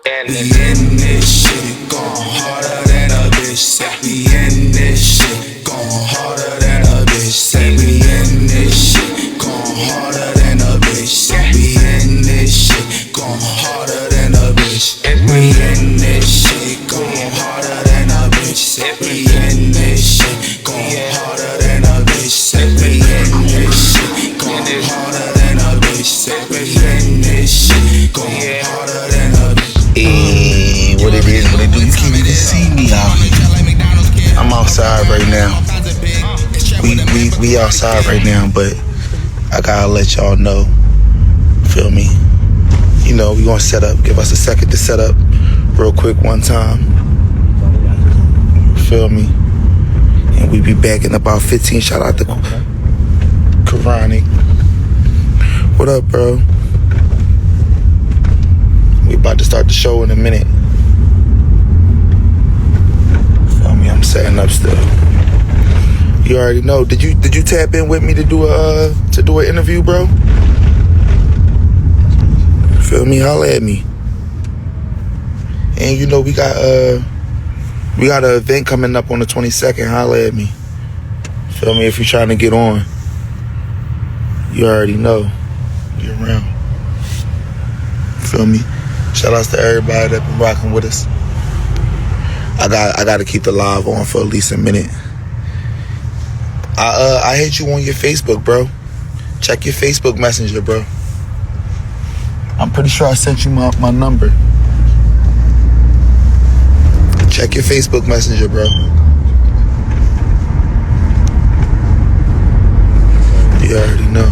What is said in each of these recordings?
We in this shit, gone harder than a bitch. Said we in this shit, gone harder than a bitch. Said we in this shit, gone harder than a bitch. Said we in this shit, gone harder than a bitch. We in this shit, gone harder than a bitch. Said we in this shit, gone harder than a bitch. Said we in this shit, gone harder than a bitch. Said we in this shit, gone harder than a bitch. Hey, what it is, what it do, you can't even see me out here. I'm outside right now. We outside right now, but I gotta let y'all know, feel me? You know, we gonna set up, give us a second to set up real quick one time. Feel me? And we be back in about 15, shout out to Karani. What up, bro? We about to start the show in a minute. Feel me? I'm setting up still. You already know. Did you tap in with me to do an interview, bro? Feel me? Holla at me. And you know we got an event coming up on the 22nd. Holla at me. Feel me? If you're trying to get on, you already know. Be around. Feel me? Shout outs to everybody that been rocking with us. I got to keep the live on for at least a minute. I hit you on your Facebook, bro. Check your Facebook Messenger, bro. I'm pretty sure I sent you my number. Check your Facebook Messenger, bro. You already know.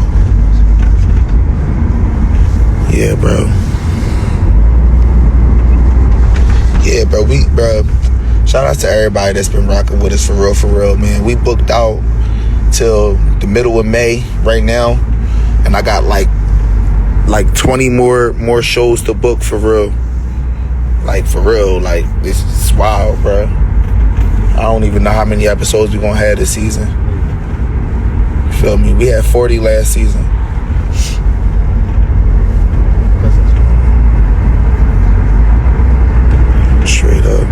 Yeah, bro. Yeah, bro, shout out to everybody that's been rocking with us for real, man. We booked out till the middle of May right now, and I got like 20 more shows to book for real. Like, for real, like, this is wild, bro. I don't even know how many episodes we gonna have this season. Feel me? We had 40 last season. Straight up.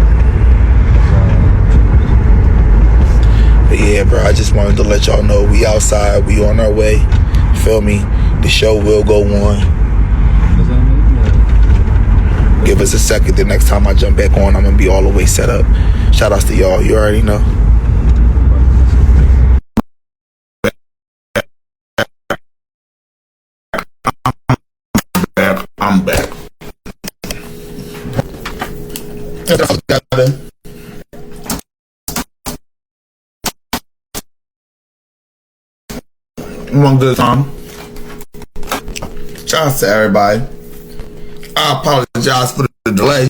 But yeah, bro, I just wanted to let y'all know we outside, we on our way. Feel me? The show will go on. Give us a second. The next time I jump back on, I'm gonna be all the way set up. Shout outs to y'all. You already know. I'm back. One good time. Shout out to everybody. I apologize for the delay.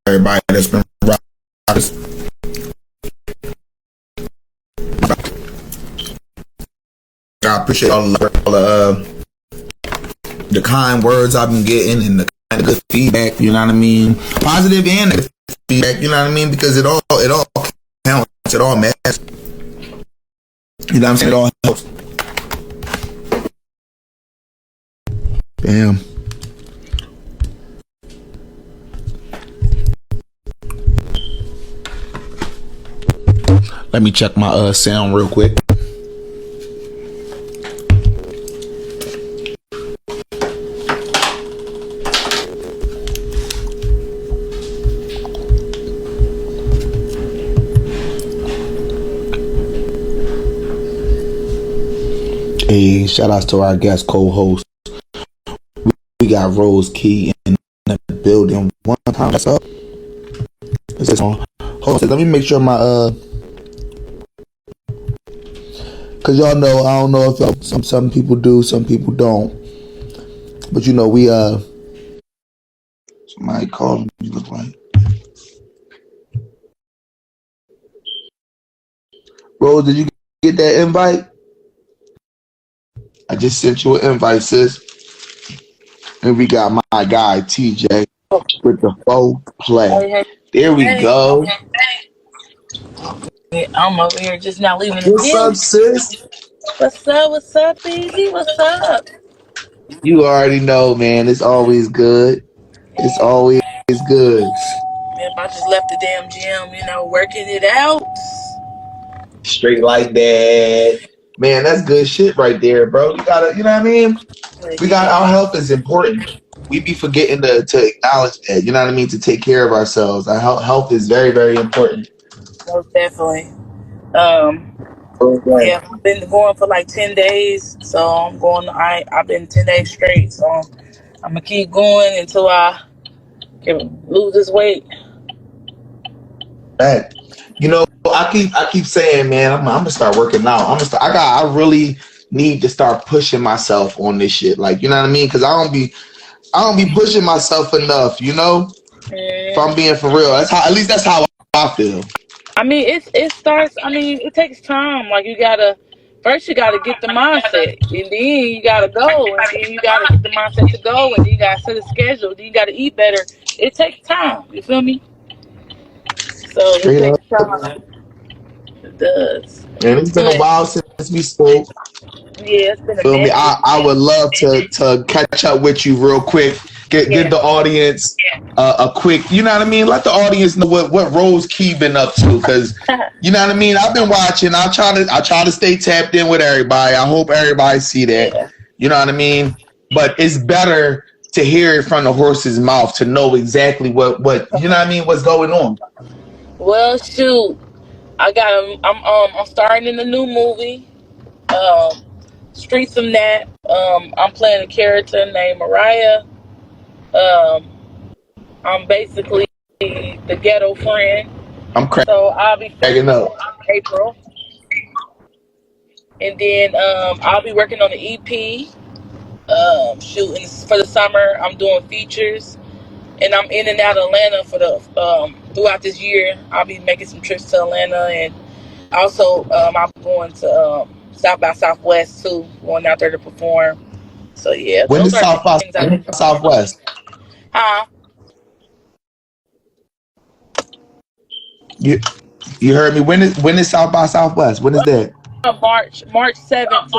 Everybody that's been rocking. I appreciate all the kind words I've been getting and the kind of good feedback, you know what I mean? Positive and negative feedback, you know what I mean? Because it all counts, it all matters. You know what I'm saying? It all helps. Damn. Let me check my sound real quick. Hey, shout outs to our guest co-host. We got Rose Key in the building one time. That's up. Is this on? Hold on, let me make sure my cause y'all know, I don't know if y'all, some people do, some people don't. But you know, we somebody called me, look like. Rose, did you get that invite? I just sent you an invite, sis. And we got my guy TJ with the faux play. There we go. I'm over here just now leaving the What's gym. up, sis? What's up? What's up, Easy? What's up? You already know, man. It's always good. It's always good. Man, I just left the damn gym, working it out. Straight like that. Man, that's good shit right there, bro. You gotta, you know what I mean? We got our health is important. We be forgetting to acknowledge that, you know what I mean, to take care of ourselves. Our health is very, very important. Most definitely. Yeah, I've been going for like 10 days. So I've been 10 days straight. So I'm gonna keep going until I can lose this weight. Right. You know, I keep saying, man, I'm gonna start working out. I really need to start pushing myself on this shit. Like, you know what I mean? Because I don't be pushing myself enough, you know? If I'm being for real. That's how I feel. I mean, it starts. I mean, it takes time. Like you gotta get the mindset, and then you gotta go, and then you gotta get the mindset to go, and then you gotta set a schedule. Then you gotta eat better. It takes time. You feel me? So Straight it up. takes time. It does. And it's been a while since we spoke. Yeah, it's been a Feel me? minute. I would love to catch up with you real quick. Give the audience a quick, you know what I mean? Let the audience know what Rose Key been up to, because you know what I mean. I've been watching. I try to stay tapped in with everybody. I hope everybody see that. Yeah. You know what I mean? But it's better to hear it from the horse's mouth to know exactly what you know what I mean, what's going on. Well, shoot, I'm starring in a new movie. Streets of Nat. I'm playing a character named Mariah. I'm basically the ghetto friend. So I'll be cracking up in April, and then I'll be working on the EP. Shooting for the summer. I'm doing features, and I'm in and out of Atlanta for the throughout this year. I'll be making some trips to Atlanta, and also I'm going to South by Southwest too, going out there to perform. So yeah, when is South by Southwest? Huh? You heard me. When is South by Southwest? When is that? March 7th to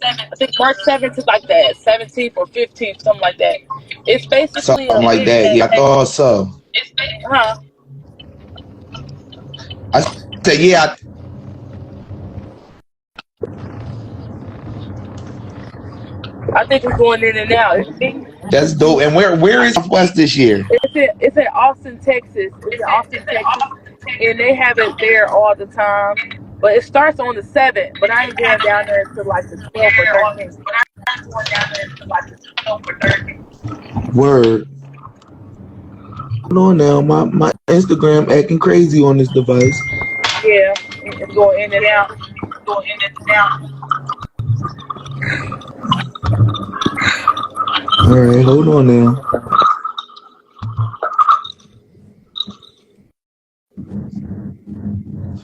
I think March 7th to like that 17th or 15th, something like that. It's basically something like that. Yeah, I thought so. Huh? I said yeah. I think we're going in and out. That's dope. And where is Southwest this year? It's in Austin, Texas. And they have it there all the time. But it starts on the 7th. But I ain't going down there until like the 12th or 13th. Word. Hold on now, my Instagram acting crazy on this device. Yeah, it's going in and out. All right, hold on now.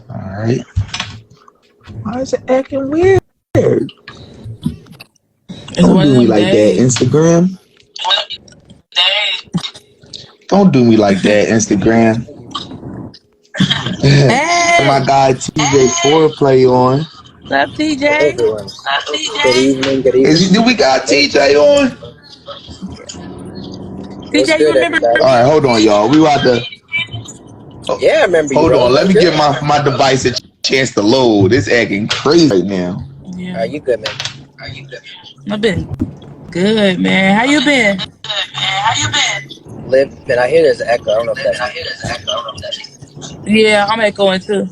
All right. Why is it acting weird? Don't do me like that, Instagram. Don't do me like that, Instagram. Hey. My guy TJ Foreplay on. What's up, TJ? Good evening. Do we got TJ on? TJ, you remember? All right, hold on, y'all. We about to. Yeah, I remember. Hold on, let me give my device a chance to load. It's acting crazy right now. Yeah. Are you good, man? I've been good, man. How you been? Living. I hear there's an echo. I don't know if that's. Yeah, I'm echoing too.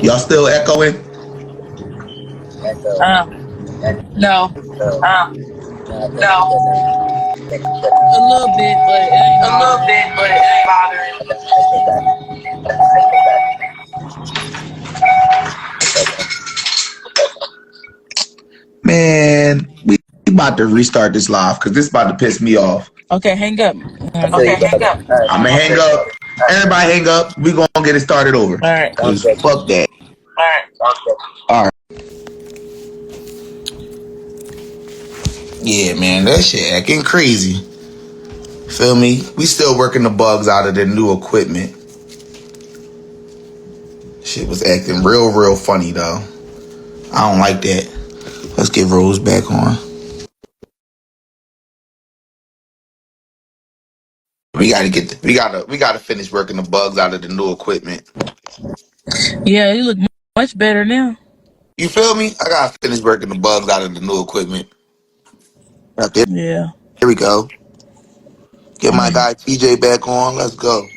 Y'all still echoing? Echo. No. No. A little bit, but it ain't bothering. Man, we about to restart this live because this about to piss me off. Okay, hang up. I'm gonna hang up. Everybody hang up. We gonna get it started over. All right. Sounds Cause good. fuck that. All right. All right. Yeah, man, that shit acting crazy. Feel me? We still working the bugs out of the new equipment. Shit was acting real funny though. I don't like that. Let's get Rose back on. We gotta finish working the bugs out of the new equipment. Yeah, you look much better now. You feel me? I gotta finish working the bugs out of the new equipment. Right there. Yeah. Here we go. Get my Mm. guy TJ back on. Let's go.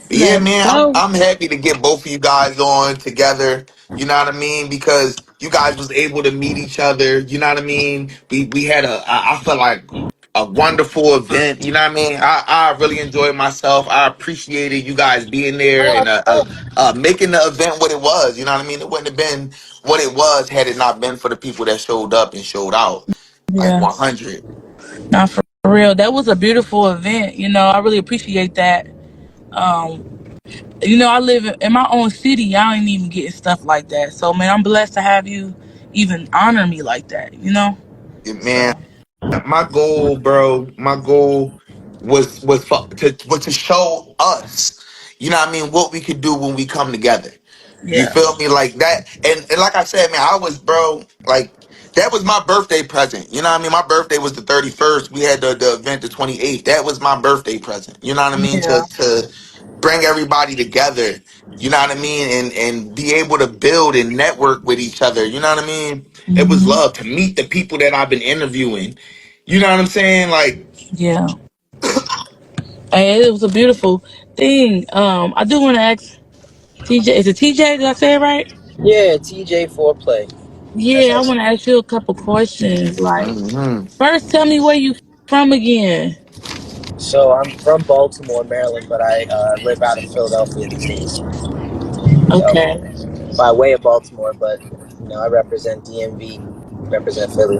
But yeah, Let's man, I'm go. I'm happy to get both of you guys on together. You know what I mean? Because you guys was able to meet each other. You know what I mean? We had I felt like a wonderful event. You know what I mean? I really enjoyed myself. I appreciated you guys being there and making the event what it was. You know what I mean? It wouldn't have been what it was had it not been for the people that showed up and showed out. Like Yeah. 100. Not for real. That was a beautiful event. I really appreciate that. Um, I live in my own city. I ain't even getting stuff like that. So, man, I'm blessed to have you even honor me like that. Man, So, my goal, bro, my goal was to show us, you know what I mean, what we could do when we come together. You yeah. feel me? Like that. And like I said, man, I was, bro, like that was my birthday present. You know what I mean? My birthday was the 31st. We had the event the 28th. That was my birthday present. You know what I mean? Yeah. To bring everybody together, you know what I mean? And be able to build and network with each other. You know what I mean? It was Hmm. love to meet the people that I've been interviewing. You know what I'm saying? Like, Yeah. Hey, it was a beautiful thing. I do want to ask TJ. Is it TJ? Did I say it right? Yeah, TJ Foreplay. That's Yeah, I how. want to ask you a couple questions. Like, hmm first, tell me where you from again. So I'm from Baltimore, Maryland, but I live out of Philadelphia these days. So Okay. by way of Baltimore, but I represent DMV, represent Philly,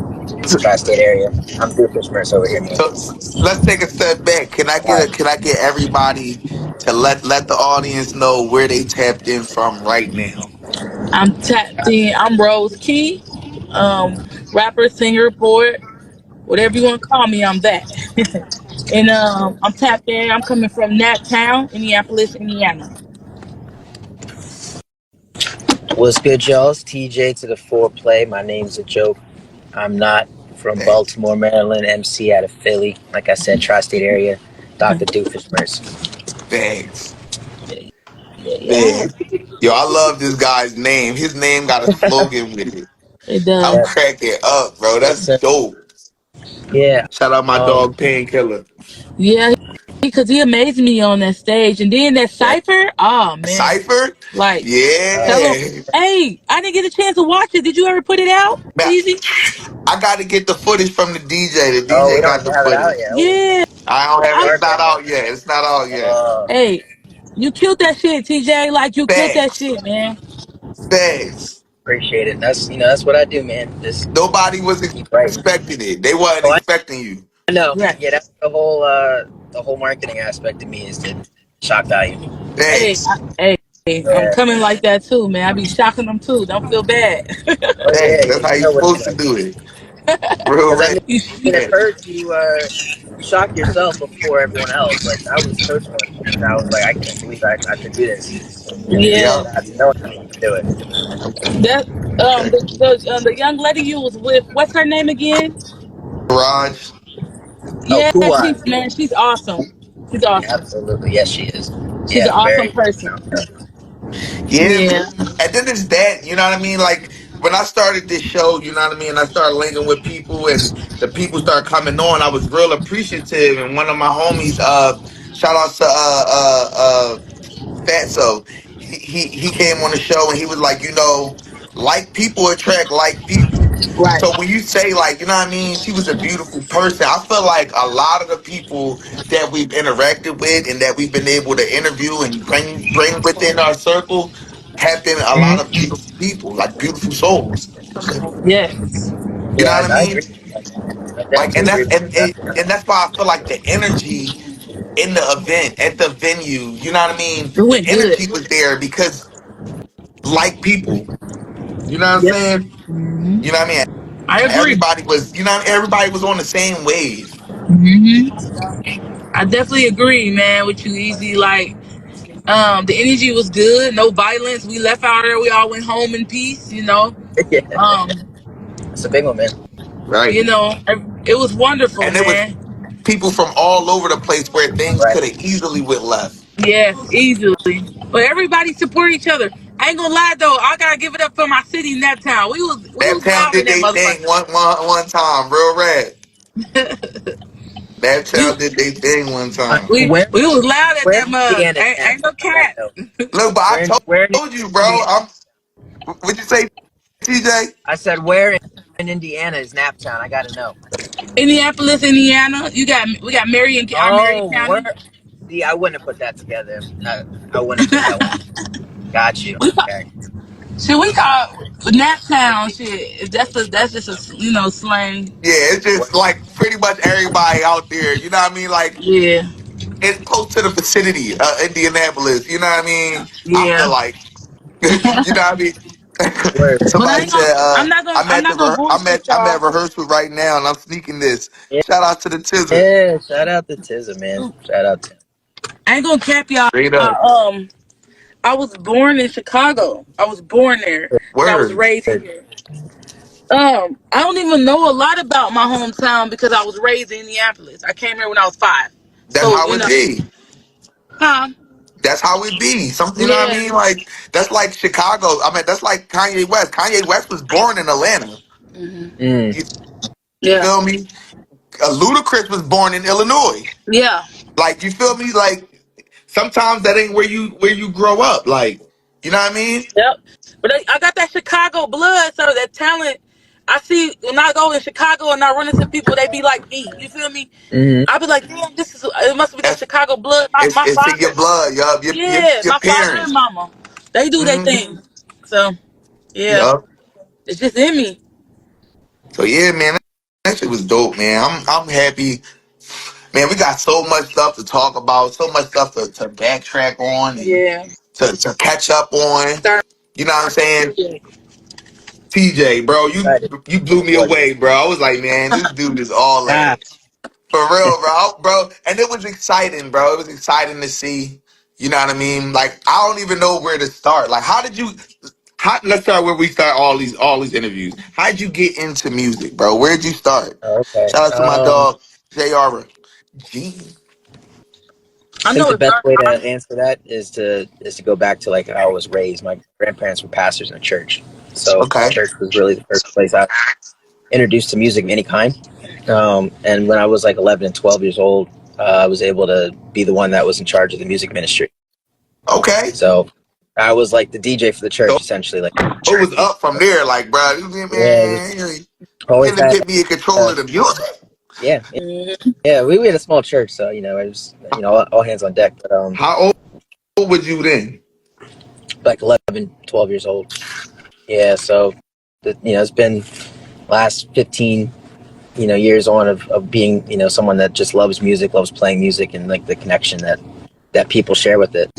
tri-state area. I'm Doofus over here, man. So let's take a step back. All right. Can I get everybody to let the audience know where they tapped in from right now? I'm tapped in. I'm Rose Key, rapper, singer, poet, whatever you want to call me. I'm that. And I'm tapped in. I'm coming from Nat Town, Indianapolis, Indiana. What's good, y'all? It's TJ to the Foreplay. My name's a joke. I'm not from Thanks. Baltimore, Maryland. MC out of Philly. Like I said, tri-state area. Dr. Doofus. Thanks. Yeah, yeah. Thanks. Yo, I love this guy's name. His name got a slogan with it. It I'm does. Yes, cracking up, bro. yes, That's sir. dope. Yeah. Shout out my Um. dog Painkiller. Yeah, because he amazed me on that stage. And then that Yeah. cipher, oh, man. Cypher? Like, tell him, Yeah. hey, I didn't get a chance to watch it. Did you ever put it out? Man, Easy? I got to get the footage from the DJ. The Oh, we DJ don't got even the have it out footage. yet. Oh, Yeah. I don't have I, it's not working. out yet. It's not out yet. hey, you killed that shit, TJ. Like, you killed that Thanks. shit, man. Thanks. Appreciate it. That's what I do, man. Just Nobody was keep writing. expecting it. They wasn't Oh, expecting you. I know. Right. Yeah, that's the whole marketing aspect of me is to shock value. Hey, Thanks. I'm Yeah. coming like that too, man. I be shocking them too. Don't feel bad. Oh yeah, Thanks. That's how you you know what it's supposed to like. do it. Real Because rap. You- at first you shock yourself before everyone else. Like I was personally, and I was like, I can't believe I could do this, and then yeah. Yep. people got to know I can do it. That the young lady you was with, what's her name again? Garage. Oh, Yeah, cool eyes. she's awesome. She's Yeah, awesome. absolutely. Yes, she is. She's Yeah, an awesome very. person. Yeah, man. Yeah. And then it's that, you know what I mean? Like when I started this show, you know what I mean? I started linking with people and the people started coming on. I was real appreciative. And one of my homies, shout out to Fatso. He came on the show and he was like, like people attract like people. Right. So when you say like, you know what I mean, she was a beautiful person. I feel like a lot of the people that we've interacted with and that we've been able to interview and bring within our circle have been a lot of beautiful people, like beautiful souls. Yes. You know Yeah, what I I mean? agree. I Like, definitely agree with you. and that's why I feel like the energy in the event, at the venue. You know what I mean? It The went good. energy was there because like people. You know what I'm Yep. saying? You know what I mean? I agree. Everybody was, everybody was on the same wave. I definitely agree, man, with you, Easy. Like, the energy was good. No violence. We left out there. We all went home in peace. Yeah, Um, that's a big one, man. Right. it was wonderful, And it was man. people from all over the place where things Right. could have easily went left. Yes, easily. But everybody support each other. I ain't gonna lie though. I gotta give it up for my city, Naptown. We was Naptown loud in did that they thing motherfucker. one time, real rad. We Naptown did they thing one time. we Where we was loud at where that in mug. Indiana is Ain't no Naptown? I gotta cat. know. Look, but I Where in told you, bro. Indiana? What'd you say, TJ? I said where in Indiana is Naptown? I gotta know. Indianapolis, Indiana. We got our Marion Oh, where? County. See, I wouldn't have put that together. I wouldn't have put that one. Got you. We call, Okay. we call Naptown shit. That's just a slang. Yeah, it's Where? just like pretty much everybody out there. You know what I mean? Like Yeah, it's close to the vicinity, Indianapolis. You know what I mean? I yeah. feel like, you know what I mean? Where? But Somebody said, I'm not gonna bullshit I'm at y'all. rehearsal right now, and I'm sneaking this. Yeah, Shout out to the Tizzer. yeah. Shout out to Tizza, man. Shout out to him. I ain't gonna cap y'all. Straight up. I was born in Chicago. I was born there, but I was Word. raised here. I don't even know a lot about my hometown because I was raised in Indianapolis. I came here when I was 5. That's So, how it be. huh? That's how it be. You know what I Yeah, mean? Like that's like Chicago. I mean, that's like Kanye West. Kanye West was born in Atlanta. Mm. You yeah, feel me? Ludacris was born in Illinois. yeah. Like you feel me? Like sometimes that ain't where you grow up. Like you know what I mean? Yep. But I got that Chicago blood, so that talent. I see when I go in Chicago and I run into people, they be like me. You feel me? Hmm. I be like, damn, it must be that That's Chicago blood. My it's in your father, blood, yup. yeah, Your my father and parents. mama, they do their Mm-hmm. thing. So yeah, Yup. it's just in me. So yeah, man, that shit was dope, man. I'm happy. Man, we got so much stuff to talk about, so much stuff to backtrack on and Yeah. to catch up on. Start. You know what I'm saying? TJ, bro, Excited. you blew Looking me forward to it. away, bro. I was like, man, this dude is all Ah, that. For real, bro. And it was exciting, bro. It was exciting to see. You know what I mean? Like, I don't even know where to start. Like, let's start where we start all these interviews. How'd you get into music, bro? Where'd you start? okay. Shout out to my dog, JR G. I I think know the it's best dark. way to answer that is to go back to like how I was raised. My grandparents were pastors in a church, so Okay. church was really the first place I was introduced to music of any kind. And when I was like 11 and 12 years old, I was able to be the one that was in charge of the music ministry. Okay. So I was like the DJ for the So church, essentially. Like, it was up from there, like, bro, yeah, it was man, you always gonna had, get me in control of the music. yeah, Mhm. yeah. We had a small church, so it was all hands on deck. But How old was you then? like 11, 12 years old. Yeah, so it's been last 15 years on of being someone that just loves music, loves playing music, and like the connection that people share with it.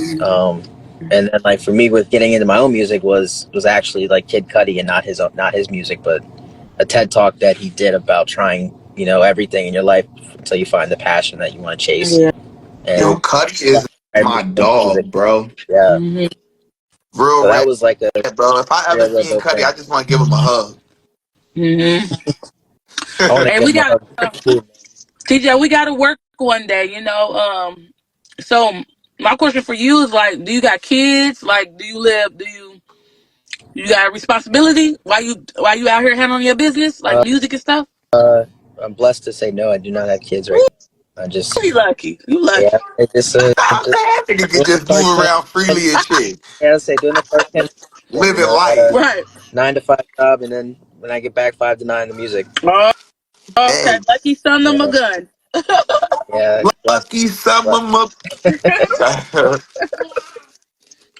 And then like for me with getting into my own music was actually like Kid Cudi, and not his music, but a TED talk that he did about trying everything in your life until you find the passion that you want to chase. Yeah. Yo, And Cuddy is my music. dog, bro. Yeah, Mhm. Real so that rap, was like a bro. If I ever real seen dope Cuddy, thing. I just want to give him a hug. Mhm. I want to And give we him a got hug too. TJ. We got to work one day. So my question for you is like, do you got kids? Like, do you live? You got a responsibility? Why you out here handling your business like Uh, music and stuff? I'm blessed to say no, I do not have kids right now. I just You lucky. You yeah, lucky. it just Nigga can doing the just Clark move Kent. around freely and shit, Yeah, I say doing the Clark Kent thing. living I got a life. Right. 9 to 5 job, and then when I get back 5 to 9, the music. Oh, okay. Hey, Lucky son of a Yeah, gun. yeah, blessed, lucky some blessed. of my.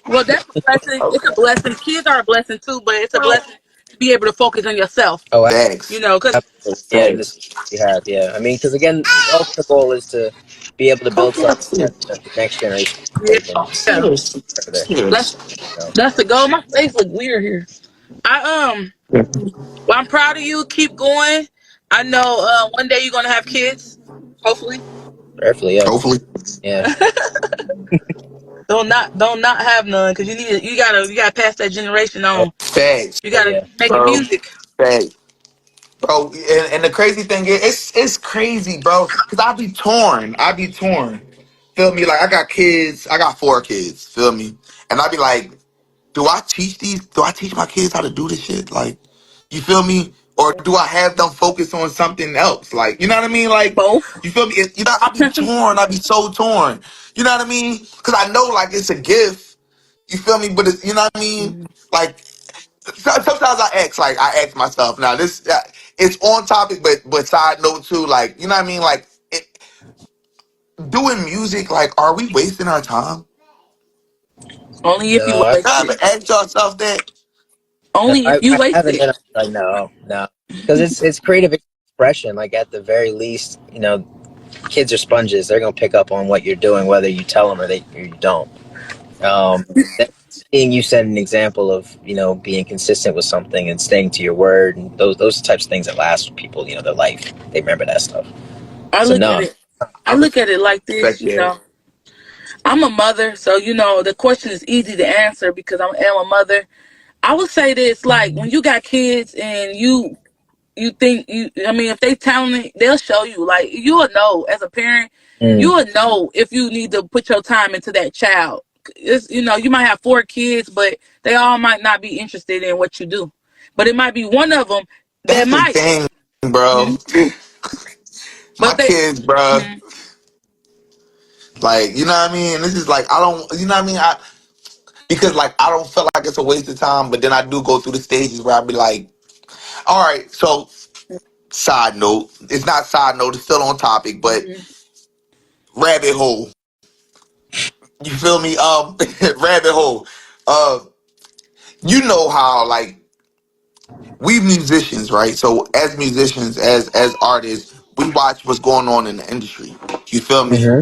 Well, that's a blessing. It's a blessing. Kids are a blessing too, but it's a blessing to be able to focus on yourself. Oh, Facts. You know, because yeah, in this you have, yeah. I mean, because again, the ultimate goal is to be able to build something that the next generation can take and yeah, further. that's You know? that's the goal. My face look weird here. I well, I'm proud of you. Keep going. I know one day you're gonna have kids. Hopefully, Prayerfully, yeah, Hopefully. yeah. don't not have none because you gotta pass that generation on. Facts, You Oh gotta yeah. making bro. music. Facts. Bro, and the crazy thing is, it's crazy, bro. Cause I be torn. Feel me? Like I got kids. I got 4 kids. Feel me? And I be like, do I teach these? Do I teach my kids how to do this shit? Like, you feel me? Or do I have them focus on something else? Like, you know what I mean? Like, Both. you feel me? You know, I be torn. I be so torn. You know what I mean? Cause I know like it's a gift. You feel me? But it's, you know what I mean? Mhm. Like sometimes I ask myself. Now this it's on topic, but side note too. Like, you know what I mean? Like doing music. Like, are we wasting our time? Only if you No, waste Y'all it. ever ask yourself that? no, Only if you I waste haven't it. been like no, because it's creative expression. Like at the very least, you know, kids are sponges. They're gonna pick up on what you're doing, whether you tell them or you don't. That seeing you set an example of, you know, being consistent with something and staying to your word, and those types of things that last with people, you know, their life. They remember that stuff. I So look at no, it. I I look at it like this. respect You that. know, I'm a mother, so you know the question is easy to answer because I am a mother. I would say this: like when you got kids and you think I mean, if they talented, they'll show you. Like you will know as a parent, you mm, will know if you need to put your time into that child. It's, you know, you might have 4 kids, but they all might not be interested in what you do. But it might be one of them that That's the might. thing, bro. Mhm. My But they. kids, bro. Mhm. Like, you know what I mean? This is like I don't, you know what I mean? Because like I don't feel like it's a waste of time, but then I do go through the stages where I be like, all right, so side note, it's not side note, it's still on topic, but Mhm. rabbit hole. You feel me? Rabbit hole. Uh, you know how like we musicians, right? So as musicians, as artists, we watch what's going on in the industry. You feel me? mm-hmm.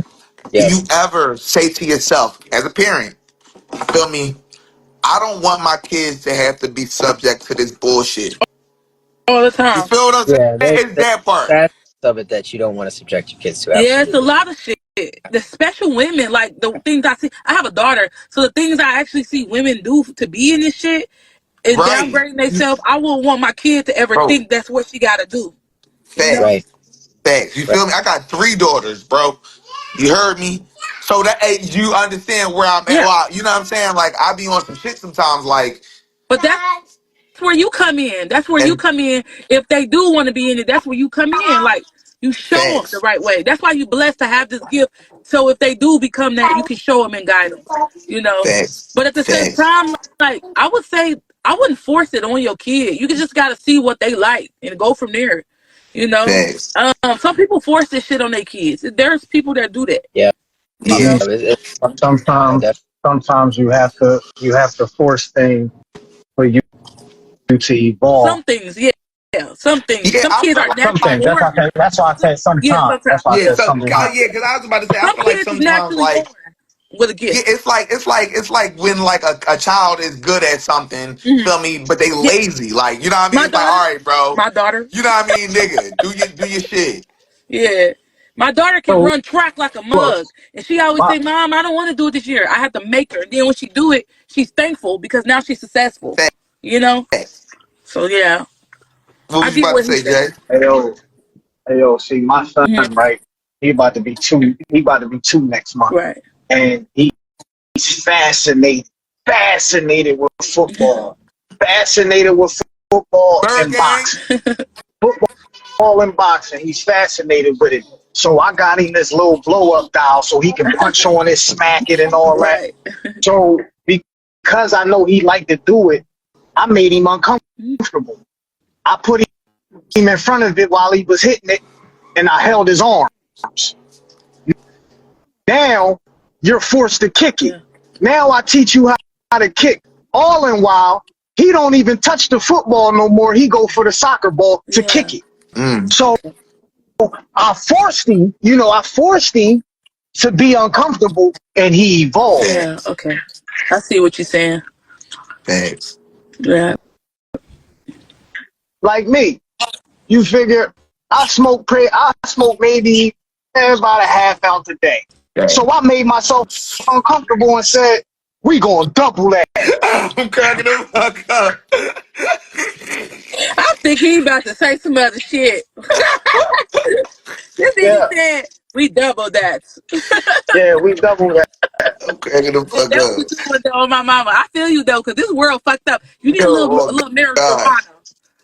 Do Yep. you ever say to yourself, as a parent, you feel me? I don't want my kids to have to be subject to this bullshit. All the You time. feel what I'm saying? Yeah, It's that part. that's of it that you don't want to subject your kids to. Yeah, it's a Absolutely. lot of shit. The special women, like the things I see. I have a daughter, so the things I actually see women do to be in this shit and Right. downgrading themselves. I wouldn't want my kid to ever Bro, think that's what she got to do. You know? facts. Right. Facts. You Right. feel me? I got 3 daughters, bro. You heard me? So that hey, you understand where I'm at? Yeah. Well, you know what I'm saying? Like I be on some shit sometimes, like But that's where you come in. That's where you and come in. If they do want to be in it, that's where you come in. Like you show them the facts. right way. That's why you blessed to have this gift. So if they do become that, you can show them and guide them. You know. Facts. But at the same Facts. time, like I would say, I wouldn't force it on your kid. You just got to see what they like and go from there. You know. Facts. Some people force this shit on their kids. There's people that do that. Yeah. You I Yeah. mean, know. Yeah, sometimes definitely. sometimes you have to force things for you to evolve. Some things, yeah. Yeah, some things. Yeah, Some I kids feel are Some naturally things. like born. That's why I said Yeah, sometimes. sometimes. That's why I Yeah. said sometimes. yeah, because I was about to say I Some feel like kids is sometimes naturally born like with a yeah, gift. it's like when like a child is good at something, Hmm. feel me, but they Yeah, lazy. Like, you know what I mean? my It's like, daughter, all right, bro. my daughter, You know what I mean, nigga? Do your shit. yeah, my daughter can So run track like a look, mug, and she always my say, "Mom, I don't want to do it this year. I have to make her." And then when she do it, she's thankful because now she's successful. You know. Facts. So yeah, What I was you get about to what he's say, Jay? saying. hey yo, see my son, Hmm. right? He about to be two. He about to be 2 next month, Right. and he's fascinated with football, fascinated with football Bird and gang? boxing. Football and boxing. He's fascinated with it. So I got him this little blow up doll so he can punch on it, smack it, and all that. Right. So because I know he liked to do it, I made him uncomfortable. I put him in front of it while he was hitting it, and I held his arms. Now you're forced to kick it. Yeah. Now I teach you how to kick. All in while he don't even touch the football no more. He go for the soccer ball to kick it. So I forced him to be uncomfortable, and he evolved. Yeah, okay. I see what you're saying. Thanks. Yeah. Like me, you figure I smoke maybe about a half ounce a day. So I made myself uncomfortable and said, we gonna double that. I'm cracking the fuck up. I think he about to say some other shit. This nigga said we double that. Yeah, we double that. I'm cracking the And fuck that's what up. you doing though, my mama. I feel you though, cause this world fucked up. You need Yo, a oh little God.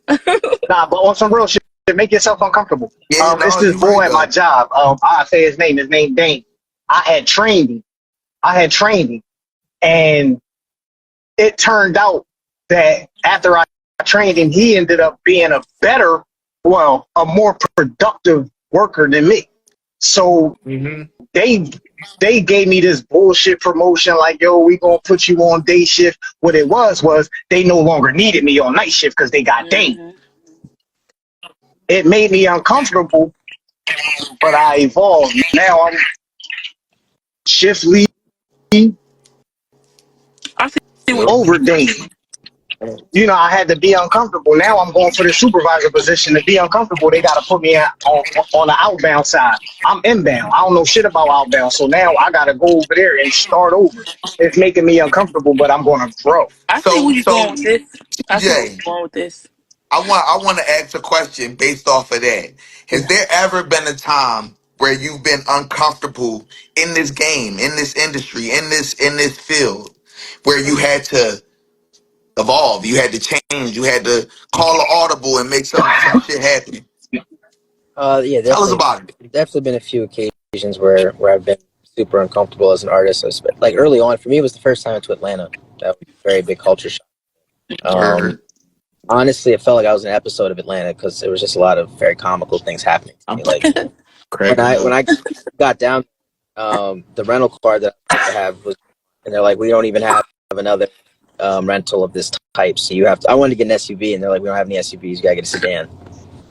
marijuana. Nah, but on some real shit, make yourself uncomfortable. Yeah, It's no, this you boy right at my though. job. I say his name Dane. I had trained him, and it turned out that after I trained him, he ended up being a more productive worker than me. So they gave me this bullshit promotion, like, yo, we gonna put you on day shift. What it was they no longer needed me on night shift because they got Dane. It made me uncomfortable, but I evolved. Now I'm shift lead I see what over Dane. You know, I had to be uncomfortable. Now I'm going for the supervisor position. To be uncomfortable, they got to put me on the outbound side. I'm inbound. I don't know shit about outbound. So now I got to go over there and start over. It's making me uncomfortable, but I'm going to grow. I see So where you're going with this. I see where TJ, you're going with this. I want to ask a question based off of that. Has there ever been a time where you've been uncomfortable in this game, in this industry, in this field, where you had to evolve, you had to change, you had to call an audible and make some shit happen? Yeah, Tell us about it. definitely been a few occasions where I've been super uncomfortable as an artist. Like early on, for me, it was the first time to Atlanta. That was a very big culture shock. Honestly, it felt like I was in an episode of Atlanta because there was just a lot of very comical things happening to me. Like when I got down, the rental car that I had to have was, and they're like, we don't even have another rental of this type, so you have to. I wanted to get an SUV, and they're like, we don't have any SUVs. You gotta get a sedan.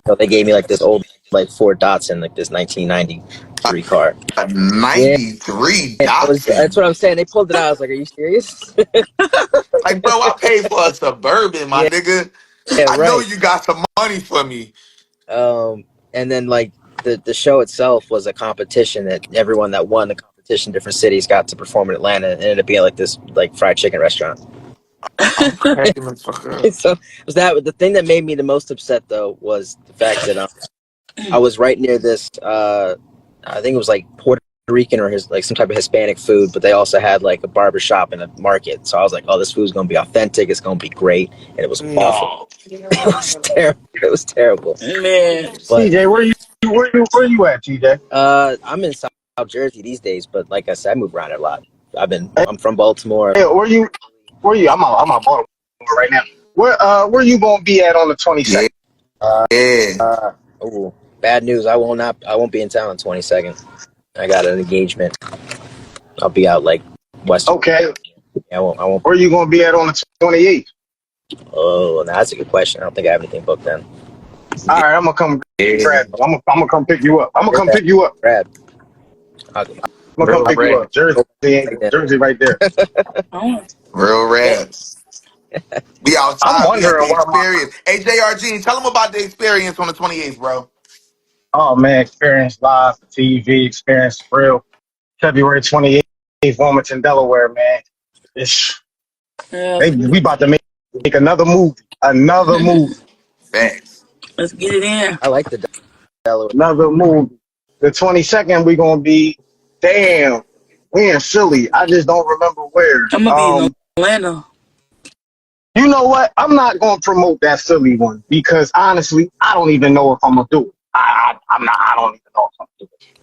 So they gave me like this old like Ford Datsun, like this 1993 car. A 93 That's Datsun. what I'm saying. They pulled it out. I was like, are you serious? Like, bro, I paid for a Suburban, my nigga. Yeah, I know right. you got some money for me. And then like the show itself was a competition that everyone that won the competition, different cities, got to perform in Atlanta. It ended up being like this like fried chicken restaurant. I'm cracking the fuck up. So it was that. The thing that made me the most upset though was the fact that I was right near this. I think it was like Puerto Rican or like some type of Hispanic food, but they also had like a barber shop and a market. So I was like, oh, this food's gonna be authentic. It's gonna be great, and it was awful. It was terrible. It was terrible. Man, But, TJ, where you at, TJ? I'm in South Jersey these days, but like I said, I move around a lot. I'm from Baltimore. Hey, where you? I'm on Baltimore right now. Where you gonna be at on the 22nd? Oh, bad news. I won't be in town on 22nd. I got an engagement. I'll be out like west. Okay. I won't. Where you gonna be at on the 28th? Oh, that's a good question. I don't think I have anything booked then. All right, I'm gonna come grab. I'm gonna come pick you up. I'm gonna come pick you up. Brad. I'm gonna come pick you up. Jersey right there. Real rad. Be outside. I'm wondering We at the why experience. Hey, JRG, tell them about the experience on the 28th, bro. Oh man, experience live, TV, experience real. February 28th, Wilmington, Delaware, man. We about to make another movie. Another movie. Thanks. let's get it in. I like the Delaware. Another movie. The 22nd, we gonna be. Damn, we in Philly. I just don't remember where. I'm gonna be in Atlanta. You know what? I'm not gonna promote that Philly one because honestly, I don't even know if I'm gonna do it. I don't even know if I'm gonna do it.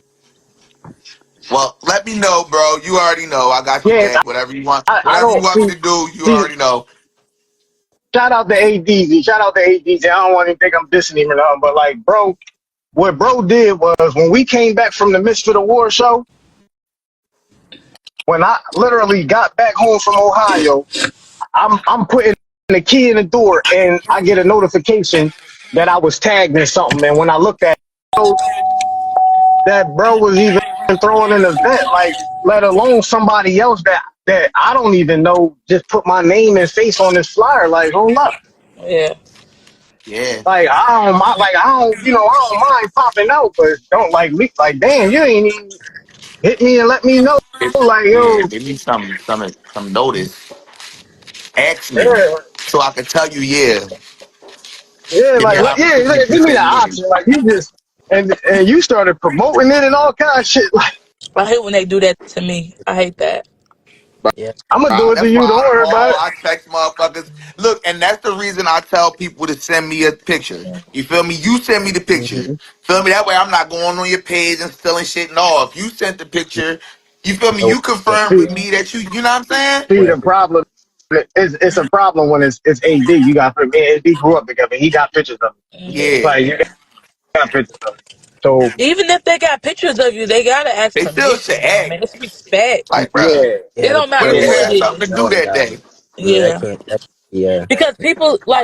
Well, let me know, bro. You already know. I got you back. Whatever you want. I Whatever you don't want me to do, you already know. Shout out to ADZ. Shout out to ADZ. I don't want to think I'm dissing him or nothing, but like, bro, what bro did was when we came back from the Mysfit Award show, when I literally got back home from Ohio, I'm putting the key in the door, and I get a notification that I was tagged in something. And when I looked at it, that bro was even throwing an event, like, let alone somebody else that I don't even know, just put my name and face on this flyer. Like, hold up. Yeah. Yeah. Like, I don't mind popping out, but don't like me. Like, damn, you ain't even hit me and let me know. Like, Yeah, yo, give me some notice. Ask me yeah, so I can tell you. Yeah, yeah, give me like, an yeah, opportunity yeah, to give me say the yeah. option. Like, you just and you started promoting it and all kind of shit. Like, I hate when they do that to me. I hate that. Yeah. I'm gonna do it to That's you. Don't why worry about it. I text motherfuckers. Look, and that's the reason I tell people to send me a picture. You feel me? You send me the picture. Mm-hmm. Feel me? That way I'm not going on your page and stealing shit and all. If you sent the picture, you feel me? No. You confirm See, with me that you know what I'm saying? see, Right. the problem is it's a problem when it's AD. You got me and AD grew up together. He got pictures of it. Hmm. Yeah. Like, you got pictures of it. So Even if they got pictures of you, they gotta ask They still should permission now, act. man. It's respect. Like, bruh, yeah, It Yeah. don't what matter if you who yeah, it had something to is. do Knowing that about day? it. Yeah, that Yeah. can't. That, yeah. Because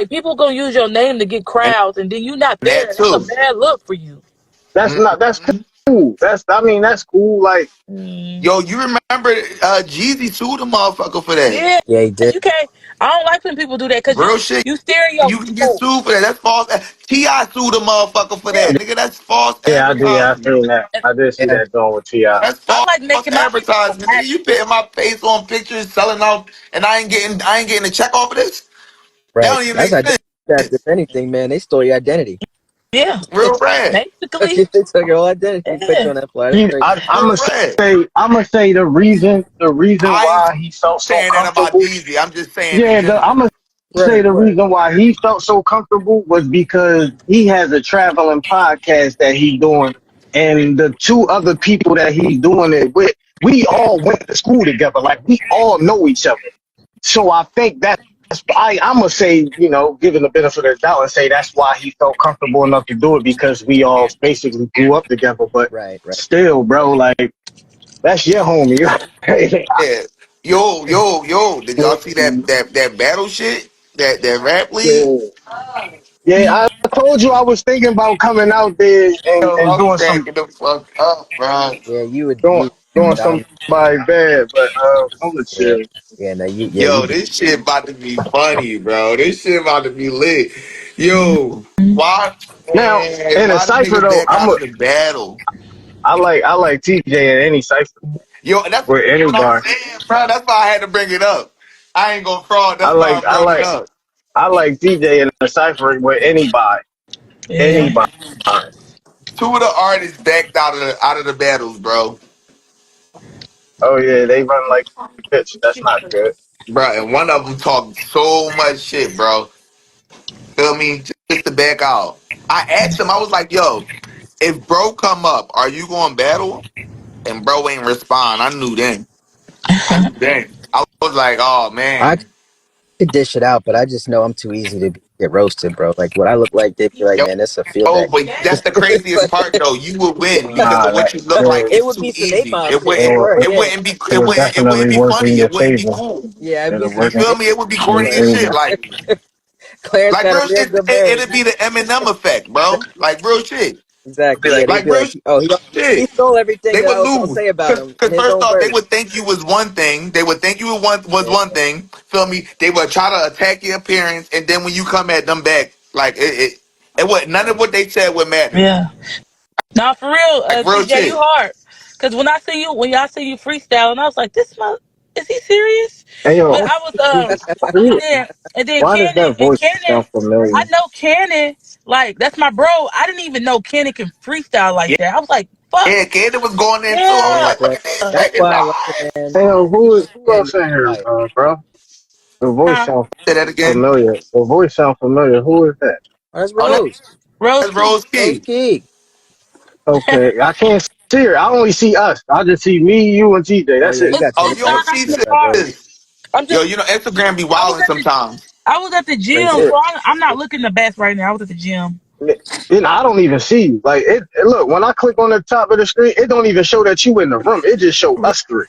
people gonna use your name to get And crowds, and then you not that there. That's a too. bad look for you. that's Mhm. cool. That's cool. Like, Mm. Yo, you remember Jeezy sued a motherfucker for that? Yeah, Yeah, he did. you can't. I don't like when people do that because Real shit. you steering your You can get people. sued for that. That's false. T.I. sued a motherfucker for Yeah, that. Nigga, that's false yeah, I did. Yeah, I advertising. seen that. and I did see Yeah. that going with Ti. That's I false like making my people advertising. Nigga, happy. you putting my face on pictures, selling out, and I ain't getting a check off of this. That Right. don't even That's make identity theft. If sense. anything, man, they stole your identity. Yeah, Real rad. basically. They took your whole identity. You put Yeah, you on that flyer. That's crazy. I'm Real gonna rad. I'm gonna say the reason I ain't why he felt so saying that about comfortable. DZ. I'm just saying in Yeah, general. I'm gonna say Right. the Right. reason why he felt so comfortable was because he has a traveling podcast that he's doing, and the two other people that he's doing it with, we all went to school together. Like, we all know each other. So I think I'm gonna say, given the benefit of the doubt, and say that's why he felt comfortable enough to do it, because we all basically grew up together. But Right. Right. still, bro, like, that's your homie. Yeah. Yo. Did y'all see that battle shit? That rap league? Yeah, yeah. I told you I was thinking about coming out there and, Yo, and I'm doing some cracking the fuck up, bro. Yeah. You would. doing You. doing Um. somebody bad, but I'm gonna Yeah. chill. Yeah. No. You. Yeah. You. Yo, this shit about to be funny, bro. This shit about to be lit. Yo, why, Now, man, in a why the cipher niggas though, back out of the battle? I like TJ in any cipher Yo, that's with what I'm anybody. saying, bro. That's why I had to bring it up. I ain't gonna fraud. I That's why like I I brought it like up. I like TJ in a cipher with anybody. yeah. Anybody. Two of the artists backed out of the battles, bro. Oh yeah, they run like a bitch. That's not good. Bro, and one of them talked so much shit, bro. Feel me? Just to back out. I asked him. I was like, "Yo, if bro come up, are you going to battle?" And bro ain't respond. I knew then. I was like, "Oh I man, could dish it out, but I just know I'm too easy to get roasted, bro. Like what I look like, they'd be like, yo." man, that's a field Oh, day. but that's the It's craziest like, part, though. You would win because Nah, of what you look no, like. it, it It's would too be some easy. mob It shit it, for wouldn't. sure. it, It Yeah, wouldn't be. it would It wouldn't definitely be work in funny. your It wouldn't be favor. cool. yeah, it'd be It'll some. You work in feel me? It would be your corny as shit. favor. Clarence Like got a real. real good marriage. It'd be the Eminem effect, bro. Like real shit. Exactly. Yeah, they'd Like be real like, oh, he shit. stole everything They that I would was gonna lose. say about him Cause in his first own off, they verse. would think you was one thing. They would think you was Yeah, one thing. Feel me? They would try to attack your appearance, and then when you come at them back, like it would none of what they said would matter. Yeah. Now for real, Like real TJ, you shit. hard. Cause when y'all see you freestyling, I was like, is he serious? Hey But yo, I was and who, then why does that voice Cannon, sound familiar? I know Cannon, like that's my bro. I didn't even know Cannon can freestyle like Yeah, that. I was like, fuck, yeah. Candy was going in too. I was yeah. yeah, like, look bro. at these That's niggas. why, Ah. right, man. Hey yo, who Cannon else is in here, fire. bro? The voice Huh? sounds Say that again. familiar. The voice sounds familiar. Who is that? Oh, that's Oh, Rose. Rose that's Key. Rose Rose Key. Key. Okay, I can't see her. I only see us. I just see me, you, and TJ. Oh That's yeah, it. you got Oh, too It's you many don't not likes. on see the About Rose. card. this. I'm Yo, just. you know Instagram be I was wilding at the. sometimes. I was at the gym, Crazy. so Yeah. I'm not looking the best right now. I was at the gym. I don't even see you. Like, look, when I click on the top of the screen, it don't even show that you in the room. It just show us three.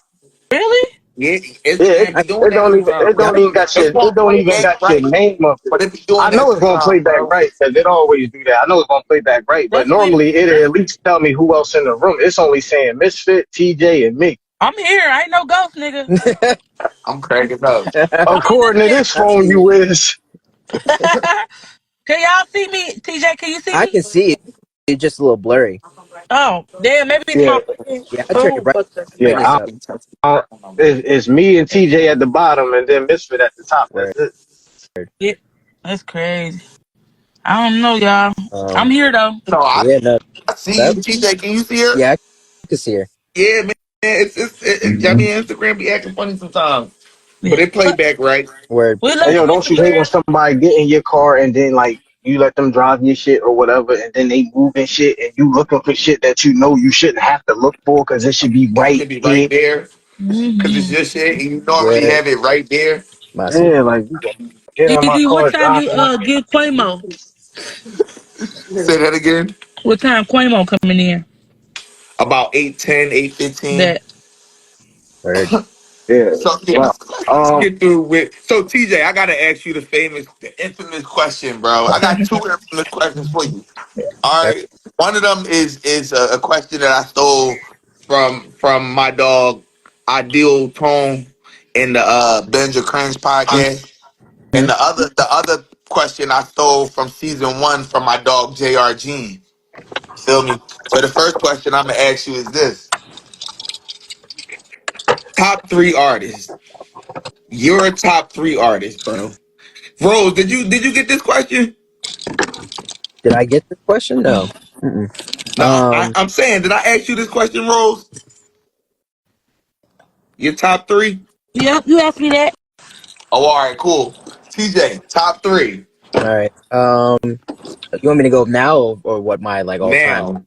Really? Yeah, Yeah, Instagram be doing it that don't even sometimes. it don't even got It your it won't don't play even back got your right, name of it. but it be doing I that know it's gonna play sometimes, back bro. right because it always do that. I know it's gonna play back right, but That's weird. normally it'll at least tell me who else in the room. It's only saying Misfit, TJ, and me. I'm here. I ain't no ghost, nigga. I'm cracking up. Put me in the According to chat. this I phone, see. you is. Can y'all see me? TJ, can you see I me? can see it. It's just a little blurry. Oh, damn. Maybe it's Yeah, my fucking Yeah, I turn your phone. yeah. brightness up. It's me and TJ at the bottom, and then Misfit at the top. That's Word. it. Yeah, that's crazy. I don't know, y'all. I'm Um, here though. No, yeah, no, I see you, that, TJ. Can you see her? yeah, I can see her. Yeah, man. I mean, Instagram be acting funny sometimes, but Yeah. it play back right. Word. We Hey, love yo, you, don't you hate when Instagram. somebody get in your car and then like you let them drive your shit or whatever, and then they moving shit and you looking for shit that you know you shouldn't have to look for because it should be It right should be here. right there because it's Mm-hmm. your shit, and you normally Yeah, have it right there. massive. Yeah, like you gonna get in my Easy, what car, time drive you my shit. get Quamo? Say that again. What time Quamo coming in? About 8:10, 8:15. That Word. Yeah. So yeah, Well, let's get through with. So TJ, I gotta ask you the infamous question, bro. I got two infamous questions for you. All Okay. right, one of them is a question that I stole from my dog Ideal Tone in the Benja Cringe podcast, and Mhm. the other question I stole from season one from my dog Jr. Jean. Feel me? So the first question I'm gonna ask you is this: top three artists. Your top three artists, bro. Rose, did you get this question? Did I get this question? No. Mm-mm. No, Um, I'm saying, did I ask you this question, Rose? Your top three? yep, you asked me that. Oh, all right, cool. TJ, top three all right. You want me to go now or what my like all time now.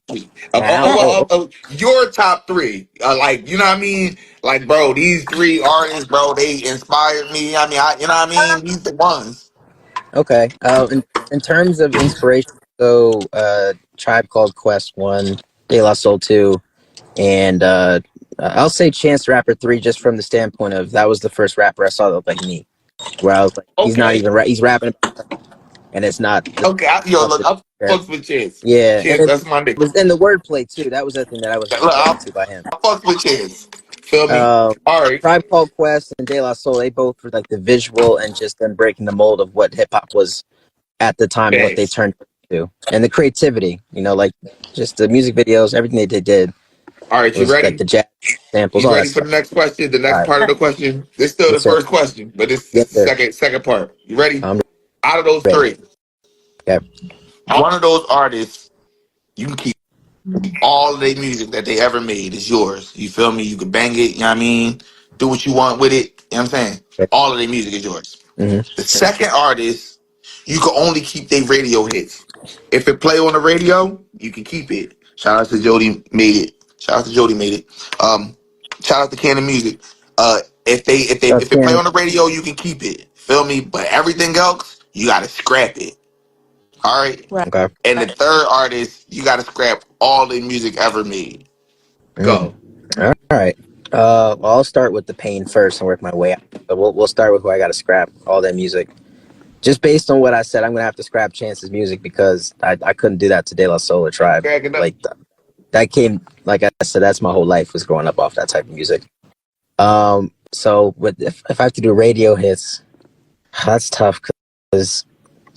now? Oh, Your top three. Like, you know what I mean? Like, bro, these three artists, bro, they inspired me. I mean, you know what I mean? These the ones. okay. In terms of inspiration, so Tribe Called Quest 1, De La Soul 2, and I'll say Chance the Rapper 3 just from the standpoint of that was the first rapper I saw that looked like me. Where I was like, he's not Okay. even he's rapping about, and it's not the Okay. Yo, stuff look, that I fucks with Chance. yeah, and Chance, it that's my nigga. was in the wordplay too. That was the thing that I was Look, really drawn to by him. I fucks with Chance. Feel me? Um, All right. Tribe Called Quest and De La Soul, they both were like the visual and just them breaking the mold of what hip hop was at the time and what they Thanks. turned into, and the creativity. Like just the music videos, everything they did All right, you was like ready? the jazz samples, You all that ready for the stuff. next question? The All next right, part of the question. This is still the yes sir, first question, but yes it's the sir. second part. You ready? I'm Out of those ready. three, Okay, one of those artists, you can keep all of their music that they ever made is yours. You feel me? You can bang it, you know what I mean? Do what you want with it. You know what I'm saying? okay. All of their music is yours. Mm-hmm. The second artist, you can only keep their radio hits. If it play on the radio, you can keep it. Shout out to Jody made it. Shout out to Jody made it. Um, shout out to Canon Music. Shout out If to it play Cannon. on the radio, you can keep it. Feel me? But everything else, you gotta scrap it. All right. Right. Okay. And the third artist, you gotta scrap all the music ever made. Mm. Go. All right. Well, I'll start with the pain first and work my way out. So we'll start with who I got to scrap all that music. Just based on what I said, I'm gonna have to scrap Chance's music because I couldn't do that to De La Soul or Tribe. Cracking up. Like that came like I said, that's my whole life was growing up off that type of music. So if I have to do radio hits, that's tough because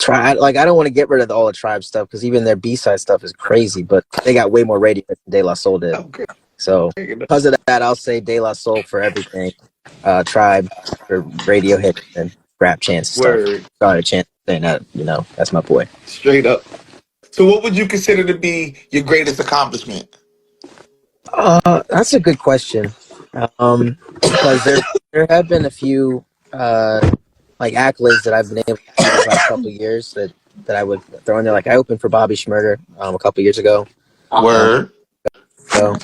I don't want to get rid of all the Tribe stuff because even their B-side stuff is crazy, but they got way more radio hits than De La Soul did. I'm So cracking up. because of that, I'll say De La Soul for everything, Tribe for radio hits, and Rap Chance stuff. Word. Sorry, Chance saying that. That's my boy. Straight up. So what would you consider to be your greatest accomplishment? That's a good question. Because there have been a few like accolades that I've been able to see these last couple of years that I would throw in there. Like I opened for Bobby Schmurder a couple years ago. Um, Word. so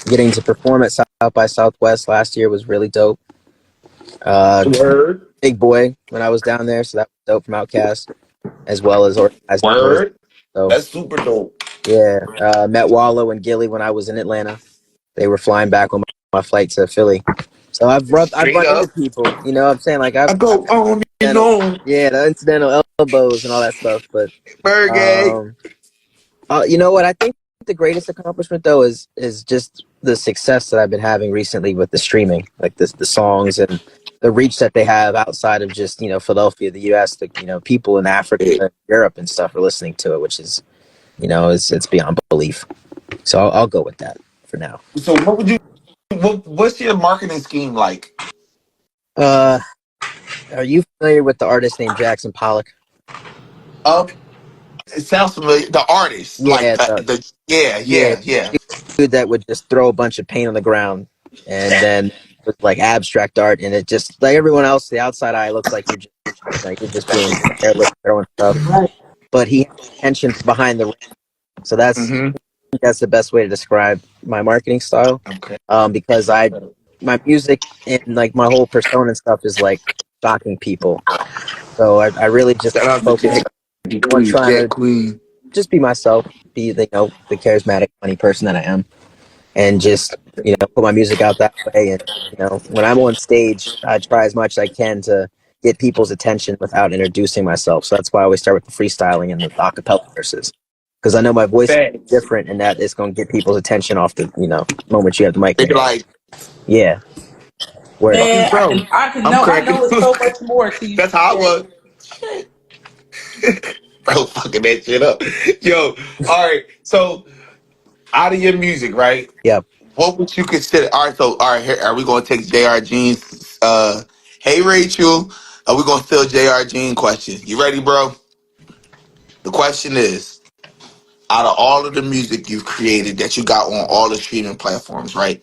getting to perform at South by Southwest last year was really dope. Word. Big Boy when I was down there, so that was dope from Outkast, as well as Organized Noise. Word. So That's super dope. yeah, met Wallow and Gilly when I was in Atlanta. They were flying back on my flight to Philly. So I've Straight run into up. people, you know what I'm saying? Like I I've go on and incidental, on. yeah, the incidental elbows and all that stuff. But Bird um you know what? I think the greatest accomplishment though is just the success that I've been having recently with the streaming, like the songs and the reach that they have outside of just Philadelphia, the U.S. The people in Africa, Europe, and stuff are listening to it, which is it's beyond belief. So I'll go with that for now. So what would you? What's your marketing scheme like? Uh, are you familiar with the artist named Jackson Pollock? Up. It sounds familiar. The artist, like Yeah, yeah, yeah. dude that would just throw a bunch of paint on the ground and then with like abstract art, and it just like everyone else, the outside eye looks like you're just being careless throwing stuff, but he has intention behind the. So Mm-hmm. that's the best way to describe my marketing style. Okay. Because my music and like my whole persona and stuff is like shocking people. So I really just Shout out to focus Jackie on Queen. trying Jack to Queen. just be myself, be the charismatic, funny person that I am, and just put my music out that way. And when I'm on stage, I try as much as I can to get people's attention without introducing myself. So that's why I always start with the freestyling and the acapella verses, because I know my voice is Facts. different, and that it's going to get people's attention off the moment you have the mic They in be your hand. like, Yeah, word. fucking Man, bro. I'm I cracking. know it's so much more to you, That's how I TJ. was. Shit. Bro, fucking that shit up. Yo, all right. So out of your music, right? Yep. What would you consider? All right. Here, are we gonna take Jr. Jean's? Hey Rachel, are we gonna steal Jr. Jean question? You ready, bro? The question is: out of all of the music you've created that you got on all the streaming platforms, right?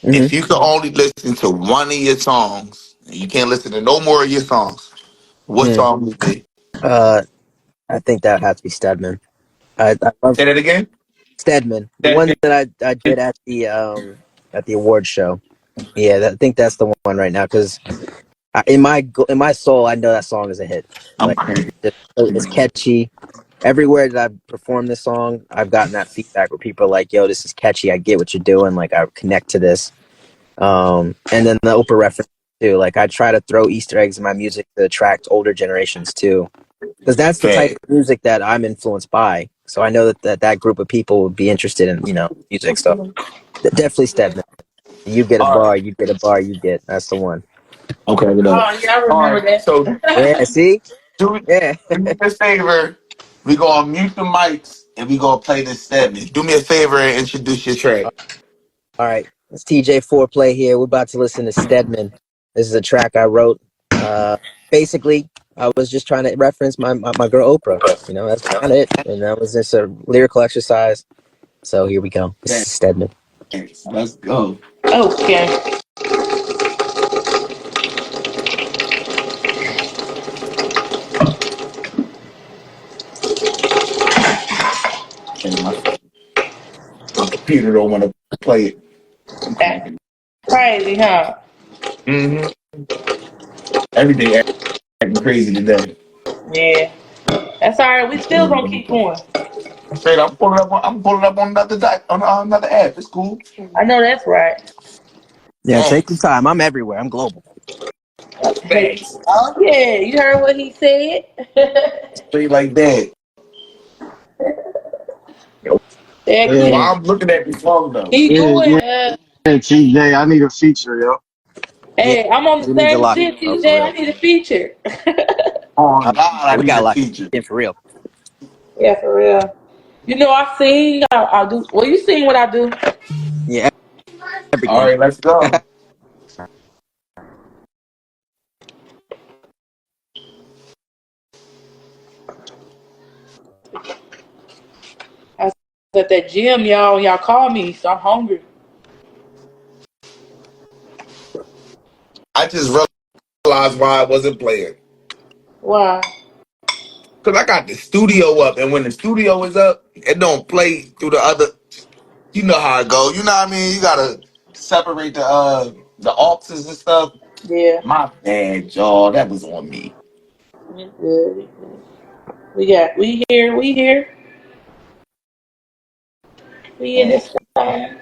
Hmm. If you could only listen to one of your songs, and you can't listen to no more of your songs, what Mm. song would it be? Uh, I think that would have to be Stedman. I love Say that again. Stedman, the That one that I did at the award show. Yeah, I think that's the one right now because in my soul, I know that song is a hit. I'm Like crazy. it's catchy. Everywhere that I've performed this song, I've gotten that feedback where people are like, "Yo, this is catchy. I get what you're doing. Like I connect to this." And then the Oprah reference too. Like I try to throw Easter eggs in my music to attract older generations too, because that's the type Fat. of music that I'm influenced by. So I know that group of people would be interested in music. So definitely Stedman. You get a All right. bar, you get a bar, you get. That's the one. Okay, it up. Oh yeah, I All remember right. So Yeah, that. see? do Yeah. do me a favor. We gonna mute the mics and we gonna play this segment. Do me a favor and introduce your track. All right. It's TJ Foreplay here. We're about to listen to Stedman. This is a track I wrote. Basically, I was just trying to reference my girl Oprah. That's kind of it. And that was just a lyrical exercise. So here we go. This is Stedman. Thanks. Let's go. Okay. And my computer don't want to play it. I'm That's cracking. crazy, huh? Mm-hmm. Everything acting crazy today. Yeah. That's all right. We still gonna keep going. Straight up, I'm pulling up on another app. It's cool. I know that's right. Yeah, take your Thanks. time. I'm everywhere. I'm global. Hey, Thanks. oh yeah, you heard what he said. Straight like that. Heck yeah. Yeah, While I'm looking at this phone though. Keep yeah, going. yeah, TJ. I need a feature, yo. Yeah, Hey, I'm on the we need to same lock shit, in, bro, for TJ. I real. need a feature. Oh God, I We need got to a lock feature. in for real. Yeah, for real. I sing. I do. Well, you sing what I do. Yeah, All everything. right, let's go. I was at that gym, y'all. Y'all call me, so I'm hungry. I just realized why I wasn't playing. Why? Cause I got the studio up, and when the studio is up, it don't play through the other. You know how it go. You know what I mean? You gotta separate the auxes and stuff. Yeah. My bad, y'all. That was on me. We good. We good. We here. We here. We in this time.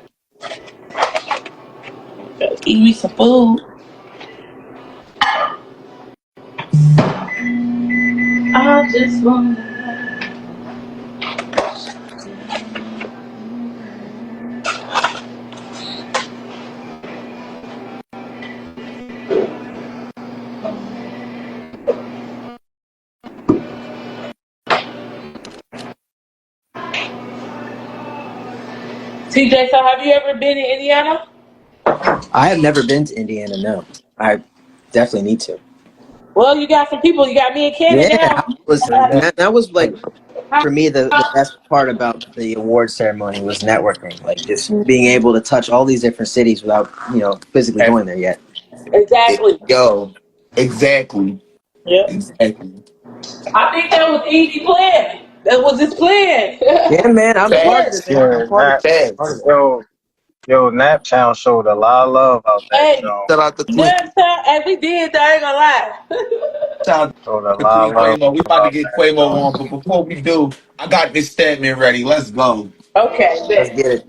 Eat me some food. I just want. TJ, so have you ever been in Indiana? I have never been to Indiana. No, I definitely need to. Well, you got some people. You got me and Cannon Yeah, now. that was like for me the best part about the award ceremony was networking, like just being able to touch all these different cities without physically going there yet. Exactly. Yo, exactly. Yep. Exactly. I think that was easy plan. That was his plan. Yeah, man, I'm part of Facts. it, man. I'm Yeah, part of Nap, it. Part of Facts. it. yo, Naptown showed a lot of love out that Hey, show. Shout out to Queen. next time, and we did that, I ain't gonna lie. Shout out Showed a to lot Queen of love Quavo. We about to about get that Quavo show. on, but before we do, I got this statement ready. Let's go. Okay, Let's bet. get it.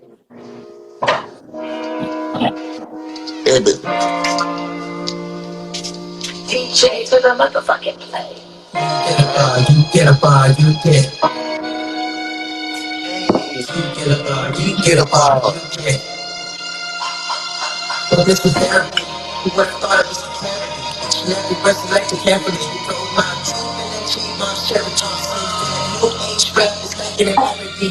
DJ to the motherfucking play. You get a bar, you get. You get a bar, you get. So this was therapy. You would have thought it was clarity. Each and every resurrection carefully. You told my truth and then change my cherry juice. New age rap is like an parody.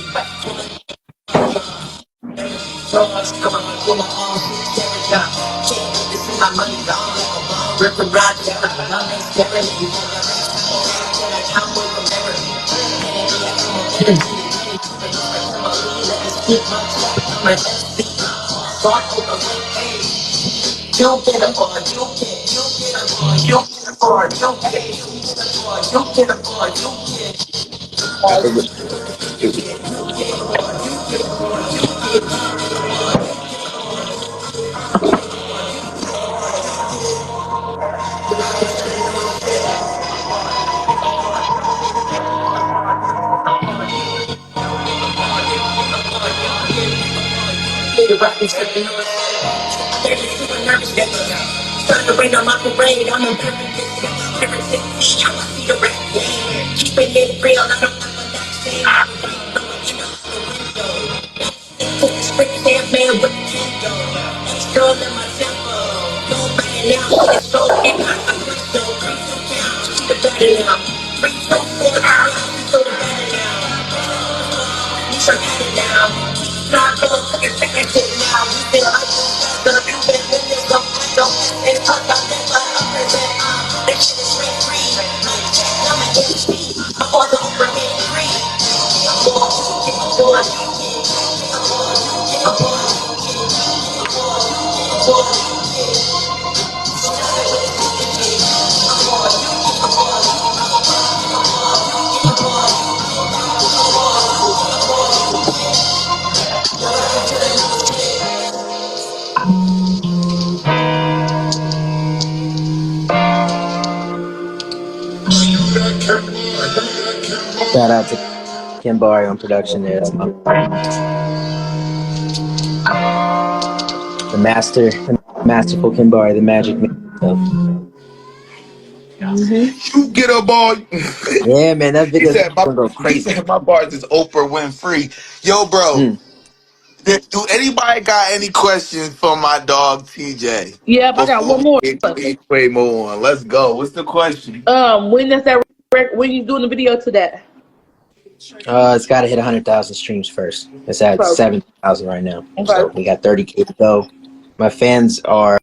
Drugs, come on, pull my arms, carry up. Can't let this in my money, gone like a bomb. Rip and ride, never the gun ain't staring at you. Can I count with the memory? Energy, I come on energy. Let me speak my talk, I'm an SB. Start over with, hey. You get a bar, you get a bar, you get a bar, you get a bar, you get. Nigga rapping, stepping on the set. They're just super nervous, that starting to rain on my parade. I'm a perfect everything. I see the red flame. Keeping it real, I don't put the spring stamp man with the kendo. Girl in my tempo. No banging out, it's so big. I'm so crazy down. Keep it better now. 3, 4 hours, so the better now. You should have it now. Not going to get second shit now. We feel like the people in this don't it's talk about that, but I'm present. That shit is rent free. I'm an MC. I'm for the over me free. Shout out to Kim Barry on production there. That's the masterful Kim Barry, the magic man. You get a bar. Yeah, man, that He video is said my gonna go he crazy. said my bars is Oprah Winfrey. Yo, bro. Do anybody got any questions for my dog TJ Yep, I got before one we more. get Quavo on? Let's go. What's the question? When does that when you doing the video to that? It's got to hit 100,000 streams first. It's at Okay. 7,000 right now, so Okay. we got 30K to go. My fans are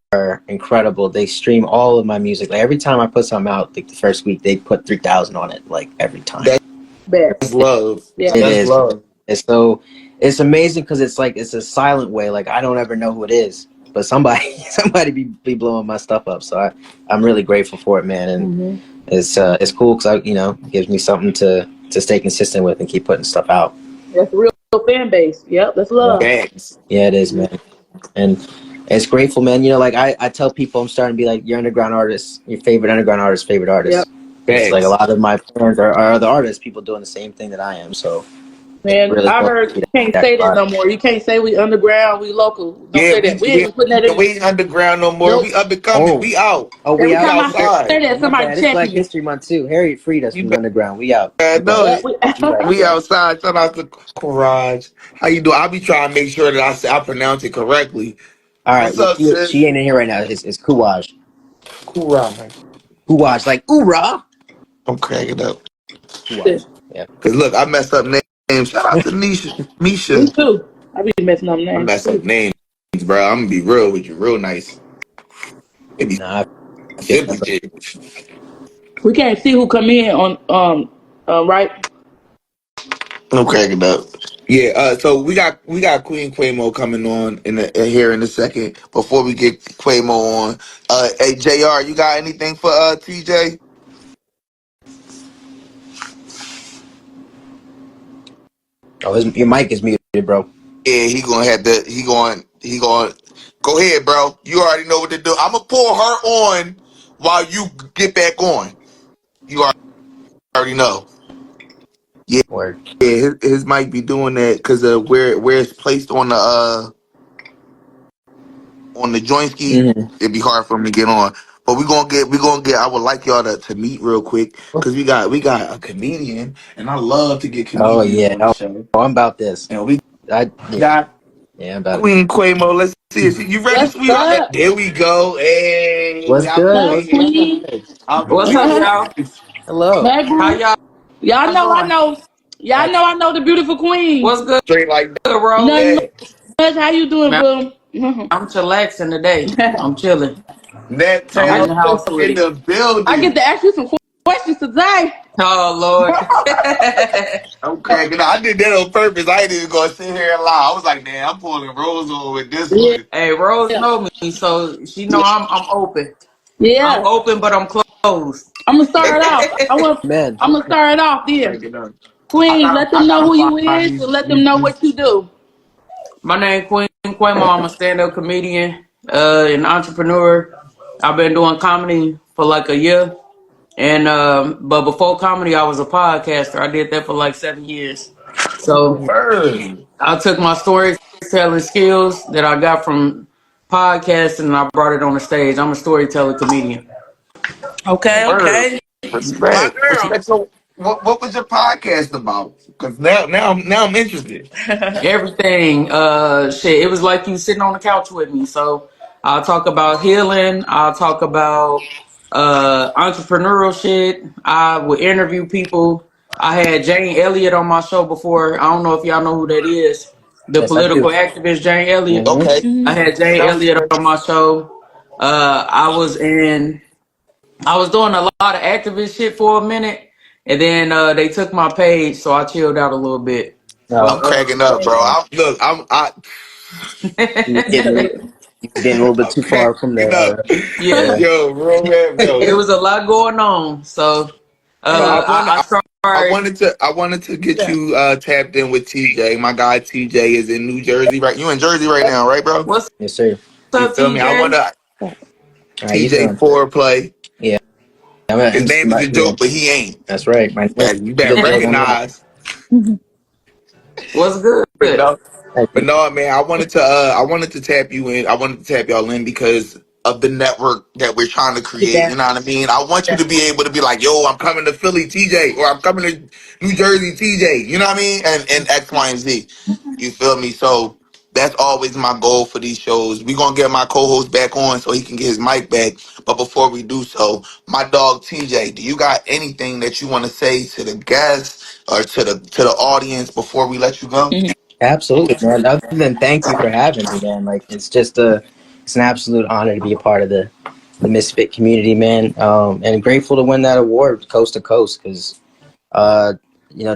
incredible. They stream all of my music. Like every time I put something out, like the first week, they put 3,000 on it. Like every time. That's love. Yeah. It That's is. love. It's amazing because it's like it's a silent way. Like I don't ever know who it is, but somebody be blowing my stuff up. So I'm really grateful for it, man. And it's cool because it gives me something to stay consistent with and keep putting stuff out. That's a real fan base. Yep, that's love. Thanks. Yeah, it is, man. And it's grateful, man. Like I tell people I'm starting to be like your underground artist, your favorite underground artist, favorite artist. Yep. It's like a Thanks. lot of my fans are other artists, people doing the same thing that I am. So Man, Really I going heard to see you can't that say that spot. no more. You can't say we underground, we local. Don't Yeah, say that. We ain't even putting that in. we ain't underground no more. Nope. We up and coming. Oh, We out. we Every We out. time I outside. say that, My somebody bad. It's check Black me. History Month too. Harriet freed us You from the underground. We out. better We know back. Yeah, it. We back We together. outside. Shout out to Courage. How you doing? I be trying to make sure that I pronounce it correctly. All right. What's Well, up, she sis? ain't in here right now. It's Kuwaj. Courage. Kuwaj, like oorah. I'm cracking up. Kuwaj. Yeah. Cause look, I messed up names. Shout out to Nisha. me Misha. too. I be messing up I names messed up too. names, bro. I'm gonna be real with you, real nice. It be Nah, I feel simple that, bro. shit. We can't see who come in on right. I'm cracking up. Yeah, so we got Queen Quamo coming on here in a second. Before we get Quamo on, hey Jr., you got anything for TJ? Oh, your mic is muted, bro. Yeah, he going. Go ahead, bro. You already know what to do. I'm gonna pull her on while you get back on. You already know. Yeah, Word. yeah. His might be doing that because of where it's placed on the joint ski, Mm-hmm. it'd be hard for him to get on. But we gonna get. I would like y'all to meet real quick because we got a comedian, and I love to get Oh comedians yeah. on the Oh, show. I'm about this. And we Yeah. got Yeah, I'm about it. Queen Quamo. Let's see if you ready, What's sweetheart. up? There we go. Hey, What's I What's good? up, What's appreciate it. Queen? good? I What's up, appreciate y'all? it. Hello. Hey, How boo. y'all Y'all know I doing? know. Y'all know I know the beautiful queen. What's good, Straight like Rose? Nothing that. much. How you doing, Man, boo? I'm chillaxing today. I'm chilling. That I'm in I the town house with in it. the I get building. to ask you some questions today. Oh, Lord. I'm cracking up. I did that on purpose. I ain't even gonna sit here and lie. I was like, man, I'm pulling Rose on with this Yeah, one. Hey, Rose know me, so she know I'm open. I'm yeah. open, but I'm closed. I'm gonna start off. Man. I'm gonna start it off I'm then. cracking up. Queen, let I them know gotta who you find is and let them know what you do. My name Queen Quamo. I'm a stand-up comedian, an entrepreneur. I've been doing comedy for like a year. And but before comedy, I was a podcaster. I did that for like 7 years. So Bird. I took my storytelling skills that I got from podcasting and I brought it on the stage. I'm a storyteller comedian. Okay, Word. okay. My Respect. girl. Respect. So what was your podcast about? Because now I'm interested. Everything, shit. It was like you sitting on the couch with me. So I'll talk about healing. I'll talk about entrepreneurial shit. I would interview people. I had Jane Elliott on my show before. I don't know if y'all know who that is. The Yes, I do. political activist Jane Elliott. Mm-hmm. Okay. I had Jane Sounds Elliott good. on my show. I was doing a lot of activist shit for a minute, and then they took my page, so I chilled out a little bit. No, I'm But cracking up, bro. man. I'm You was getting a little bit too far from cracking up. the. yeah, Yeah. Yo, real rap, it yo. was a lot going on. So Yo, I I started. wanted to get you tapped in with TJ. My guy TJ is in New Jersey, right? You in Jersey right now, right, bro? What's Yes, sir. You up, feel me? I TJ? wanna How you TJ doing? foreplay. Yeah. His name is a Yeah. joke, but he ain't. That's right. My name You is better a joke. recognize. What's good? But no, Thank but you. no, man. I wanted to tap you in. I wanted to tap y'all in because of the network that we're trying to Get create. down. You know what I mean? I want you to be able to be like, yo, I'm coming to Philly, TJ, or I'm coming to New Jersey, TJ. You know what I mean? And X, Y, and Z. You feel me? So that's always my goal for these shows. We're gonna get my co-host back on so he can get his mic back. But before we do so, my dog TJ, do you got anything that you want to say to the guests or to the audience before we let you go? Absolutely, man. Other than thank you for having me, man. Like it's an absolute honor to be a part of the Misfit community, man. And grateful to win that award coast to coast because uh,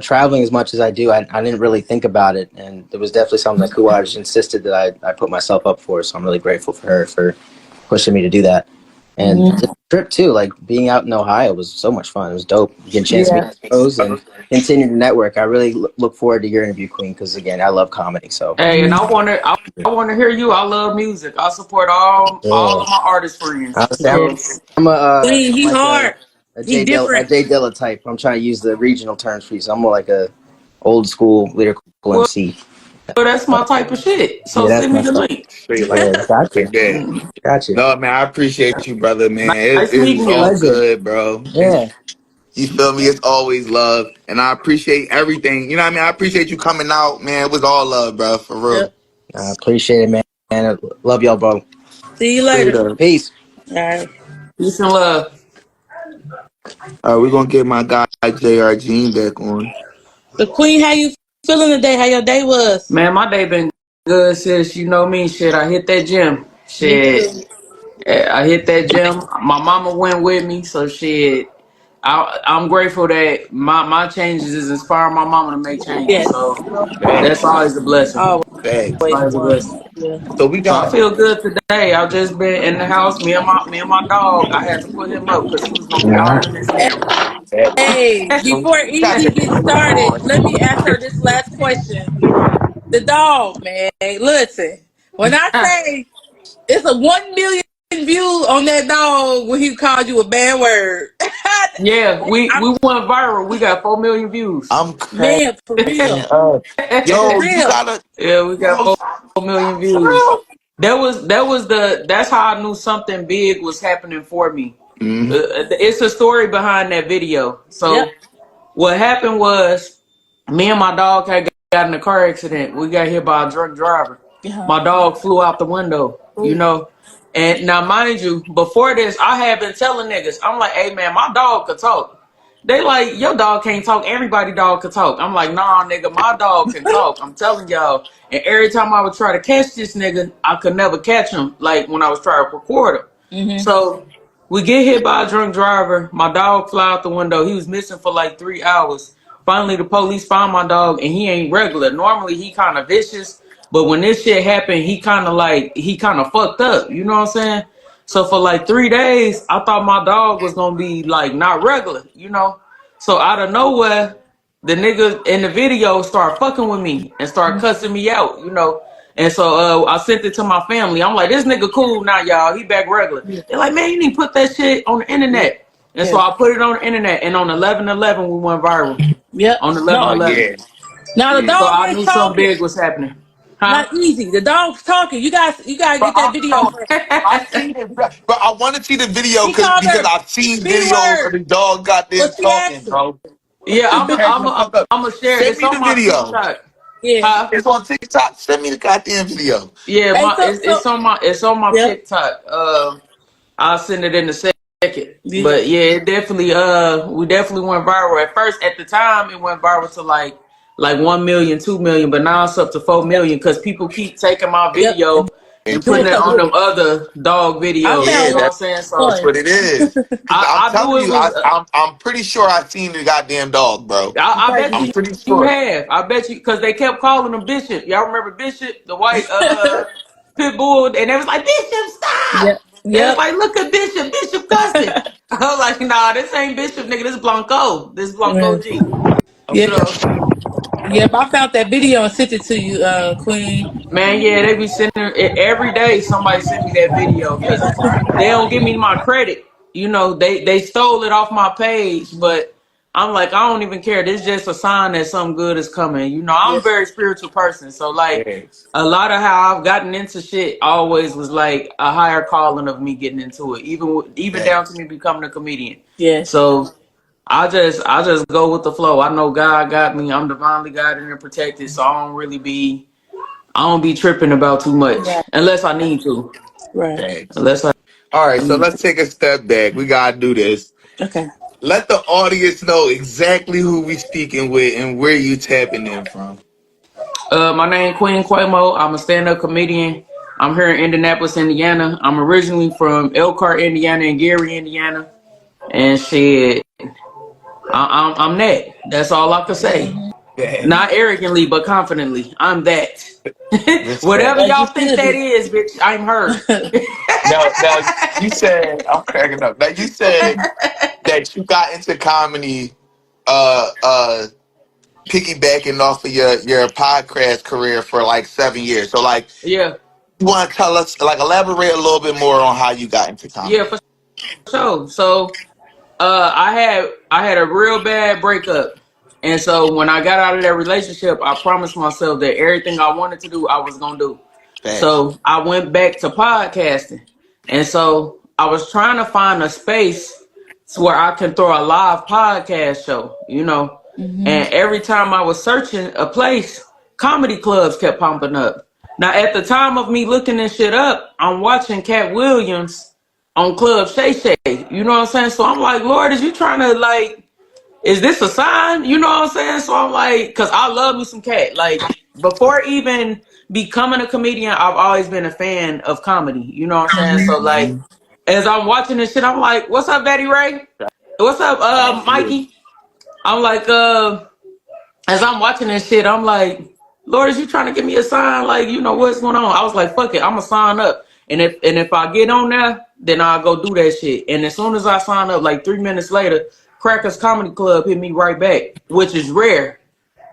traveling as much as I do, I didn't really think about it, and it was definitely something that Kuwaj insisted that I put myself up for. So I'm really grateful for her for pushing me to do that. And Mhm. the trip too, like being out in Ohio was so much fun. It was dope. Getting a chance to meet Yeah. those and continue to network. I really look forward to your interview, Queen, because again, I love comedy. So Hey, and I want to hear you. I love music. I support all yeah, of my artist friends. honestly, So Yes. I'm Queen, he like hard. a He Jay different. Dilla type. I'm trying to use the regional terms for you. So I'm more like a old school lyrical Well, MC. that's my type of shit. So Yeah, that's send me my the stuff. link. Straight like Yeah, gotcha, that. Mhm. gotcha. No, man, I appreciate you, brother, man. Nice It's meeting all you. Pleasure. good, bro. Yeah, You feel me? It's always love. And I appreciate everything. You know what I mean? I appreciate you coming out, man. It was all love, bro, for real. Yep. I appreciate it, man. And love y'all, bro. See you Straight later. up. Peace. All right. Peace and love. All right, we're going to get my guy, JR Jean, back on. The Queen, how you feeling today? How your day was? Man, my day been good, sis. You know me. Shit, I hit that gym. Me Shit. too. I hit that gym. My mama went with me, so shit. I'm grateful that my changes is inspiring my mama to make changes. Yes. So that's Facts. always a blessing. Always Facts. Always a one. blessing. Yeah. So we So I got, feel good today. I've just been in the house. Me and my dog. I had to put him up because he was gonna be all in his hammer. Hey, before Easy gets started, let me ask her this last question. The dog, man. Listen, when I say it's a 1 million views on that dog when he called you a bad word. Yeah, we I'm, went viral. We got 4 million views. I'm cracking man, for real. up. For Yo, you real. gotta, Yeah, we got bro, 4 million for views. real? That's how I knew something big was happening for me. Mm-hmm. It's a story behind that video. Yep. So what happened was me and my dog had got in a car accident. We got hit by a drunk driver. Yeah. My dog flew out the window, you Ooh. know. And now, mind you, before this, I had been telling niggas, I'm like, hey man, my dog could talk. They like, your dog can't talk. Everybody dog could talk. I'm like, nah, nigga, my dog can talk. I'm telling y'all. And every time I would try to catch this nigga, I could never catch him. Like when I was trying to record him. Mm-hmm. So we get hit by a drunk driver. My dog fly out the window. He was missing for like 3 hours. Finally, the police found my dog, and he ain't regular. Normally, he kind of vicious, but when this shit happened, he kind of fucked up. You know what I'm saying? So for like 3 days, I thought my dog was gonna be like not regular. You know? So out of nowhere, the nigga in the video start fucking with me and start cussing me out, you know. And so I sent it to my family. I'm like, this nigga cool now, y'all. He back regular. Yeah. They're like, man, you need to put that shit on the Yeah. internet. And so Yeah. I put it on the internet. And on 11/11, we went viral. Yep. On Oh, 11/11. yeah. Now the Yeah. So dog I is knew something talking. big was happening. Huh? Not Easy. The dog's talking. You gotta But get that video no, for I seen it, bro. But I want to see the video He called because her I've seen B videos of word. the dog got them What she talking, asked him. bro. Yeah, He cracking I'm the a, fuck up. I'm gonna share it. Send It's me on the my video. TikTok. Yeah. Huh? It's on TikTok. Send me the goddamn video. Yeah, Hey, it's on my yep. TikTok. I'll send it in a second. Yeah. But yeah, it definitely we definitely went viral. At first at the time it went viral to like 1 million, 2 million, but now it's up to 4 million because people keep taking my Yep. video And and And doing putting it something on with them it. other dog I videos. You found know yeah, what one I'm saying? So that's fun. what it is. Cause I'm I knew telling it you, was I'm pretty sure I seen the goddamn dog, bro. I bet I'm Crazy. pretty you sure. have. I bet you because they kept calling him Bishop. Y'all remember Bishop, the white pit bull, and they was like, Bishop, stop. Yep. They was Yep. like, look at Bishop cussing. I was like, nah, this ain't Bishop, nigga. This is Blanco. This is Yeah. Blanco G. You Yep. know, Yep. I found that video and sent it to you, Queen. man, yeah, they be sending it every day. Somebody send me that video because they don't give me my credit. You know, they stole it off my page, but I'm like, I don't even care. This is just a sign that something good is coming. You know, I'm a Yes. very spiritual person, so like Yes. a lot of how I've gotten into shit always was like a higher calling of me getting into it, even down to Yes. me becoming a comedian. Yes. So I just go with the flow. I know God got me. I'm divinely guided and protected, so I don't be tripping about too much Right. unless I need to. Right. Thanks. Unless I All right, so need to. let's take a step back. We gotta do this. Okay. Let the audience know exactly who we speaking with and where you tapping in from. My name Queen Quamo. I'm a stand-up comedian. I'm here in Indianapolis, Indiana. I'm originally from Elkhart, Indiana, and Gary, Indiana. And shit, I'm that. That's all I can say. Mm-hmm. Yeah. Not arrogantly, but confidently. I'm that. Respect. Whatever As you y'all think should that be. is, bitch, I'm her. Now you said I'm cracking up. Now you said that you got into comedy piggybacking off of your podcast career for like 7 years. So like Yeah, you wanna tell us like elaborate a little bit more on how you got into yeah, comedy. for sure. So I had a real bad breakup, And so when I got out of that relationship, I promised myself that everything I wanted to do, I was gonna do. Facts. So I went back to podcasting. And so I was trying to find a space where I can throw a live podcast show, you know. And every time I was searching a place, comedy clubs kept popping up. Now, at the time of me looking this shit up, I'm watching Cat Williams on Club Shay Shay. You know what I'm saying? So I'm like, Lord, is you trying to like, is this a sign? You know what I'm saying? So I'm like, because I love me some Cat. Like, before even becoming a comedian, I've always been a fan of comedy. You know what I'm saying? So like, as I'm watching this shit, I'm like, what's up, Betty Ray? What's up, Mikey? I'm like, as I'm watching this shit, I'm like, Lord, is you trying to give me a sign? Like, you know, what's going on? I was like, fuck it, I'm gonna sign up. And if I get on there, then I'll go do that shit. And as soon as I sign up, like 3 minutes later, Crackers Comedy Club hit me right back, which is rare.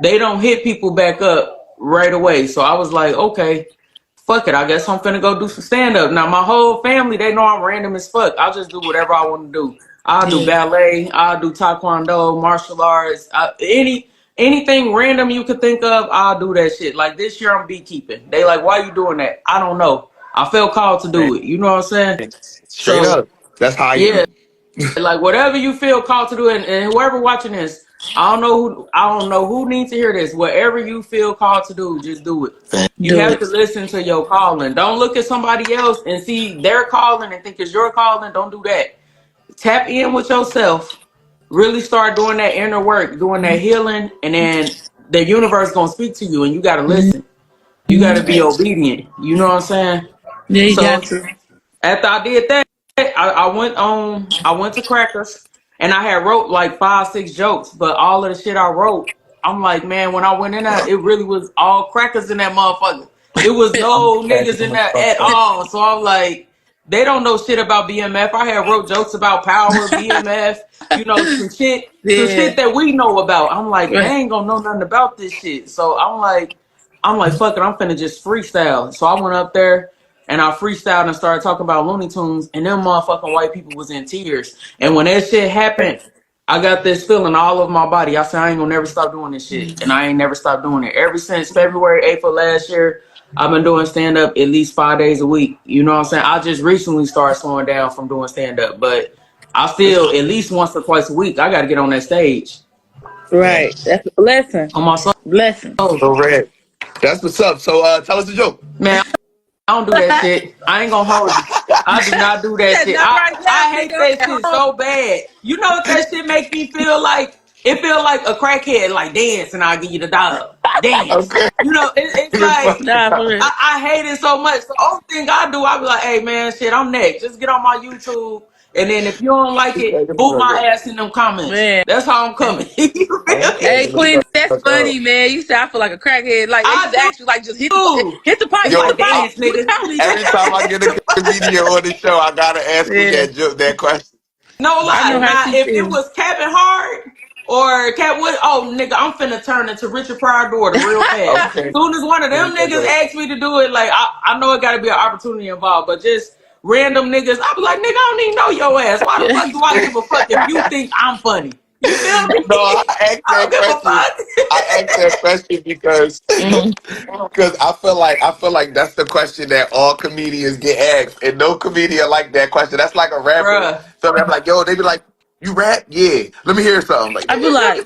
They don't hit people back up right away. So I was like, okay, fuck it. I guess I'm finna go do some stand up. Now my whole family, they know I'm random as fuck. I'll just do whatever I want to do. I'll do ballet. I'll do taekwondo, martial arts, anything random you could think of. I'll do that shit. Like this year, I'm beekeeping. They like, why you doing that? I don't know. I felt called to do it. You know what I'm saying? Straight So up. That's how I yeah, am. like whatever you feel called to do, and whoever watching this, I don't know who needs to hear this. Whatever you feel called to do, just do it. You have to listen to your calling. Don't look at somebody else and see their calling and think it's your calling. Don't do that. Tap in with yourself. Really start doing that inner work, doing that healing, and then the universe gonna speak to you, and you gotta listen. You gotta be obedient. You know what I'm saying? Yeah, you So got to. after I did that, I went to Crackers and I had wrote like 5-6 jokes, but all of the shit I wrote, I'm like, man, when I went in there, it really was all crackers in that motherfucker. It was no niggas in there at all. So I'm like, they don't know shit about BMF. I had wrote jokes about power, BMF, you know, some shit that we know about. I'm like, they ain't gonna know nothing about this shit. So I'm like, fuck it, I'm finna just freestyle. So I went up there and I freestyled and started talking about Looney Tunes, and them motherfucking white people was in tears. And when that shit happened, I got this feeling all over my body. I said, I ain't gonna never stop doing this shit. And I ain't never stopped doing it. Ever since February 8th of last year, I've been doing stand up at least 5 days a week. You know what I'm saying? I just recently started slowing down from doing stand up, but I still at least once or twice a week, I gotta get on that stage. Right. That's a blessing. On my soul. Blessing. So red. That's what's up. So tell us a joke. Man, I don't do that shit. I ain't gonna hold you. I do not do that shit. I hate that shit so bad. You know what that shit makes me feel like? It feel like a crackhead, like dance, and I'll give you the dollar. Dance. Okay. You know, it's like I hate it so much. The only thing I do, I be like, hey man, shit, I'm next. Just get on my YouTube. And then if you don't like it, boot my ass in them comments. Man. That's how I'm coming. You feel me? Hey Queen, that's funny, man. You say I feel like a crackhead. Like they just ask you, like just hit the pipe, Yo, hit the pipe. dance, nigga. Every time I get a comedian on the show, I gotta ask him that question. No lie. I know how Now, she if it feels. was Kevin Hart or Cat Wood, oh nigga, I'm finna turn into Richard Pryor daughter real fast. Okay. As soon as one of them niggas asked me to do it, like I know it gotta be an opportunity involved, but just random niggas, I be like, nigga, I don't even know your ass. Why the fuck do I give a fuck if you think I'm funny? You feel me? No, I asked I don't give a that question. I asked that question because I feel like that's the question that all comedians get asked, and no comedian like that question. That's like a rapper. Bruh. So I'm like, yo, they be like, you rap? Yeah. Let me hear something. Like, I be like,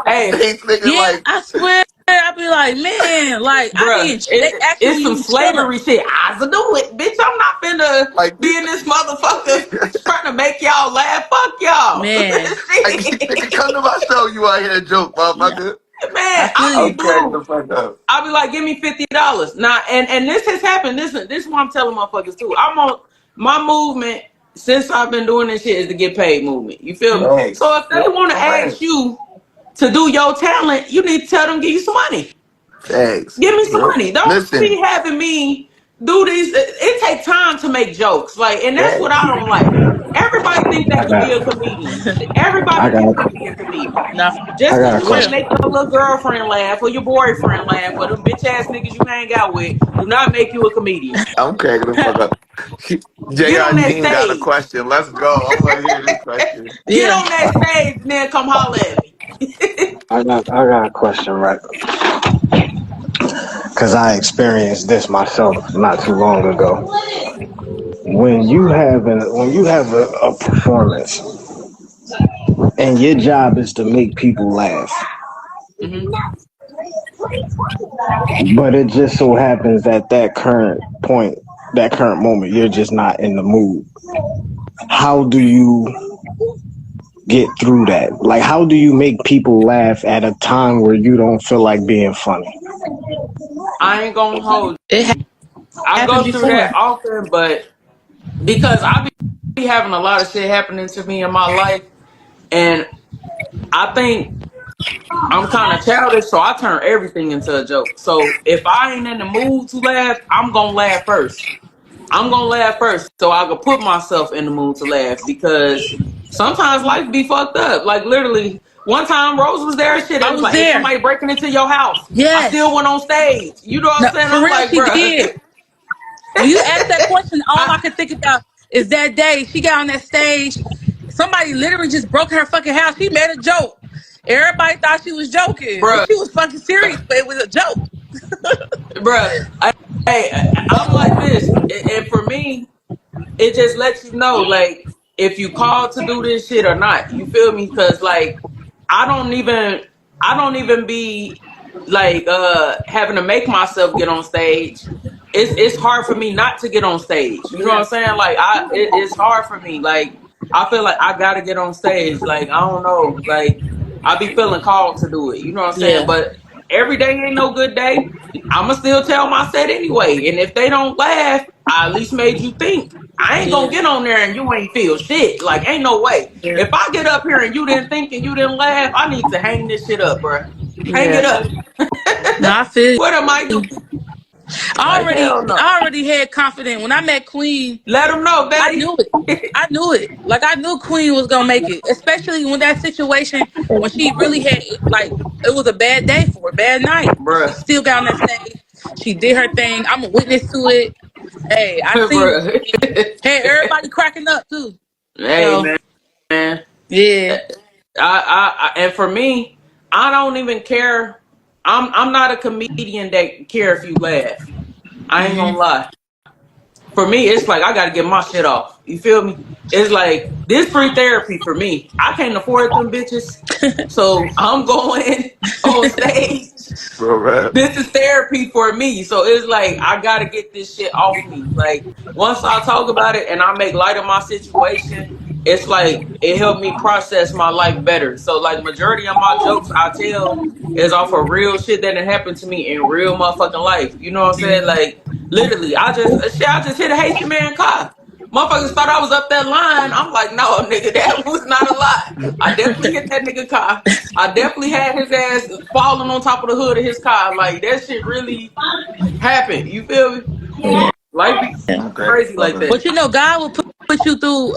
Hey, nigga, yeah, like, I swear. I be like, man, like I be. bruh, They ask me it's when some you slavery shit. I do it, bitch. I'm not finna Like, be in this motherfucker trying to make y'all laugh. Fuck y'all, Man. like, nigga, come to my show. You out here joke, motherfucker. Man, I I be dude. I'll be like, give me $50. Now, and this has happened. Listen, this is what I'm telling motherfuckers too. I'm on my movement since I've been doing this shit is to get paid movement. You feel me? Right. So if they want to ask you to do your talent, you need to tell them give you some money. Thanks. Give me some money. Don't Listen. be having me do these. It takes time to make jokes. Like, and that's what I don't like. Everybody think they could be a comedian. Everybody think they can be a comedian. Just because you want to make your little girlfriend laugh or your boyfriend laugh or them bitch ass niggas you hang out with do not make you a comedian. I'm cracking the fuck up. Get on J.R. that Dean got a stage. question. Let's go. I want to hear this question. Get on that stage and then come holler at me. I got a question, right? Because I experienced this myself not too long ago. When you have a performance and your job is to make people laugh, Hmm. but it just so happens that that current moment, you're just not in the mood. How do you get through that? Like, how do you make people laugh at a time where you don't feel like being funny? I ain't gonna hold It you. I happened go through before. that often, but because I be having a lot of shit happening to me in my life, and I think I'm kind of childish, so I turn everything into a joke. So if I ain't in the mood to laugh, I'm gonna laugh first. I'm gonna laugh first, so I can put myself in the mood to laugh because sometimes life be fucked up. Like literally, one time Rose was there and shit. It I was was like, hey, there. somebody breaking into your house. I still Yes. went on stage. You know what No, I'm saying? for I'm real, like, she bruh. did. When you asked that question, all I I, could think about is that day she got on that stage. Somebody literally just broke her fucking house. She made a joke. Everybody thought she was joking, but bruh, she was fucking serious. But it was a joke. bruh. Hey, I'm like this, and for me, it just lets you know, like, if you called to do this shit or not. You feel me? Because like, I don't even, I don't even be like having to make myself get on stage. It's hard for me not to get on stage. You know what I'm Yeah. saying? Like, it's hard for me. Like, I feel like I gotta get on stage. Like, I don't know. Like, I be feeling called to do it. You know what I'm saying? Yeah. But every day ain't no good day. I'ma still tell my set anyway. And if they don't laugh, I at least made you think. I ain't gonna Yeah. get on there and you ain't feel shit. Like, ain't no way. Yeah. If I get up here and you didn't think and you didn't laugh, I need to hang this shit up, bro. Hang it Yeah. up. No, I feel What am I you. doing? Like, hell no. I already had confidence when I met Queen. Let them know, I daddy. knew it. I knew it. Like I knew Queen was gonna make it, especially when that situation when she really had like it was a bad day for her, bad night. But she Bruh. still got on that stage. She did her thing. I'm a witness to it. Hey, I seen it. Bruh. Hey, everybody cracking up too. Hey, So man. yeah, And for me, I don't even care. I'm not a comedian that care if you laugh. I ain't gonna lie. For me, it's like I gotta get my shit off. You feel me? It's like this free therapy for me. I can't afford them bitches, so I'm going on stage. Bro, rap. This is therapy for me. So it's like I gotta get this shit off me. Like once I talk about it and I make light of my situation, it's like it helped me process my life better. So like majority of my jokes I tell is off of real shit that happened to me in real motherfucking life. You know what I'm saying? Like literally, I just hit a Haitian man car. Motherfuckers thought I was up that line. I'm like, no, nigga, that was not a lie. I definitely hit that nigga car. I definitely had his ass falling on top of the hood of his car. Like that shit really happened. You feel me? Life be Okay. crazy like Okay. that. but you know, God will put you through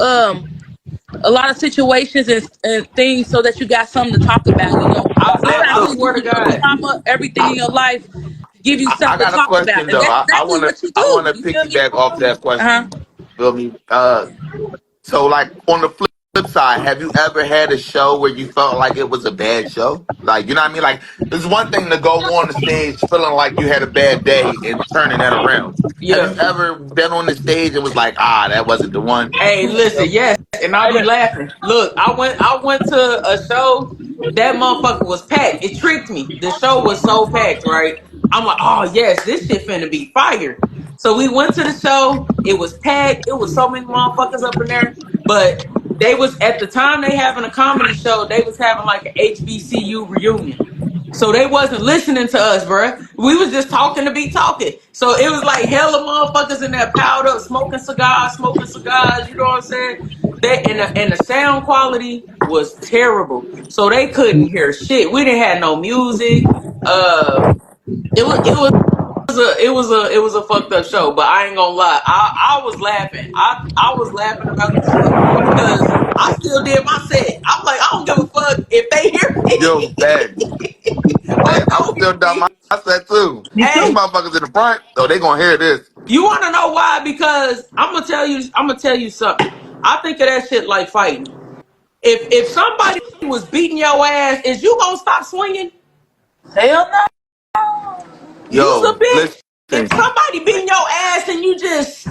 a lot of situations and things so that you got something to talk about. You know, sometimes I He'll swear give to you your God, trauma, everything I, in your life to give you I something to got a talk about, question and though. that's I exactly wanna what you I do. wanna You feel me? piggyback off that Uh huh. question. Feel me? So like on the flip side, have you ever had a show where you felt like it was a bad show? Like you know what I mean? Like it's one thing to go on the stage feeling like you had a bad day and turning that around. Have you yeah. ever been on the stage and was like, that wasn't the one? Hey, listen, yes, and I'll be laughing. Look, I went to a show. That motherfucker was packed. It tricked me. The show was so packed, right? I'm like, oh yes, this shit finna be fire. So we went to the show. It was packed. It was so many motherfuckers up in there. But they was at the time they having a comedy show. They was having like an HBCU reunion. So they wasn't listening to us, bruh. We was just talking to be talking. So it was like hella motherfuckers in there piled up, smoking cigars. You know what I'm saying? And the sound quality was terrible. So they couldn't hear shit. We didn't have no music. Uh, it was a fucked up show. But I ain't gonna lie, I was laughing. I was laughing about the shit because I still did my set. I'm like, I don't give a fuck if they hear Yo, bad. me or Hey, I'm don't still hear done my me. set too. Me These Hey, too. motherfuckers in the front, oh, they gonna hear this. you want to know why? Because I'm gonna tell you something. I think of that shit like fighting. if somebody was beating your ass, is you gonna stop swinging? Hell no. Use a Yo, bitch. If listen. somebody beating your ass and you just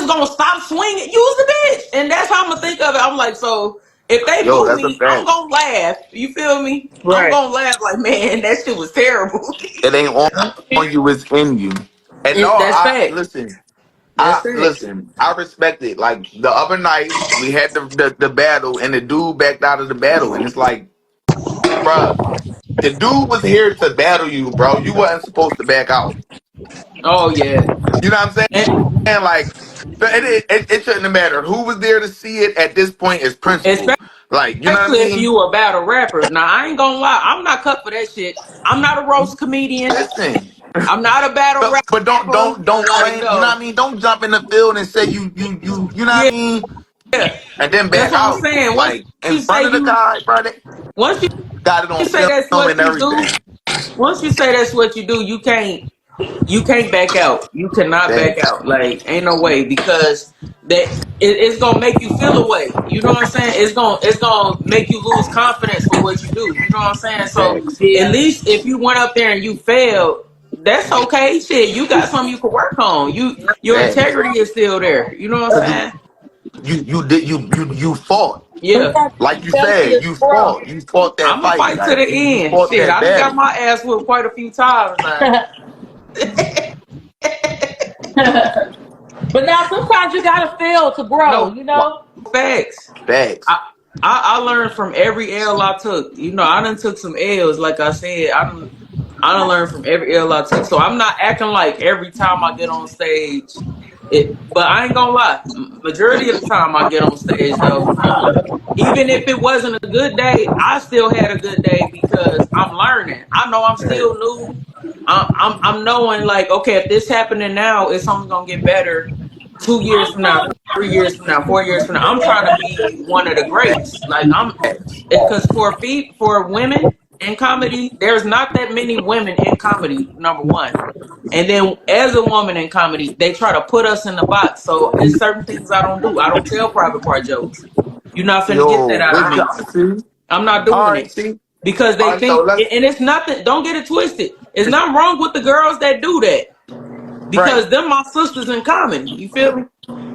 gonna stop swinging, use the bitch. And that's how I'm gonna think of it. I'm like, so if they Yo, boo that's a me, I'm fact. gonna laugh. You feel me? I'm Right. gonna laugh like, man, that shit was terrible. It ain't on you, it's in you. And no, That's I facts. listen. That's facts. I respect it. Like the other night, we had the battle, and the dude backed out of the battle, and it's like, bruh, the dude was here to battle you, bro. You wasn't supposed to back out. Oh yeah. You know what I'm saying? And And like, it shouldn't have mattered who was there to see it. At this point, is principle. especially Like, you know what I if mean? you a battle rapper. Now I ain't gonna lie, I'm not cut for that shit. I'm not a roast comedian. Listen, I'm not a battle but rapper. don't Like claim. You know what no. I mean? Don't jump in the field and say you know what I Yeah, mean, yeah. and then That's back what I'm out saying. like in You front say of the you guy, bro. They once got it on you say that's film what and you do, everything. once you say that's what you do, you can't back out. You cannot back Thanks. out. Like ain't no way because it's gonna make you feel away. You know what I'm saying? It's gonna make you lose confidence for what you do. You know what I'm saying? So Thanks. at Yeah. least if you went up there and you failed, that's okay. Shit, you got something you can work on. Your Thanks. integrity is still there. You know what I'm Cause saying? you did you fought. Yeah. Like you Fell to said, the you scrum. fought. You fought that I'm gonna fight. fight to Like the you end. fought Shit, that I done got battle. my ass whooped quite a few times now. But now sometimes you gotta fail to grow, No you know? facts. Facts. I learned from every L I took. You know, I done took some L's. Like I said, I done learned from every L I took. So I'm not acting like every time I get on stage. But I ain't gonna lie. Majority of the time I get on stage though, even if it wasn't a good day, I still had a good day because I'm learning. I know I'm Facts. still new. I'm knowing like, okay, if this happening now, it's only gonna get better 2 years from now, 3 years from now, 4 years from now. I'm trying to be one of the greats. Like I'm, Facts. because for women in comedy, there's not that many women in comedy. Number one, and then as a woman in comedy, they try to put us in the box. So it's certain things I don't do. I don't tell private part jokes. You're not finna get that Yo, out of let's me. go. See. I'm not All doing right. it See. because All they right. So think, let's. and it's nothing. Don't get it twisted. It's not wrong with the girls that do that Right. because them my sisters in common. You feel me?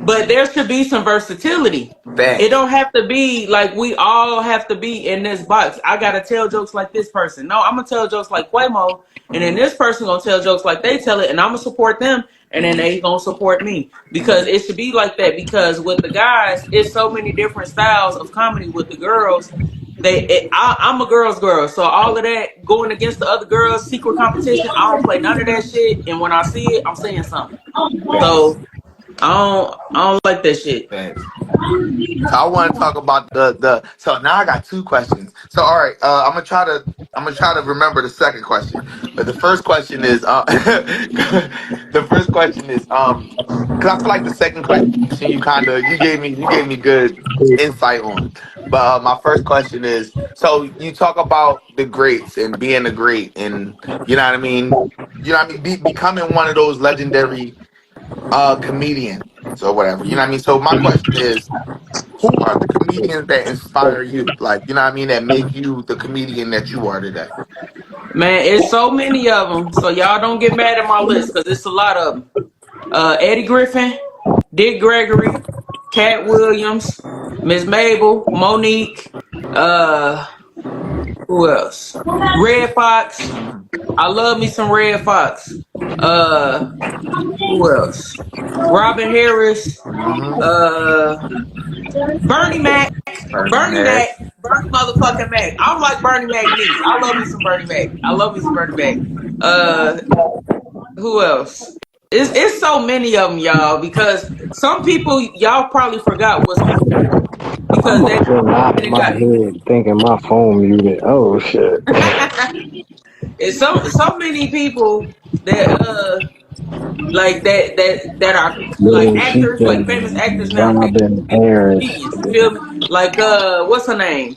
But there should be some versatility. It Facts. don't have to be like we all have to be in this box. I gotta tell jokes like this person. No, I'm gonna tell jokes like Quavo, and then this person gonna tell jokes like they tell it, and I'm gonna support them, and then they gonna support me because it should be like that. Because with the guys, it's so many different styles of comedy. With the girls, I'm a girl's girl, so all of that going against the other girls, secret competition, I don't play none of that shit. And when I see it, I'm saying something. Facts. So I don't like that shit. Facts. So I want to talk about the. So now I got two questions. So all right, I'm gonna try to remember the second question. But the first question is the first question is because I feel like the second question you gave me good insight on. But my first question is so you talk about the greats and being a great and you know what I mean. You know what I mean. Becoming one of those legendary comedians or whatever. You know what I mean. So my question is who are the comedians that inspire you? Like, you know what I mean? That make you the comedian that you are today. Man, it's so many of them. So y'all don't get mad at my list because it's a lot of them. Eddie Griffin, Dick Gregory, Cat Williams, Miss Mabel, Monique. Uh, who else? Red Fox. Mm-hmm. I love me some Red Fox. Uh, who else? Robin Harris. Mm-hmm. Uh, Bernie Mac. Bernie Bernie Mac. Mac. Bernie motherfucking Mac. I'm like Bernie Mac me. I love me some Bernie Mac. I love me some Bernie Mac. Uh, who else? It's so many of them, y'all. Because some people y'all probably forgot was cool I'm because up here nodding they my got. head thinking my phone muted. Oh shit. It's so many people that like that are like Yeah, she actors, like famous actors been now that robbing became Paris. comedians. You feel me? Like what's her name?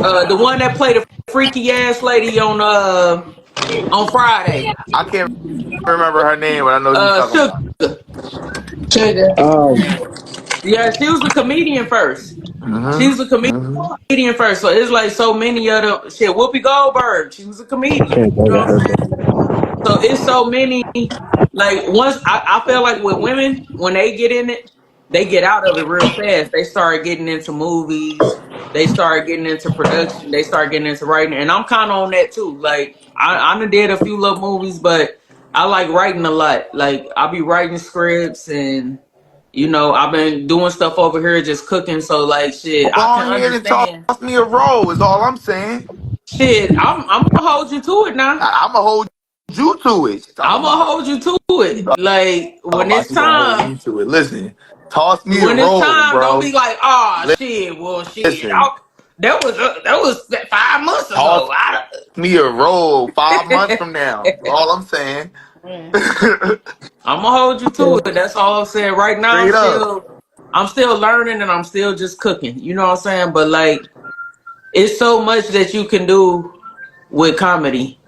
The one that played a freaky ass lady on Friday. I can't remember her name, but I know who you're talking Sugar. about. Sugar. Um, Yeah, she was a comedian first. She was a Mm-hmm. Mm-hmm. comedian first. So it's like so many of them. Shit, Whoopi Goldberg, she was a comedian. Can't You know bugger what her. I'm saying? So it's so many. Like once I feel like with women, when they get in it, they get out of it real fast. They start getting into movies. They start getting into production. They start getting into writing, and I'm kind of on that too. Like I done did a few little movies, but I like writing a lot. Like I'll be writing scripts, and I've been doing stuff over here, just cooking. So like shit, I Go can ahead and toss understand. me a roll. Is all I'm saying. Shit, I'm gonna hold you to it now. I'ma hold you to it. She's talking I'm gonna about. hold you to it. Like Talking about she gonna hold me to it. Listen, toss me a when it's roll, time, don't be bro. like, oh shit, well shit. Listen, That was 5 months toss ago. me a roll 5 months from now. All I'm saying. I'm gonna hold you to it. That's all I'm saying. Right now, Straight up. I'm still learning and I'm still just cooking. You know what I'm saying? But like, it's so much that you can do with comedy,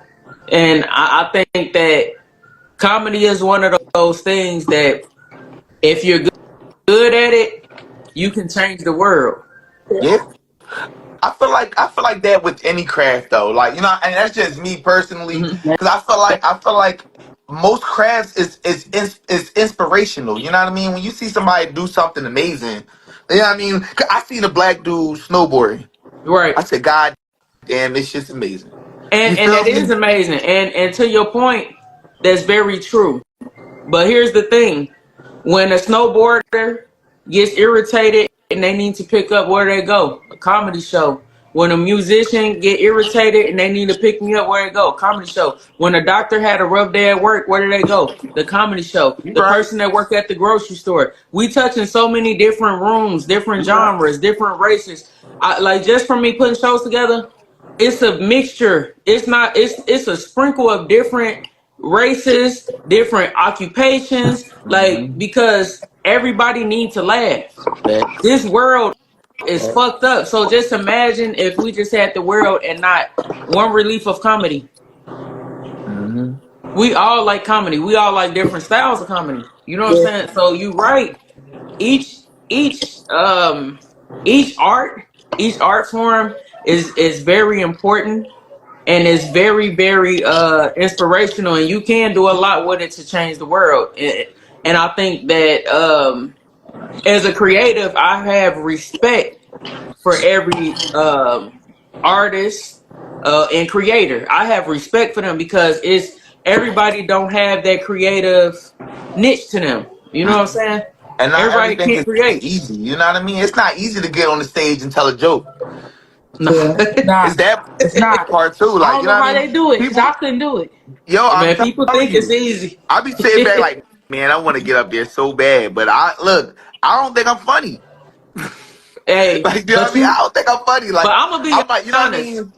and I think that comedy is one of those things that if you're good at it, you can change the world. Yeah. I feel like that with any craft though. Like, and that's just me personally. Mhm. Cause I feel like most crafts is inspirational. You know what I mean? When you see somebody do something amazing, you know what I mean? 'Cause I seen a black dude snowboarding. Right. I said, God damn, this shit's amazing. You And feel that is me? amazing. And to your point, that's very true. But here's the thing. When a snowboarder gets irritated and they need to pick up, where they go? A comedy show. When a musician get irritated and they need to pick me up, where they go? Comedy show. When a doctor had a rough day at work, where do they go? The comedy show. You The right. person that work at the grocery store. We touch in so many different rooms, different You right. genres, different races. Like just from me putting shows together, it's a mixture. It's not. It's a sprinkle of different races, different occupations. Like Mm-hmm. because everybody needs to laugh. Facts. This world is Facts. fucked up. So just imagine if we just had the world and not one relief of comedy. Mm-hmm. We all like comedy. We all like different styles of comedy. You know what I'm saying? So you right. Each each um each art form is very important and it's very very inspirational and you can do a lot with it to change the world and I think that as a creative I have respect for every artist and creator. I have respect for them because it's everybody don't have that creative niche to them. You know what I'm saying? And not Everybody everything can't is create. easy. You know what I mean? It's not easy to get on the stage and tell a joke. No. It's Nah, that it's not. part too. I Like, don't you know know what I how mean? they do it because People, I couldn't do it. yo, I'm Man, people telling think it's you, easy. I be sitting back like, man, I want to get up there so bad, but I don't think I'm funny. Hey, Like, you know what I mean? I don't think I'm funny. but Like, I'm gonna be I'm like, you know what I honest. mean?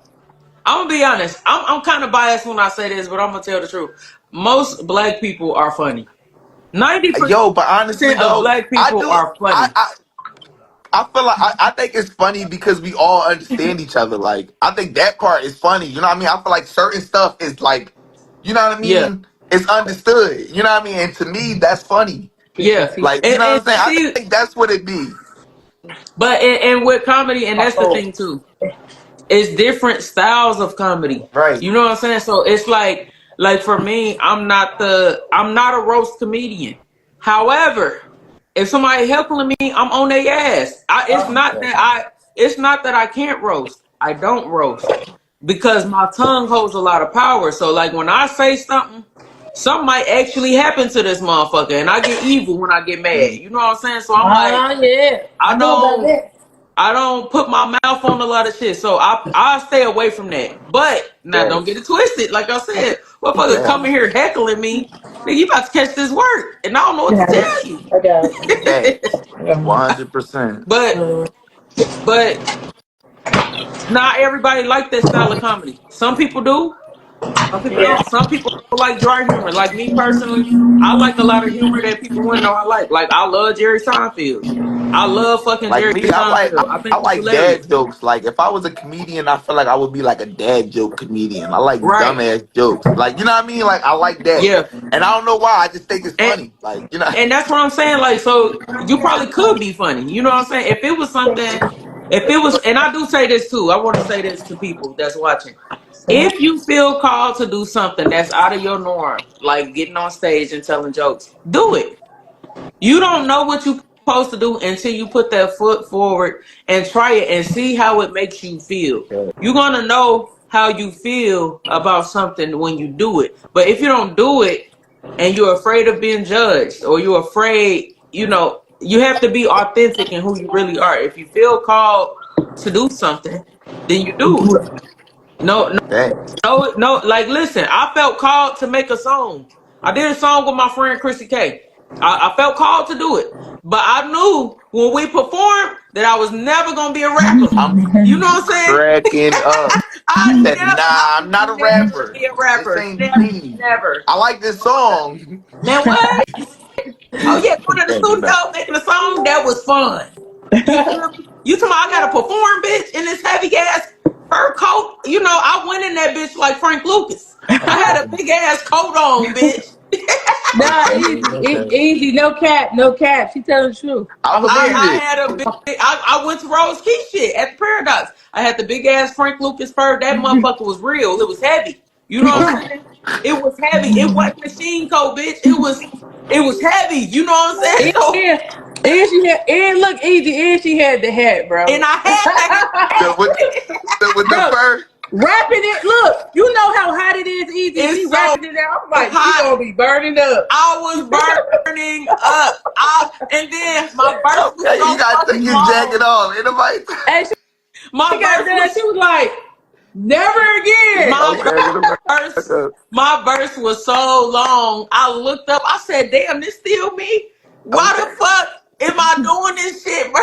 I'm gonna be honest. I'm kind of biased when I say this, but I'm gonna tell the truth. Most black people are funny. 90% Yo, but honestly of though, black I people do. are I funny. I, I feel like I think it's funny because we all understand each other. Like, I think that part is funny. You know what I mean? I feel like certain stuff is like, you know what I Yeah, mean? It's understood. You know what I mean? And to me, that's funny. yeah. Like, you know what And I'm saying? I see, think that's what it be. but and with comedy, and My that's the soul. thing too. It's different styles of comedy. Right. You know what I'm saying? So it's like for me, I'm not a roast comedian. However, if somebody heckling me, I'm on their ass. It's not that I can't roast. I don't roast because my tongue holds a lot of power. So like when I say something might actually happen to this motherfucker, and I get evil when I get mad. Mm. You know what I'm saying? So I'm like, Ah, yeah. I I know about don't. that. I don't put my mouth on a lot of shit, so I stay away from that. But now don't get Facts. it twisted. Like I said, motherfuckers coming Facts. here heckling me. Nigga, you about to catch this work, and I don't know what to Yeah, tell you. I got it. Facts. I got 100%. but it. but not everybody like that style of comedy. Some people do. Some people Yeah. don't. Some people like dry humor. Like me personally, I like a lot of humor that people wouldn't know I like. Like I love Jerry Seinfeld. I love fucking Like Jerry me, Seinfeld. I I think he's like hilarious. dad jokes. Like if I was a comedian, I feel like I would be like a dad joke comedian. I like Right. dumbass jokes. Like you know what I mean? Like I like that. Yeah. And I don't know why. I just think it's And funny. Like you know. and that's what I'm saying. Like, so you probably could be funny. You know what I'm saying? If it was something, if it was, and I do say this too. I want to say this to people that's watching. If you feel called to do something that's out of your norm, like getting on stage and telling jokes, do it. You don't know what you're supposed to do until you put that foot forward and try it and see how it makes you feel. You're gonna know how you feel about something when you do it. But if you don't do it and you're afraid of being judged, or you're afraid, you have to be authentic in who you really are. If you feel called to do something, then you do it. No, no, Thanks. no. Like, listen, I felt called to make a song. I did a song with my friend Chrissy K. I felt called to do it, but I knew when we performed that I was never gonna be a rapper. I'm You know what I'm saying? cracking up. He said, "Nah, I I'm not a would never rapper. be a This rapper. ain't Never, me. never. I like this song." Man, what? Oh yeah, going to the Cracking up. studio making a song, that was fun. You feel me? You talking about I gotta perform, bitch, in this heavy ass fur coat? I went in that bitch like Frank Lucas. I had a big ass coat on, bitch. Nah, Okay, easy, okay. easy, no cap, no cap. She telling the truth. I I was believe there. I it. had a big. I went to Rose Key shit at the Paradox. I had the big ass Frank Lucas fur. That motherfucker was real. It was heavy. You know what I'm saying? It was heavy. It wasn't machine coat, bitch. It was heavy. You know what I'm saying? So, And she had, and look, easy, and she had the hat, bro. and I had that hat. With the Bro, fur. wrapping it. Look, you know how hot it is, easy. It's She so wrapping it out. I'm like, she hot. gonna be burning up. I was burning up. And then my verse was Okay, you so gotta take fucking your jacket long. off. Ain't nobody. And My she got verse done. was She was like, never again. my Okay, get him back verse. up. My verse was so long. I looked up. I said, "Damn, this still me? Why Okay. the fuck am I doing this shit, bro?"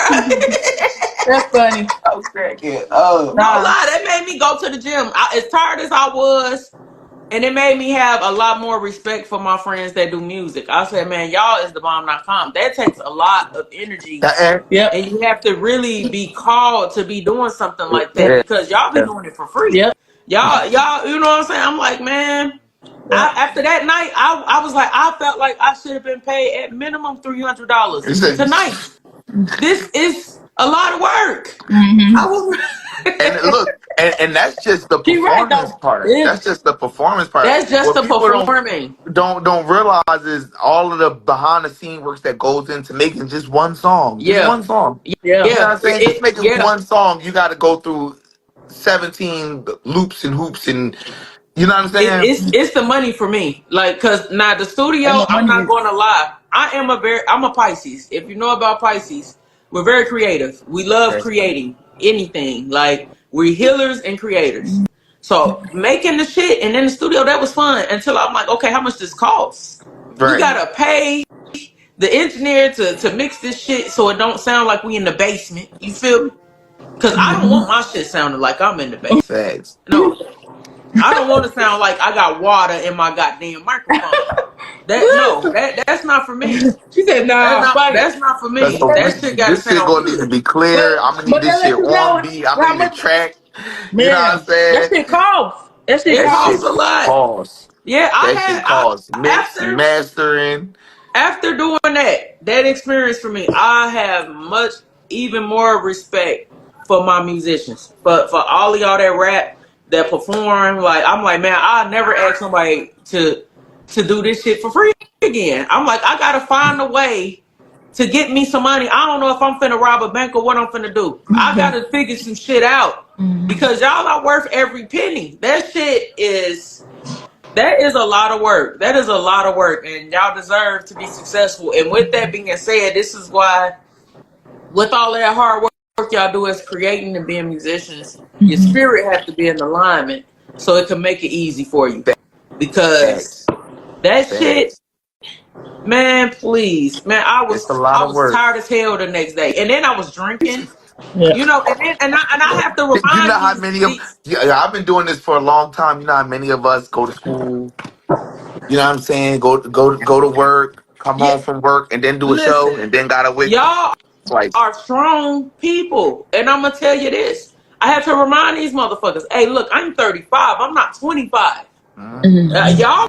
That's funny. Okay, yeah. Oh. No Nah. lie, that made me go to the gym. As tired as I was, and it made me have a lot more respect for my friends that do music. I said, man, y'all is the bomb.com. That takes a lot of energy, That, Yep. and you have to really be called to be doing something like that yeah, because y'all be yeah. doing it for free. Yep. Y'all, you know what I'm saying? I'm like, man, after that night, I was like, I felt like I should have been paid at minimum $300 He said, tonight. This is a lot of work. Mm-hmm. I was. and look, and that's just the She right performance though. part. Yeah. That's just the performance part. That's just What the people performing. don't realize is all of the behind the scene works that goes into making just one song. Just Yeah, one song. Yeah. You know what yeah, I'm saying? Just making yeah. one song, you got to go through 17 loops and hoops, and you know what I'm saying? It's the money for me. Like, cause now the I studio, know I'm money not is. going to lie. I'm a Pisces. If you know about Pisces, we're very creative. We love Okay. creating anything. Like, we're healers and creators. So making the shit and in the studio, that was fun until I'm like, okay, how much this costs? You Right. gotta pay the engineer to mix this shit so it don't sound like we in the basement. You feel me? Cause I don't want my shit sounding like I'm in the basement. Facts. No, I don't want to sound like I got water in my goddamn microphone. That's not for me. She said, That's nah, not fuck it. that's not for That's me. so That shit gotta this shit sound gonna need to good. be clear. I'm gonna need But this that shit let you on know beat. I'm gonna how need a much, track. You know what I'm man, that saying? shit costs. That shit It That costs shit costs. a lot. costs. Yeah, That shit costs. Mixing, after mastering. after doing that experience for me, I have much even more respect for my musicians. For all of y'all that rap, that perform. Like, I'm like, man, I'll never ask somebody to do this shit for free again. I'm like, I gotta find a way to get me some money. I don't know if I'm finna rob a bank or what I'm finna do. I gotta figure some shit out because y'all are worth every penny. That is a lot of work. That is a lot of work, and y'all deserve to be successful. And with that being said, this is why, with all that hard work y'all do as creating and being musicians, your spirit has to be in alignment so it can make it easy for you. Because Facts. that shit, Facts. man, please, man, I It's a was lot I of was work. tired as hell the next day, and then I was drinking, Yeah. and I have to You know remind how these many of yeah, I've been doing this for a long time. You know how many of us go to school. You know what I'm saying? Go to work, come yeah, home from work, and then do a show, listen, and then gotta wake. y'all. Like, are strong people. And I'm going to tell you this. I have to remind these motherfuckers, hey, look, I'm 35. I'm not 25. Y'all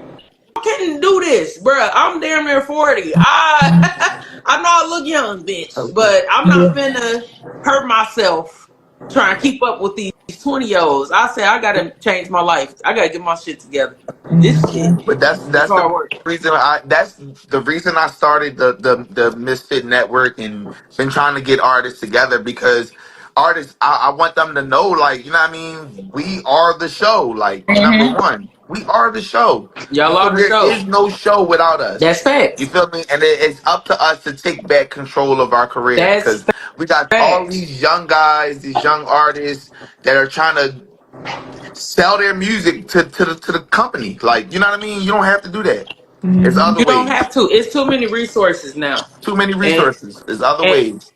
can do this, bruh. I'm damn near 40. I know I look young, bitch, okay. but I'm not finna hurt myself trying to keep up with these 20-year-olds. I say I gotta change my life. I gotta get my shit together. This shit But is that's hard the work. reason I started the Misfit Network and been trying to get artists together, because artists, I want them to know, like, you know what I mean, we are the show. Like, number one, we are the show. You Y'all feel are me? the There show. is no show without us. That's You facts. feel me? And it's up to us to take back control of our career, That's because we got all facts. these young guys, these young artists that are trying to sell their music to the company. Like, you know what I mean? You don't have to do that. There's other You don't ways. have to. It's too many resources now. Too many And resources. There's other and ways.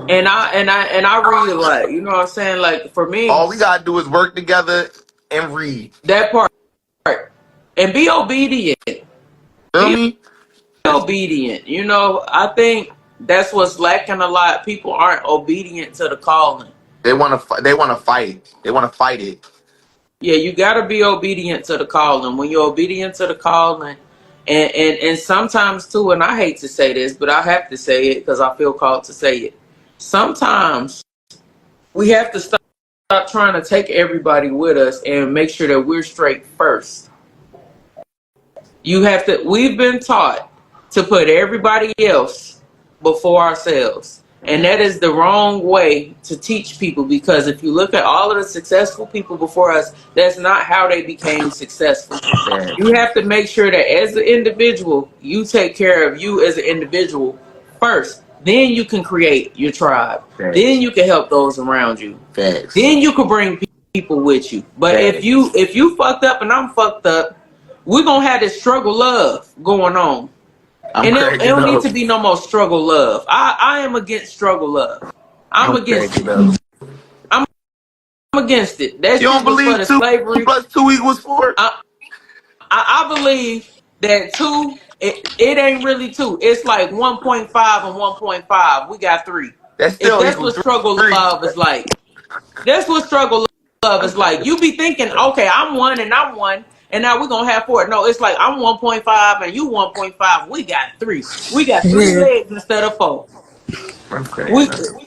and I read a lot. You know what I'm saying? Like for me, All we gotta do is work together and read. that part. And be obedient. Feel Be me? obedient. You know, I think that's what's lacking a lot. People aren't obedient to the calling. They wanna fight. They wanna fight it. Yeah, you got to be obedient to the calling. When you're obedient to the calling, and sometimes too, and I hate to say this, but I have to say it because I feel called to say it. Sometimes we have to stop trying to take everybody with us and make sure that we're straight first. You have to. We've been taught to put everybody else before ourselves, and that is the wrong way to teach people. Because if you look at all of the successful people before us, that's not how they became successful. You Facts. have to make sure that as an individual, you take care of you as an individual first. Then you can create your tribe. Then Facts. you can help those around you. Facts. Then you can bring people with you. But Facts. if you fucked up and I'm fucked up, we're gonna have this struggle love going on. I'm And it cracking don't need up. to be no more struggle love. I am against struggle love. I'm I'm against cracking it. up. I'm against it. That You shit don't was for believe the two slavery. plus two equals four? I believe that two, it ain't really two. It's like 1.5 and 1.5. We got three. That If still that's equals what struggle three. love is like. That's what struggle love is like. You be thinking, okay, I'm one and I'm one, and now we're gonna have four. No, it's like I'm 1.5 and you 1.5. We got three. We got three legs instead of four. I'm We, cracking up.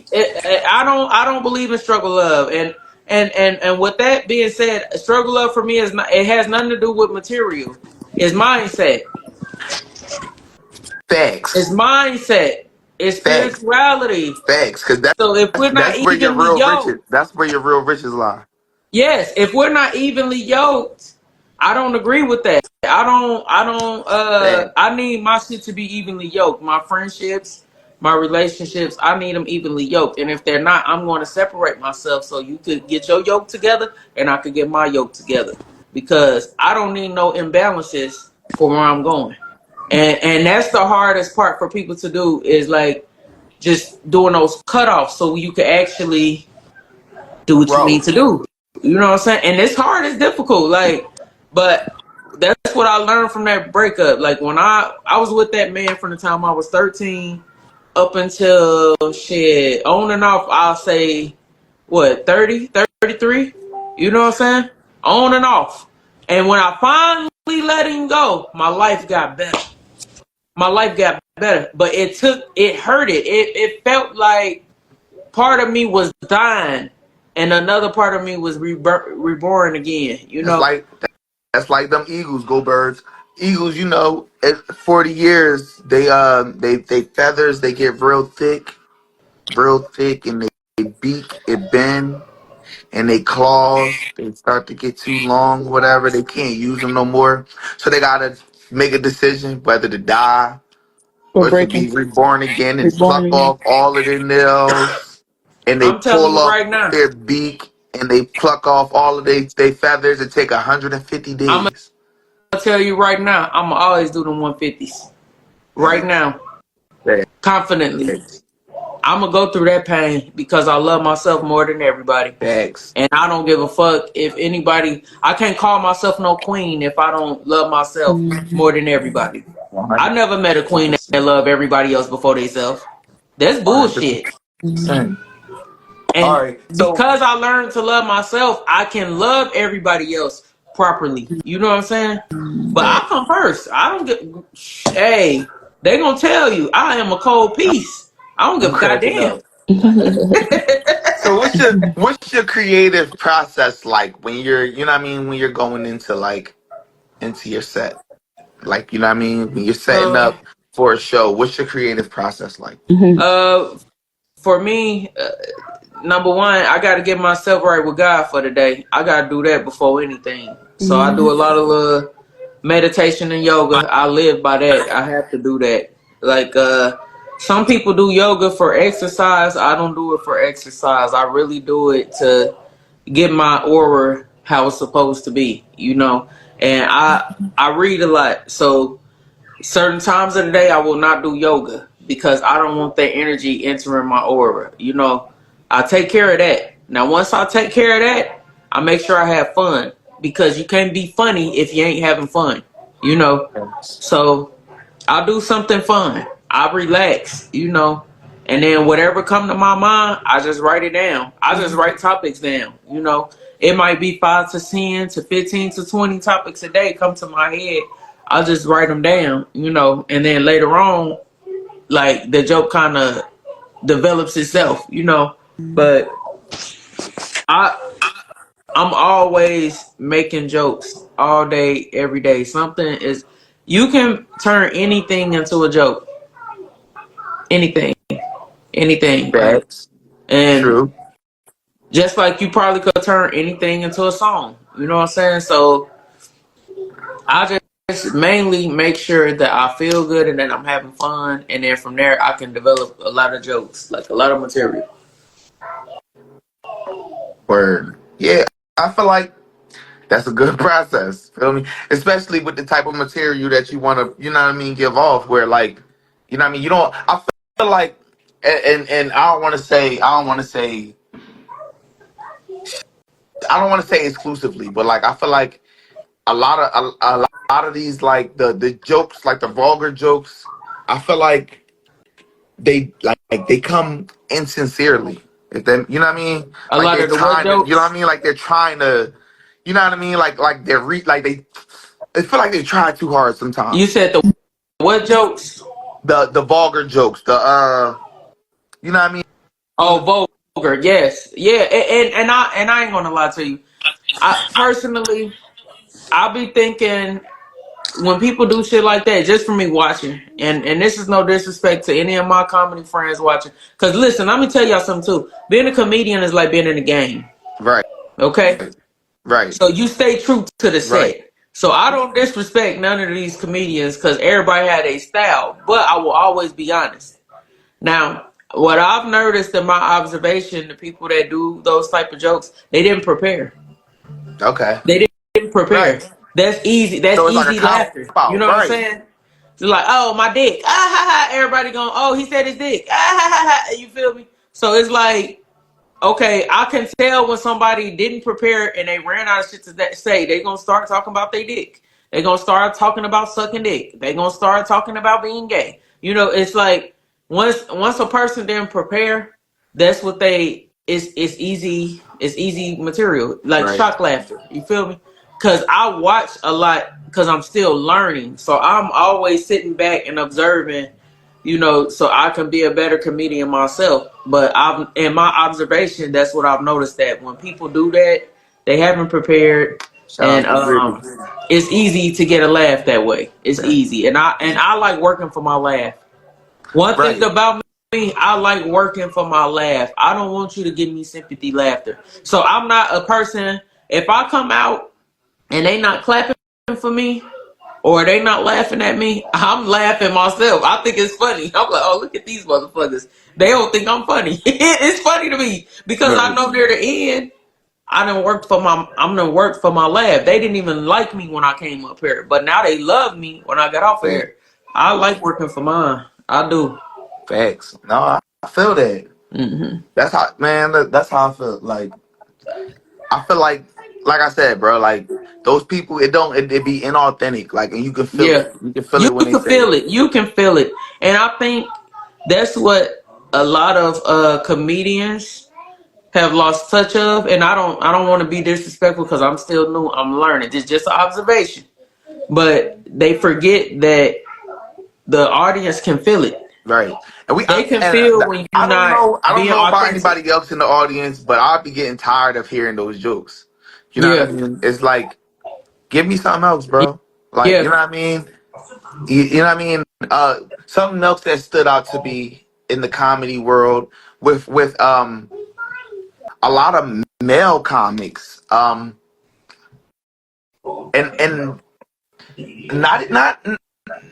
I don't believe in struggle love, and with that being said, struggle love for me is not. It has nothing to do with material. It's mindset. It's Facts. mindset. It's Facts. spirituality. Facts. Because So if we're not that's where your evenly real yoked, riches. That's where your real riches lie. yes, if we're not evenly yoked, I don't agree with that. Facts. I need my shit to be evenly yoked. My friendships, my relationships, I need them evenly yoked. And if they're not, I'm going to separate myself so you could get your yoke together and I could get my yoke together. Because I don't need no imbalances for where I'm going. And that's the hardest part for people to do is like just doing those cutoffs so you can actually do what you Bro. need to do. You know what I'm saying? And it's hard, it's difficult. Like, but that's what I learned from that breakup. Like when I was with that man from the time I was 13 up until shit on and off, I'll say what 30, 33. You know what I'm saying? On and off. And when I finally let him go, my life got better. My life got better. But it hurted. It felt like part of me was dying and another part of me was reborn again, you That's know. like that's like them Eagles, go birds. Eagles, you know, at 40 years, they feathers, they get real thick, and they beak, it bend, and they claws, they start to get too long, whatever. They can't use them no more. So they gotta make a decision whether to die For or to breaking, be reborn again and reborn pluck again. off all of their nails, and they I'm telling pull you off right now, their beak, and they pluck off all of their feathers. It take 150 I'm gonna days. tell you right now, I'm gonna always do them 150s right Facts. now, confidently. Facts. I'm gonna go through that pain because I love myself more than everybody. Facts. And I don't give a fuck if anybody, I can't call myself no queen if I don't love myself more than everybody. I 100. never met a queen that love everybody else before theyself. That's 100%. bullshit. All And right. So because I learned to love myself, I can love everybody else properly. You know what I'm saying? But I facts. come first. I don't get. Hey, they gonna tell you I am a cold piece. I don't give I'm a cracking goddamn. up. So what's your creative process like when you're, you know what I mean, when you're going into like into your set? Like, you know what I mean, when you're setting uh, up for a show, what's your creative process like? uh, for me, number one, I got to get myself right with God for the day. I got to do that before anything. So I do a lot of meditation and yoga. I live by that. I have to do that. Like some people do yoga for exercise. I don't do it for exercise. I really do it to get my aura how it's supposed to be, you know. And I read a lot. So certain times of the day I will not do yoga because I don't want that energy entering my aura. You know, I take care of that. Now once I take care of that, I make sure I have fun because you can't be funny if you ain't having fun. You know. So I'll do something fun. I'll relax, you know. And then whatever come to my mind, I just write it down. I just write topics down, you know. It might be 5 to 10 to 15 to 20 topics a day come to my head. I'll just write them down, you know. And then later on, like the joke kind of develops itself, you know. But I I'm always making jokes all day, every day. Something is you can turn anything into a joke. Anything like, Facts. and True. just like you probably could turn anything into a song, you know what I'm saying? So I just mainly make sure that I feel good and that I'm having fun, and then from there I can develop a lot of jokes, like a lot of material. Word. Yeah, I feel like that's a good process. Feel me? Especially with the type of material that you want to, you know what I mean, give off. Where like, you know what I mean. You don't. I feel like, and I don't want to say exclusively, but like I feel like a lot of these like the jokes, like the vulgar jokes, I feel like they they come insincerely. If they, you know what I mean, A like lot they're of the what trying to, you know what I jokes? mean, like they're trying to, you know what I mean, like they're like they. I feel like they try too hard You sometimes. said the what jokes? The vulgar jokes, you know what I mean. Oh, vulgar. Yes, yeah, and I ain't gonna lie to you. I personally, I'll be thinking when people do shit like that, just for me watching, and this is no disrespect to any of my comedy friends watching, because listen, let me tell y'all something too. Being a comedian is like being in a game, Right, okay? right, So you stay true to the right. set. So I don't disrespect none of these comedians because everybody had a style, but I will always be honest. Now, what I've noticed in my observation, the people that do those type of jokes, they didn't prepare. Okay, They didn't prepare. right. That's easy. That's So it's like a easy cop laughter. You out, know what I'm right? saying? It's like, oh, my dick. Ah, ha, ha. Everybody going, oh, he said his dick. Ah, ha, ha, ha. You feel me? So it's like, okay, I can tell when somebody didn't prepare and they ran out of shit to say. They gonna start talking about their dick. They gonna start talking about sucking dick. They gonna start talking about being gay. You know, it's like once a person didn't prepare, that's what they it's easy material like Right. shock laughter. You feel me? Because I watch a lot because I'm still learning, so I'm always sitting back and observing, you know, so I can be a better comedian myself. But I've, in my observation, that's what I've noticed, that when people do that, they haven't prepared, Shout and out to Brittany. it's easy to get a laugh that way. It's Right. easy, and I like working for my laugh. One thing Right. about me, I like working for my laugh. I don't want you to give me sympathy laughter. So I'm not a person. If I come out and they not clapping for me, or they not laughing at me, I'm laughing myself. I think it's funny. I'm like, oh, look at these motherfuckers. They don't think I'm funny. It's funny to me because I Right. know near the end, I'm done worked for my lab. They didn't even like me when I came up here, but now they love me when I got off of Facts. here. I like working for mine. I do. Facts. No, I feel that. Hmm. That's how, man. That's how I feel. Like I feel like I said, bro. Like those people, it be inauthentic. Like, and you can feel it. Yeah, You can feel you it when they can say feel it. it. You can feel it, and I think that's what. a lot of comedians have lost touch of, and I don't want to be disrespectful because I'm still new. I'm learning. It's just an observation, but they forget that the audience can feel it. Right. They can feel when you're not I don't being know about authentic. anybody else in the audience, but I'll be getting tired of hearing those jokes. You know what I Yeah, mean? It's like, give me something else, bro. Like, you know yeah. what I mean? You know what I mean? Something else that stood out to me in the comedy world with a lot of male comics, and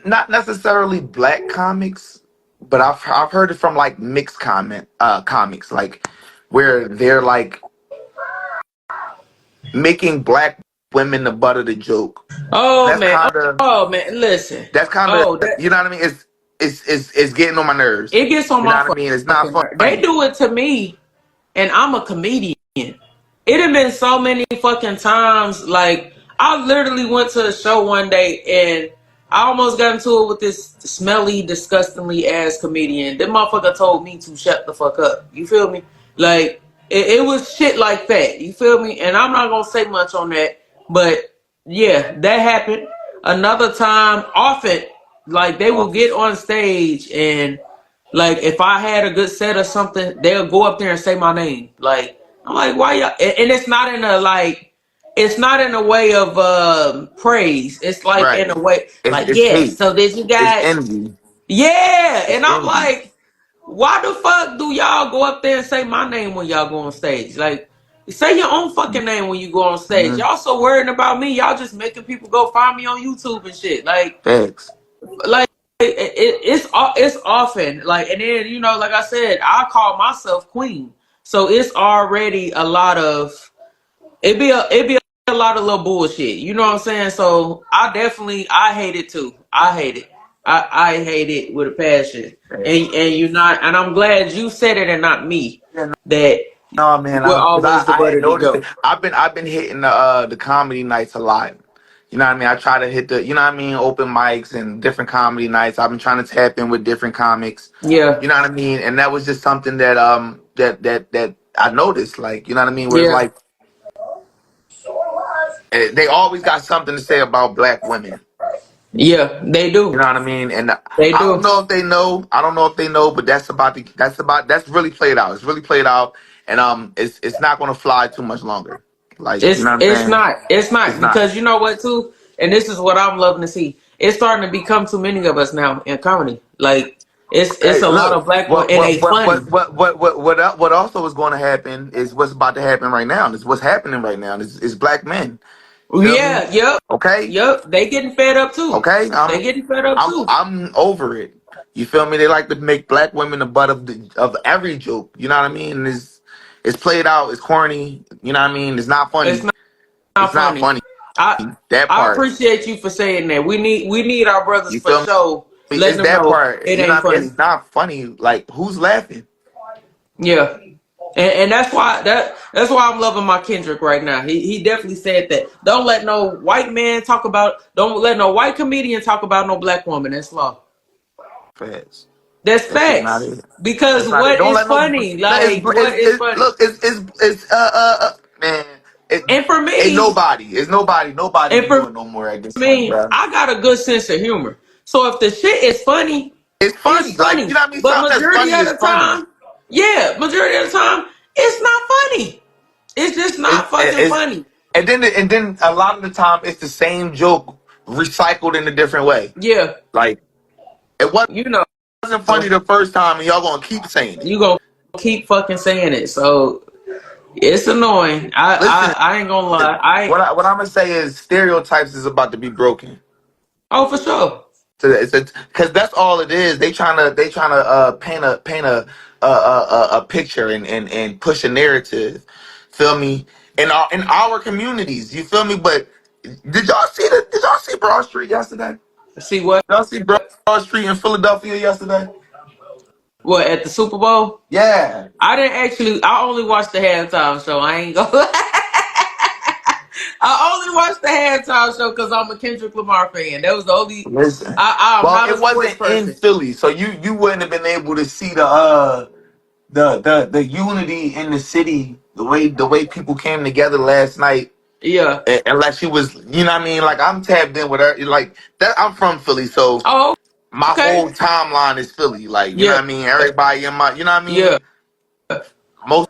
not necessarily black comics, but I've heard it from like mixed comics, like where they're like making black women the butt of the joke. Oh That's man, kind of oh man. Listen. that's kind of Oh, that you know what I mean. It's getting on my nerves. it gets on You know my what I mean? It's not fucking nerve. They funny. do it to me, and I'm a comedian. It had been so many fucking times. Like I literally went to a show one day and I almost got into it with this smelly, disgustingly ass comedian. That motherfucker told me to shut the fuck up. You feel me? Like it was shit like that. You feel me? And I'm not gonna say much on that, but yeah, that happened. Another time, often, like they will get on stage and like if I had a good set or something, they'll go up there and say my name. Like I'm like, why y'all? And it's not in a like, it's not in a way of praise. It's like in a Right. way, like It's yes. hate. So did you It's guys? envy. Yeah. It's And I'm envy. like, why the fuck do y'all go up there and say my name when y'all go on stage? Like, say your own fucking name when you go on stage. Mm-hmm. Y'all so worried about me. Y'all just making people go find me on YouTube and shit. Thanks. Like it's often like, and then like I said, I call myself queen, so it's already a lot of it be a lot of little bullshit. You know what I'm saying? So I hate it too. I hate it. I hate it with a passion. And you're not, and I'm glad you said it and not me. Yeah, That no, man, we're because always the I butt had of the noticed it. joke. I've been hitting the comedy nights a lot. You know what I mean? I try to hit the you know what I mean open mics and different comedy nights. I've been trying to tap in with different comics. Yeah, You know what I mean? And that was just something that that I noticed. Like you know what I mean? Where it's yeah, like they always got something to say about black women. yeah. They You do. know what I mean? And They I don't do. know if they know. I don't know if they know, but that's really played out. It's really played out, and it's not going to fly too much longer. Like you know what I'm It's saying? not. It's It's not not. because you know what too, and this is what I'm loving to see. It's starting to become too many of us now in comedy. Like it's Hey, a lot look. of black women and they funny. What also is going to happen is what's about to happen right now. Is what's happening right now. Is black men. You feel me? Yeah, yep, Okay. yep. They getting fed up too. Okay. They getting fed up too. I'm over it. You feel me? They like to make black women the butt of every joke. You know what I mean? And it's played out. It's corny. You know what I mean? It's not It's funny. not It's not funny. funny. I That I part. appreciate you for saying that. We need our brothers You for feel me? sure. Letting It's them that know part. it You know ain't what I mean? funny. It's not funny. Like who's laughing? Yeah. And that's why I'm loving my Kendrick right now. He definitely said that. Don't let no white comedian talk about no black woman. That's law. Facts. That's That's just not facts. it. Because That's not it. what Don't is let no. funny? Like what is It's funny? look. It's man. It And for ain't me, nobody. It's nobody. Nobody and can for do it no more at this point, me, bro. I got a good sense of humor. So if the shit is funny, It's it's funny. Like you funny. know what I mean. But Something that's majority funny of is the funny. time, yeah, majority of the time, it's not funny. It's just not fucking It's funny. and then a lot of the time it's the same joke recycled in a different way. Yeah, Like it you know. wasn't funny the first time, and y'all gonna keep saying it. You gonna keep fucking saying it. So it's annoying. I Listen, I, I ain't gonna lie. what I'm gonna say is stereotypes is about to be broken. Oh, for sure. So it's because that's all it is. They trying to paint a picture and push a narrative. Feel me? In our communities, you feel me? But did y'all see Broad Street yesterday? See what? Y'all see Broad Street in Philadelphia yesterday? What at the Super Bowl? Yeah. I didn't actually. I only watched the halftime show. I ain't gonna. I only watched the halftime show because I'm a Kendrick Lamar fan. That was the only. Listen, I'm well, not a it sports wasn't in person. Philly, so you wouldn't have been able to see the unity in the city, the way people came together last night. Yeah. Unless you was, you know what I mean? Like I'm tapped in with her, like that. I'm from Philly, so Oh, my okay. whole timeline is Philly. Like you know Yeah. what I mean? Everybody in my, you know what I Yeah. mean? Most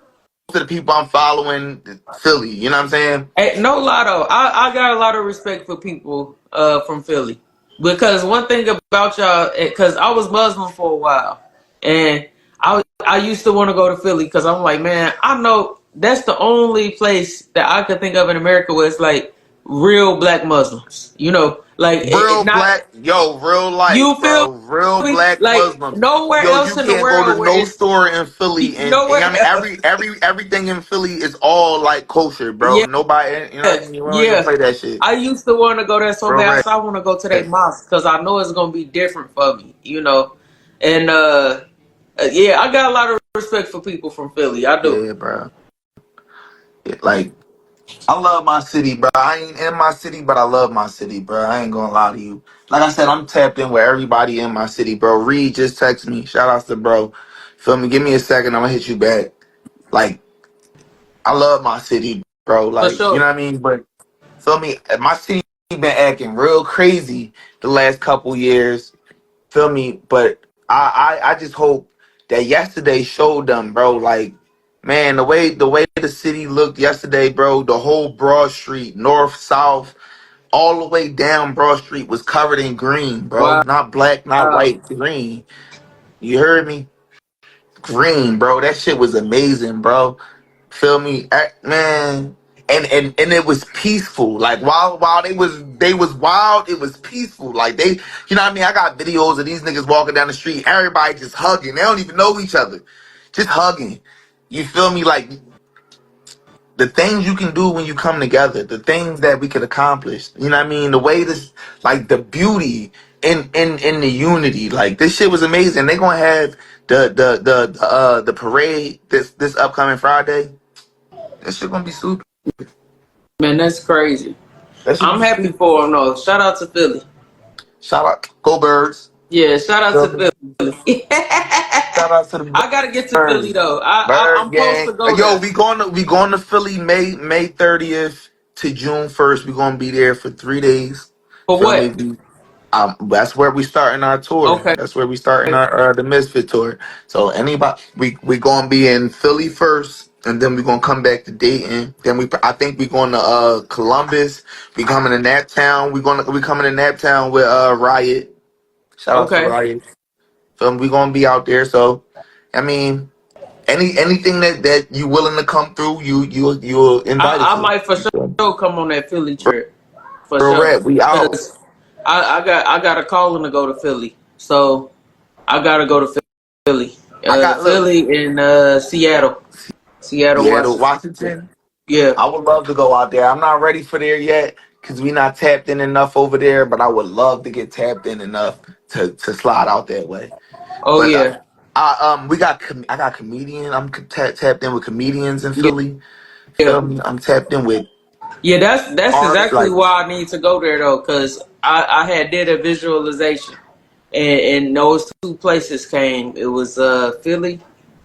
of the people I'm following, Philly. You know what I'm saying? Hey, no lie though. I got a lot of respect for people from Philly because one thing about y'all, because I was Muslim for a while, and I used to want to go to Philly because I'm like, man, I know that's the only place that I could think of in America where it's like real black Muslims. You know, like it Real not black, yo, real you life, feel bro. Real me? black Like Muslims. nowhere Yo, else you in the can't go to world where no it's store in Philly, and I nowhere mean else. everything in Philly is all like kosher, bro. Yeah. Nobody, you know what I mean? We don't even Yeah, play that shit. I used to want to go there so Real bad. rap. So I want to go to that mosque because I know it's gonna be different for me, you know. And yeah, I got a lot of respect for people from Philly. I do. Yeah, bro. Like I love my city, bro. I ain't in my city, but I love my city, bro. I ain't gonna lie to you. Like I said, I'm tapped in with everybody in my city, bro. Reed just texted me. Shout outs to bro. Feel me? Give me a second. I'm gonna hit you back. Like I love my city, bro. For Like you sure. know what I mean? But feel me? My city been acting real crazy the last couple years. Feel me? But I just hope that yesterday showed them, bro. Like, man, the way the city looked yesterday, bro. The whole Broad Street, north, south, all the way down Broad Street was covered in green, bro. Wow. Not black, not white, green. You heard me? Green, bro. That shit was amazing, bro. Feel me, man. And it was peaceful. Like while they was wild, it was peaceful. Like they, you know what I mean. I got videos of these niggas walking down the street, everybody just hugging. They don't even know each other, just hugging. You feel me? Like the things you can do when you come together, the things that we could accomplish. You know what I mean? The way this, like the beauty in the unity. Like this shit was amazing. They gonna have the parade this upcoming Friday. That shit gonna be super. Man, that's crazy. That should I'm be happy super. for him though. Shout out to Philly. Shout out, go Birds. Yeah, shout out Feel to me? Philly. Shout out to the I gotta get to Philly Birds. though. Bird I'm supposed gang. to go Yo, there. we going to Philly May 30th to June 1st. We gonna be there for 3 days. For Feel me? what? That's where we starting our tour. Okay. That's where we starting our the Mysfit tour. So anybody, we gonna be in Philly first, and then we gonna come back to Dayton. Then I think we going to Columbus. We coming to Nap Town. We coming to Nap Town with Riot. Shout out to Okay. Riot. So we gonna be out there. So I mean, anything that you willing to come through, you're invited I to. might for You feel me? sure come on that Philly trip. For Real sure. rap, we out. Cause I got a calling to go to Philly. So I gotta go to Philly. I got look, Philly and Seattle. Seattle, Seattle, Washington. Washington. Yeah. I would love to go out there. I'm not ready for there yet because we not tapped in enough over there. But I would love to get tapped in enough to slide out that way. Oh But yeah. I got comedian. I'm tapped in with comedians in Yeah. Philly. Yeah. Feel me? I'm tapped in with Yeah, that's art exactly like why I need to go there though, cause I had did a visualization, and those two places came. It was Philly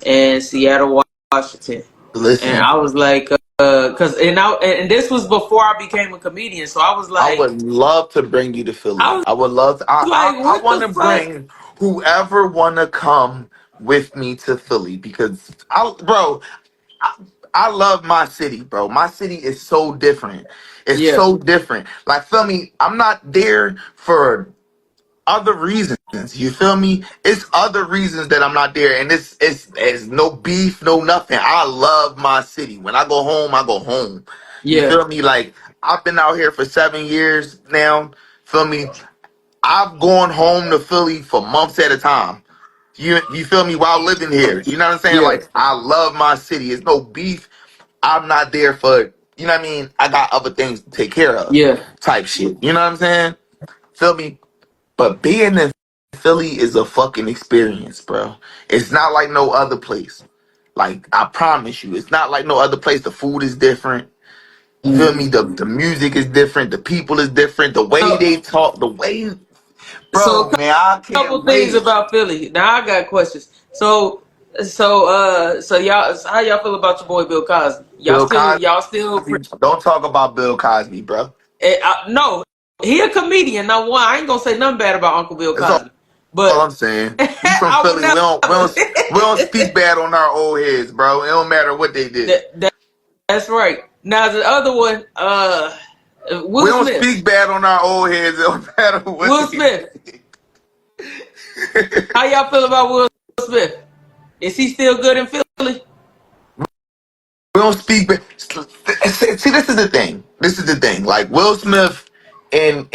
and Seattle, Washington, and listen. I was like, cause and this was before I became a comedian, so I was I like, would love to bring you to I Philly. was I would love to. I, like, I, I what want the to fuck? bring whoever want to come with me to Philly because I, I love my city, bro. My city is so different. It's Yeah, so different. Like, feel me? I'm not there for other reasons. You feel me? It's other reasons that I'm not there, and it's no beef, no nothing. I love my city. When I go home, I go home. You yeah, feel me? Like I've been out here for 7 years now. Feel me? I've gone home to Philly for months at a time. You feel me? While living here, you know what I'm saying? yeah, Like I love my city. It's no beef. I'm not there for you know what I mean. I got other things to take care of, yeah, type shit. You know what I'm saying? Feel me? But being in Philly is a fucking experience, bro. It's not like no other place. Like I promise you, it's not like no other place. The food is different. You feel me? The music is different. The people is different. The way So, they talk, the way, so bro, man, I a couple can't things wait. about Philly. Now I got questions. So y'all, how y'all feel about your boy Bill Cosby? Bill Y'all still, Cosby, don't talk about Bill Cosby, bro. no, he a comedian. Now, one, I ain't gonna say nothing bad about Uncle Bill That's all Cosby, but I'm saying. We from I would Philly. never. We don't speak bad on our old heads, bro. It don't matter what they did. That's right. Now the other one, We Will don't Smith. speak bad on our old heads. It don't matter what Will they Smith. did. How y'all feel about Will Smith? Is he still good in Philly? We don't speak bad. See, this is the thing. This is the thing. Like Will Smith and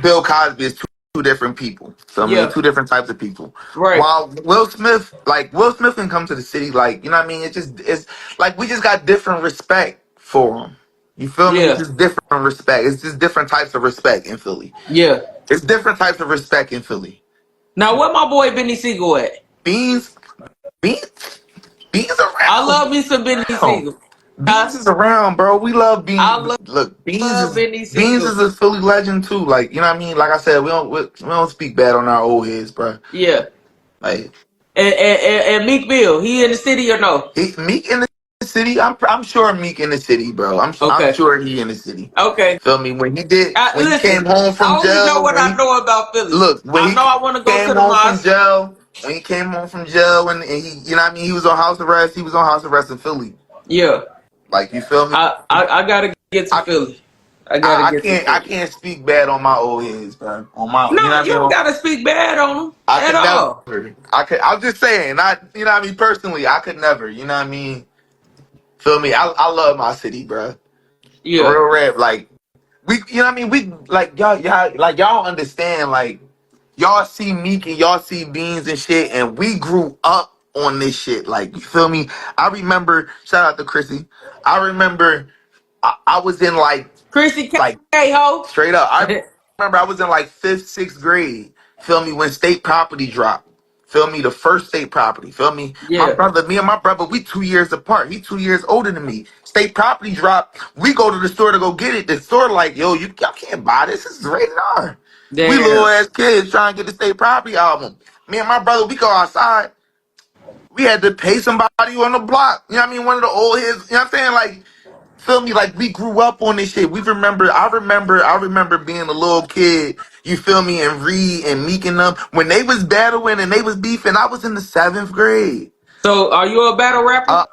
Bill Cosby is two different people. So I mean, Yeah. two different types of people. Right. While Will Smith can come to the city, like you know what I mean. It's like we just got different respect for him. You feel me? It's Yeah. just different respect. It's just different types of respect in Philly. Yeah. It's different types of respect in Philly. Now, where my boy Benny Siegel at? Beans, Beans, Beans I love around. me some Benny Siegel. Beans is around, bro. We love I Beans. Look, love Benny Beans Siegel. is a Philly legend too. Like you know what I mean. Like I said, we don't speak bad on our old heads, bro. Yeah. Like And Meek Mill, he in the city or no? Meek in the city. I'm sure Meek in the city, bro. I'm Okay. sure he in the city. Okay. Feel me? When he Listen, came home from I only know jail, what I know about Philly. when I he know I want to go came to the home from mosque. jail, and he, you know what I mean, he was on house arrest. He was on house arrest in Philly. Yeah. Like you feel me? I gotta get to I Philly. I gotta I get to can't I Philly. can't speak bad on my old heads, bro. On my, you know No, what I you don't mean? gotta speak bad on them I at could never. all. I'm just saying. You know what I mean. Personally, I could never. You know what I mean. Feel me? I love my city, bro. Yeah. Real rap. Like you know what I mean. We like y'all like y'all don't understand. Like y'all see Meek and y'all see Beans and shit, and we grew up on this shit. Like you feel me? I remember. Shout out to Chrissy. I remember. I was in Chrissy like K ho. straight up. I remember I was in like fifth, sixth grade. Feel me? When state property dropped. Feel me? The first state property. Feel me? Yeah. Me and my brother, we 2 years apart. He 2 years older than me. State property dropped. We go to the store to go get it. The store like, yo, y'all can't buy this. This is rated R. We little Damn. ass kids trying to get the state property album. Me and my brother, we go outside. We had to pay somebody on the block. You know what I mean? One of the old heads. You know what I'm saying? Like, feel me? Like we grew up on this shit. I remember being a little kid. You feel me? And Reed and Meek and them when they was battling and they was beefing. I was in the seventh grade. So are you a battle rapper? Uh,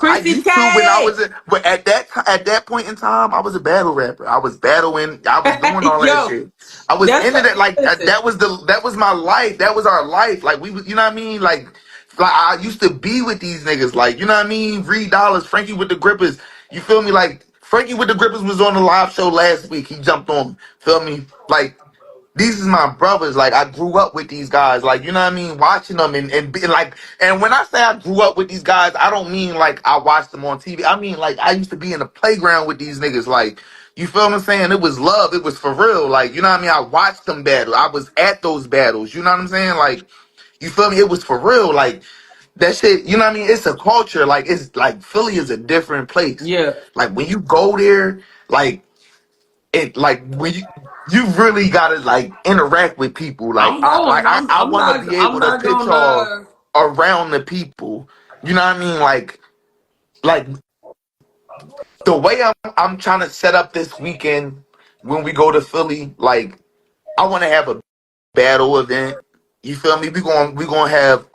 I Chrissy used to when I K. was but at that point in time, I was a battle rapper. I was battling. I was doing all that Yo, shit. I was that's into that. Like listen. that was my life. That was our life. Like we was, you know what I mean? Like I used to be with these niggas. Like you know what I mean? Reed Dollars, Frankie with the Grippers. You feel me? Like Frankie with the Grippers was on the live show last week. He jumped on. Feel me? Like these is my brothers. Like I grew up with these guys. Like you know what I mean, watching them and being like. And when I say I grew up with these guys, I don't mean like I watched them on TV. I mean like I used to be in the playground with these niggas. Like you feel what I'm saying? It was love. It was for real. Like you know what I mean. I watched them battle. I was at those battles. You know what I'm saying? Like you feel me? It was for real. Like that shit. You know what I mean? It's a culture. Like it's like Philly is a different place. Yeah. Like when you go there, like it like when you really gotta like interact with people. Like I'm going. I want to be I'm able to not pitch gonna. y'all around the people. You know what I mean? Like the way I'm trying to set up this weekend when we go to Philly. Like I want to have a battle event. You feel me? We gonna have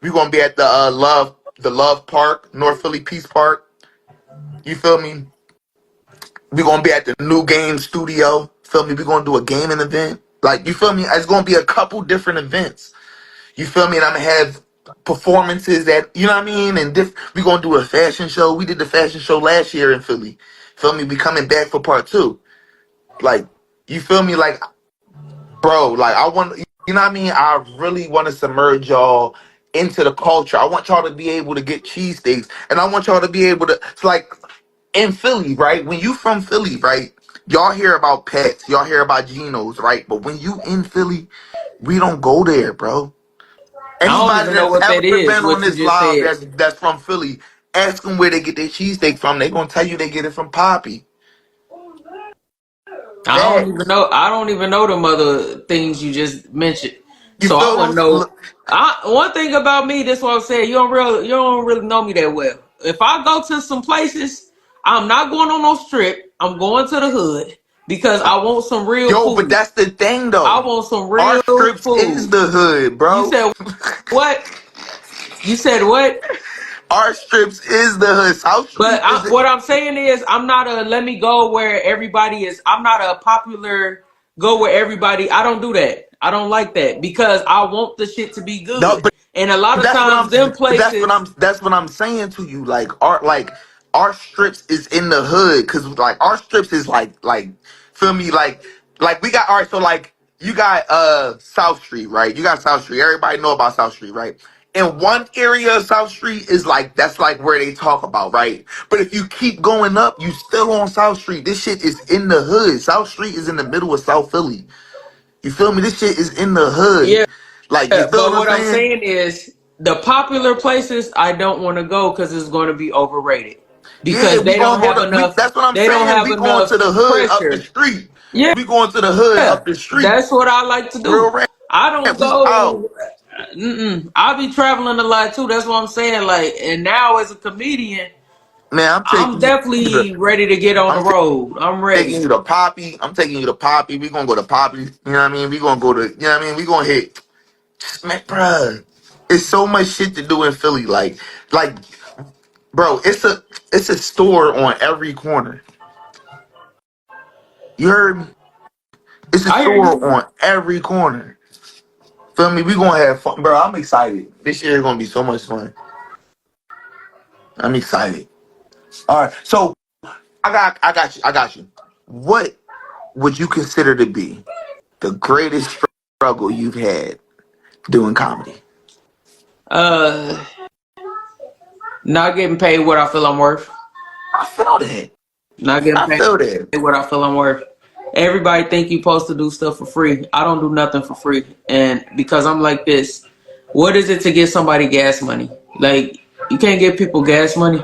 we gonna be at the Love Park, North Philly Peace Park. You feel me? We're gonna be at the new game studio. Feel me? We're gonna do a gaming event. Like you feel me? It's gonna be a couple different events. You feel me? And I'm gonna have performances that you know what I mean. And we're gonna do a fashion show. We did the fashion show last year in Philly. Feel me? We coming back for part two. Like you feel me? Like bro, like I want you know what I mean. I really want to submerge y'all into the culture. I want y'all to be able to get cheesesteaks, and I want y'all to be able to. It's like in Philly, right? When you from Philly, right? Y'all hear about pets, y'all hear about Genos, right? But when you in Philly, we don't go there, bro. I don't Anybody even know that's what ever that is. been on What you this just live said. that's from Philly, Ask them where they get their cheesesteak from. They gonna tell you they get it from Poppy. Facts. I don't even know them other things you just mentioned. You So I feel wouldn't those? know. One thing about me, that's what I'm saying. You don't really know me that well. If I go to some places, I'm not going on no strip. I'm going to the hood because I want some real Yo, but food. that's the thing I though. want some Our real strips is food. the hood, You bro. said what? You said what? Our strips is the hood. South But Street is the, what I'm saying is, I'm not a let me go where everybody is. I'm not a popular go where everybody. I don't do that. I don't like that because I want the shit to be no, good. And a lot of that's what times, them places, that's what I'm saying to you. Like our strips is in the hood because like our strips is like feel me like we got all right. So like you got South Street, right? You got South Street. Everybody know about South Street, right? And one area of South Street is like that's like where they talk about, right? But if you keep going up, you still on South Street. This shit is in the hood. South Street is in the middle of South Philly. You feel me? This shit is in the hood. yeah. Like you feel But what I'm what I'm saying? saying is, the popular places I don't want to go because it's going to be overrated Yeah, because we they don't gonna go have to. enough. That's what I'm They don't saying. have We going to enough the hood up the pressure. street. Yeah, We going to the hood up the street. that's what I like to Real do. rap. I don't We out. go. I'll be traveling a lot too. That's what I'm saying. Like, and now as a comedian, Man, I'm I'm taking you. To, definitely ready to get on the I'm road. I'm taking ready. you to Poppy. I'm taking you to Poppy. We gonna go to Poppy. You know what I mean? We gonna go to. You know what I mean? We gonna hit. Man, bruh. It's so much shit to do in Philly. Like, bro. It's a store on every corner. You heard me? It's a I hear store you. on every corner. Feel me? We gonna have fun, bro. I'm excited. This year is gonna be so much fun. I'm excited. All right, so I got you. What would you consider to be the greatest struggle you've had doing comedy? Uh, Not getting paid what I feel I'm worth. I feel that. Not getting I paid feel that. what I feel I'm worth. Everybody think you supposed to do stuff for free. I don't do nothing for free, and because I'm like this, what is it to get somebody gas money? Like, you can't give people gas money.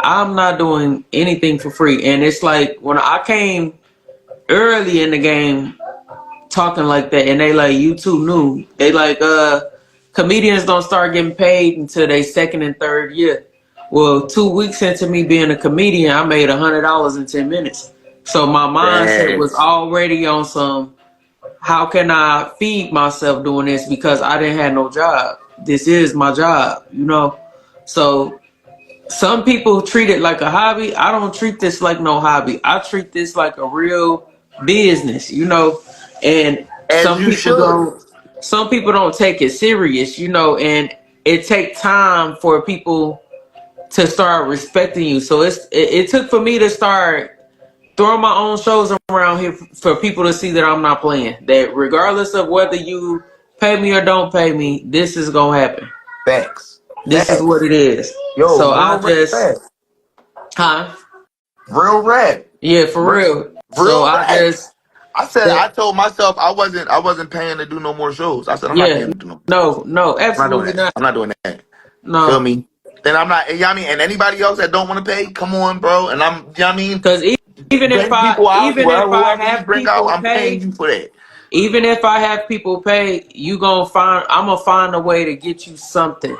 I'm not doing anything for free, and it's like when I came early in the game talking like that, and they like, you too new. They like, comedians don't start getting paid until they second and third year. Well, 2 weeks into me being a comedian, I made $100 in 10 minutes. So my mindset was Facts. already on some, how can I feed myself doing this? Because I didn't have no job. This is my job, you know? So some people treat it like a hobby. I don't treat this like no hobby. I treat this like a real business, you know? And As you should. some people don't take it serious, you know, and it takes time for people to start respecting you. So it took for me to start throwing my own shows around here for people to see that I'm not playing. That regardless of whether you pay me or don't pay me, this is gonna happen. Facts. This is what Facts. it is. Yo, So I real rap. just, Facts. huh? Real rap. Yeah, for Real, real. So real I rap. just I that told myself I wasn't paying to do no more shows. I said I'm not yeah, paying to do no more shows. no, I'm not doing absolutely that. not. I'm not doing that. Feel No, me? And I'm not, you know what I mean? And anybody else that don't want to pay, come on, bro. And I'm, you know what I mean? because Bring people out, whoever you have bring out, people I'm paying pay, you for that. even if I have people pay, I'm gonna find a way to get you something.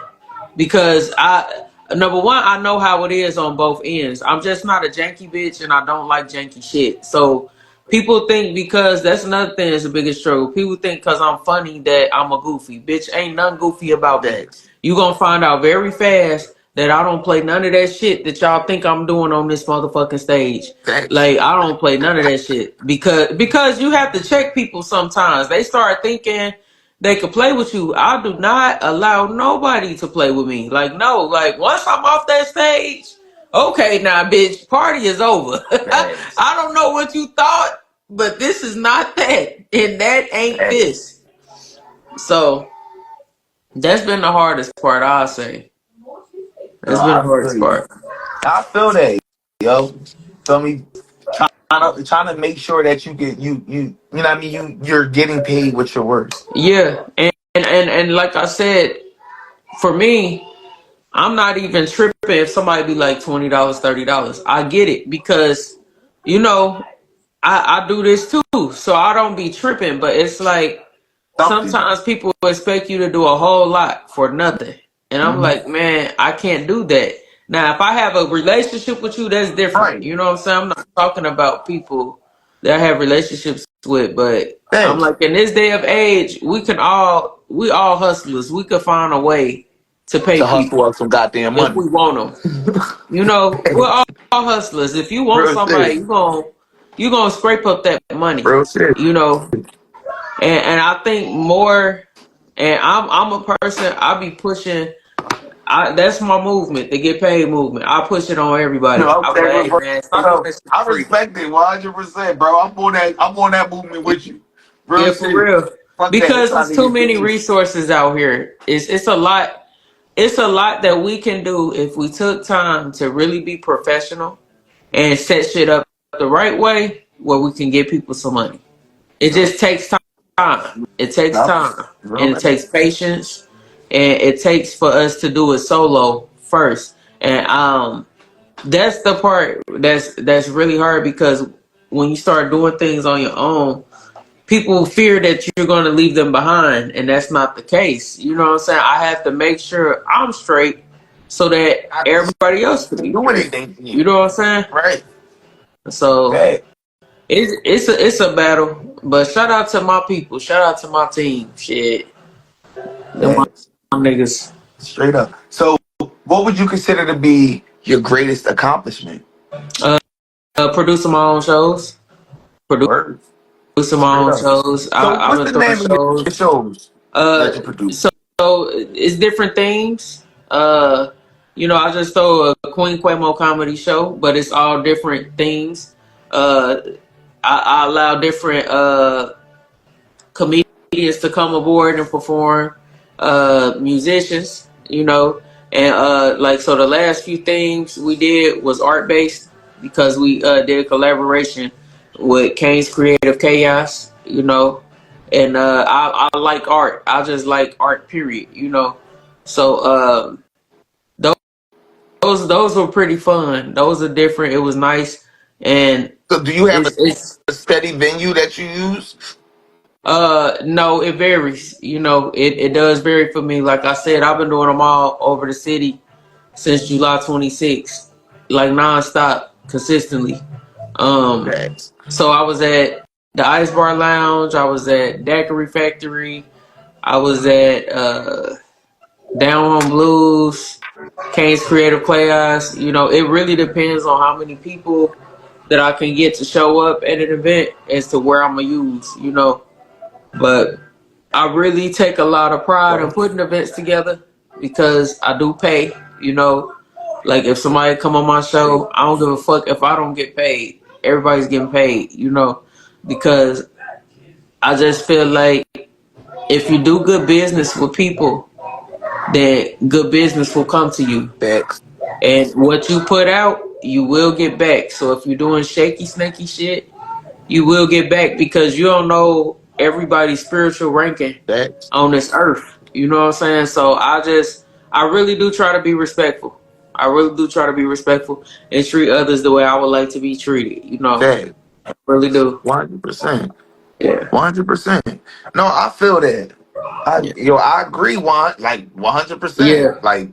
Because number one, I know how it is on both ends. I'm just not a janky bitch, and I don't like janky shit. So people think, because that's another thing that's the biggest struggle. People think because I'm funny that I'm a goofy bitch. Ain't nothing goofy about me. Facts. You gonna find out very fast that I don't play none of that shit that y'all think I'm doing on this motherfucking stage. Facts. Like, I don't play none of that shit because you have to check people sometimes. They start thinking they could play with you. I do not allow nobody to play with me. Like, no, like once I'm off that stage, okay, now bitch, party is over. Facts. I don't know what you thought, but this is not that, and that ain't Facts. this. So that's been the hardest part, I'll say. No, That's been the I feel hardest you. part. I feel that, yo. Feel me? Trying to make sure that you get, you know what I mean? You're getting paid what you're worth. Yeah, and like I said, for me, I'm not even tripping if somebody be like $20, $30. I get it because, you know, I do this too, so I don't be tripping. But it's like Something. sometimes people expect you to do a whole lot for nothing, and I'm Mhm. like, man, I can't do that. Now, if I have a relationship with you, that's different. Right. You know what I'm saying? I'm not talking about people that I have relationships with, but I'm Thanks. like, in this day of age, we all hustlers. We could find a way to pay To hustle people up some goddamn if money. we want them. You know, we're all hustlers. If you want Real somebody, shit. you gonna scrape up that money. Real shit. You know, and I think more. And I'm a person. I be pushing. That's my movement, the get paid movement. I push it on everybody. I be Okay, like, hey bro. man, stop doing this shit I for free. respect it 100%, bro. I'm on that movement with you. Real Yeah, for shit. real. Fuck that. They Because trying it's to too get many paid. resources out here. It's a lot. It's a lot that we can do if we took time to really be professional and set shit up the right way where we can get people some money. It So, just takes time. It takes no, time. real And it man. takes patience. And it takes for us to do it solo first. And that's the part that's really hard because when you start doing things on your own, people fear that you're going to leave them behind, and that's not the case. You know what I'm saying? I have to make sure I'm straight so that I just everybody else can be do straight. anything for You you. know what I'm saying? Right. So Hey, it's a battle, but shout out to my people. Shout out to my team. Shit, them my thanks. niggas. Straight up. So, what would you consider to be your greatest accomplishment? Uh, Producing my own shows. Word. Producing my Straight own up. shows. So, I've what's been the throwing name of your shows. shows that Uh, you produce? so it's different themes. I just throw a Queen Quamo comedy show, but it's all different themes. Uh, I allow different comedians to come aboard and perform, musicians, and like so the last few things we did was art based because we did a collaboration with Kane's Creative Chaos, and I like art. I just like art, period. So those were pretty fun. Those are different. It was nice, and So, do you have it's a steady venue that you use? no, it varies. It does vary for me. Like I said, I've been doing them all over the city since July 26th, like nonstop, consistently. Um, Thanks. so I was at the Ice Bar Lounge. I was at Daiquiri Factory. I was at Down on Blues, Kane's Creative Chaos. It really depends on how many people that I can get to show up at an event as to where I'm gonna use. But I really take a lot of pride in putting events together because I do pay. Like if somebody come on my show, I don't give a fuck if I don't get paid. Everybody's getting paid, because I just feel like if you do good business with people, then good business will come to you. Thanks. And what you put out, you will get back. So if you're doing shaky, snaky shit, you will get back because you don't know everybody's spiritual ranking Thanks. on this earth. You know what I'm saying? So I really do try to be respectful. I really do try to be respectful and treat others the way I would like to be treated. Thanks. Really do. 100%. Yeah. 100%. No, I feel that. Yeah. I agree. Like 100%. Yeah. Like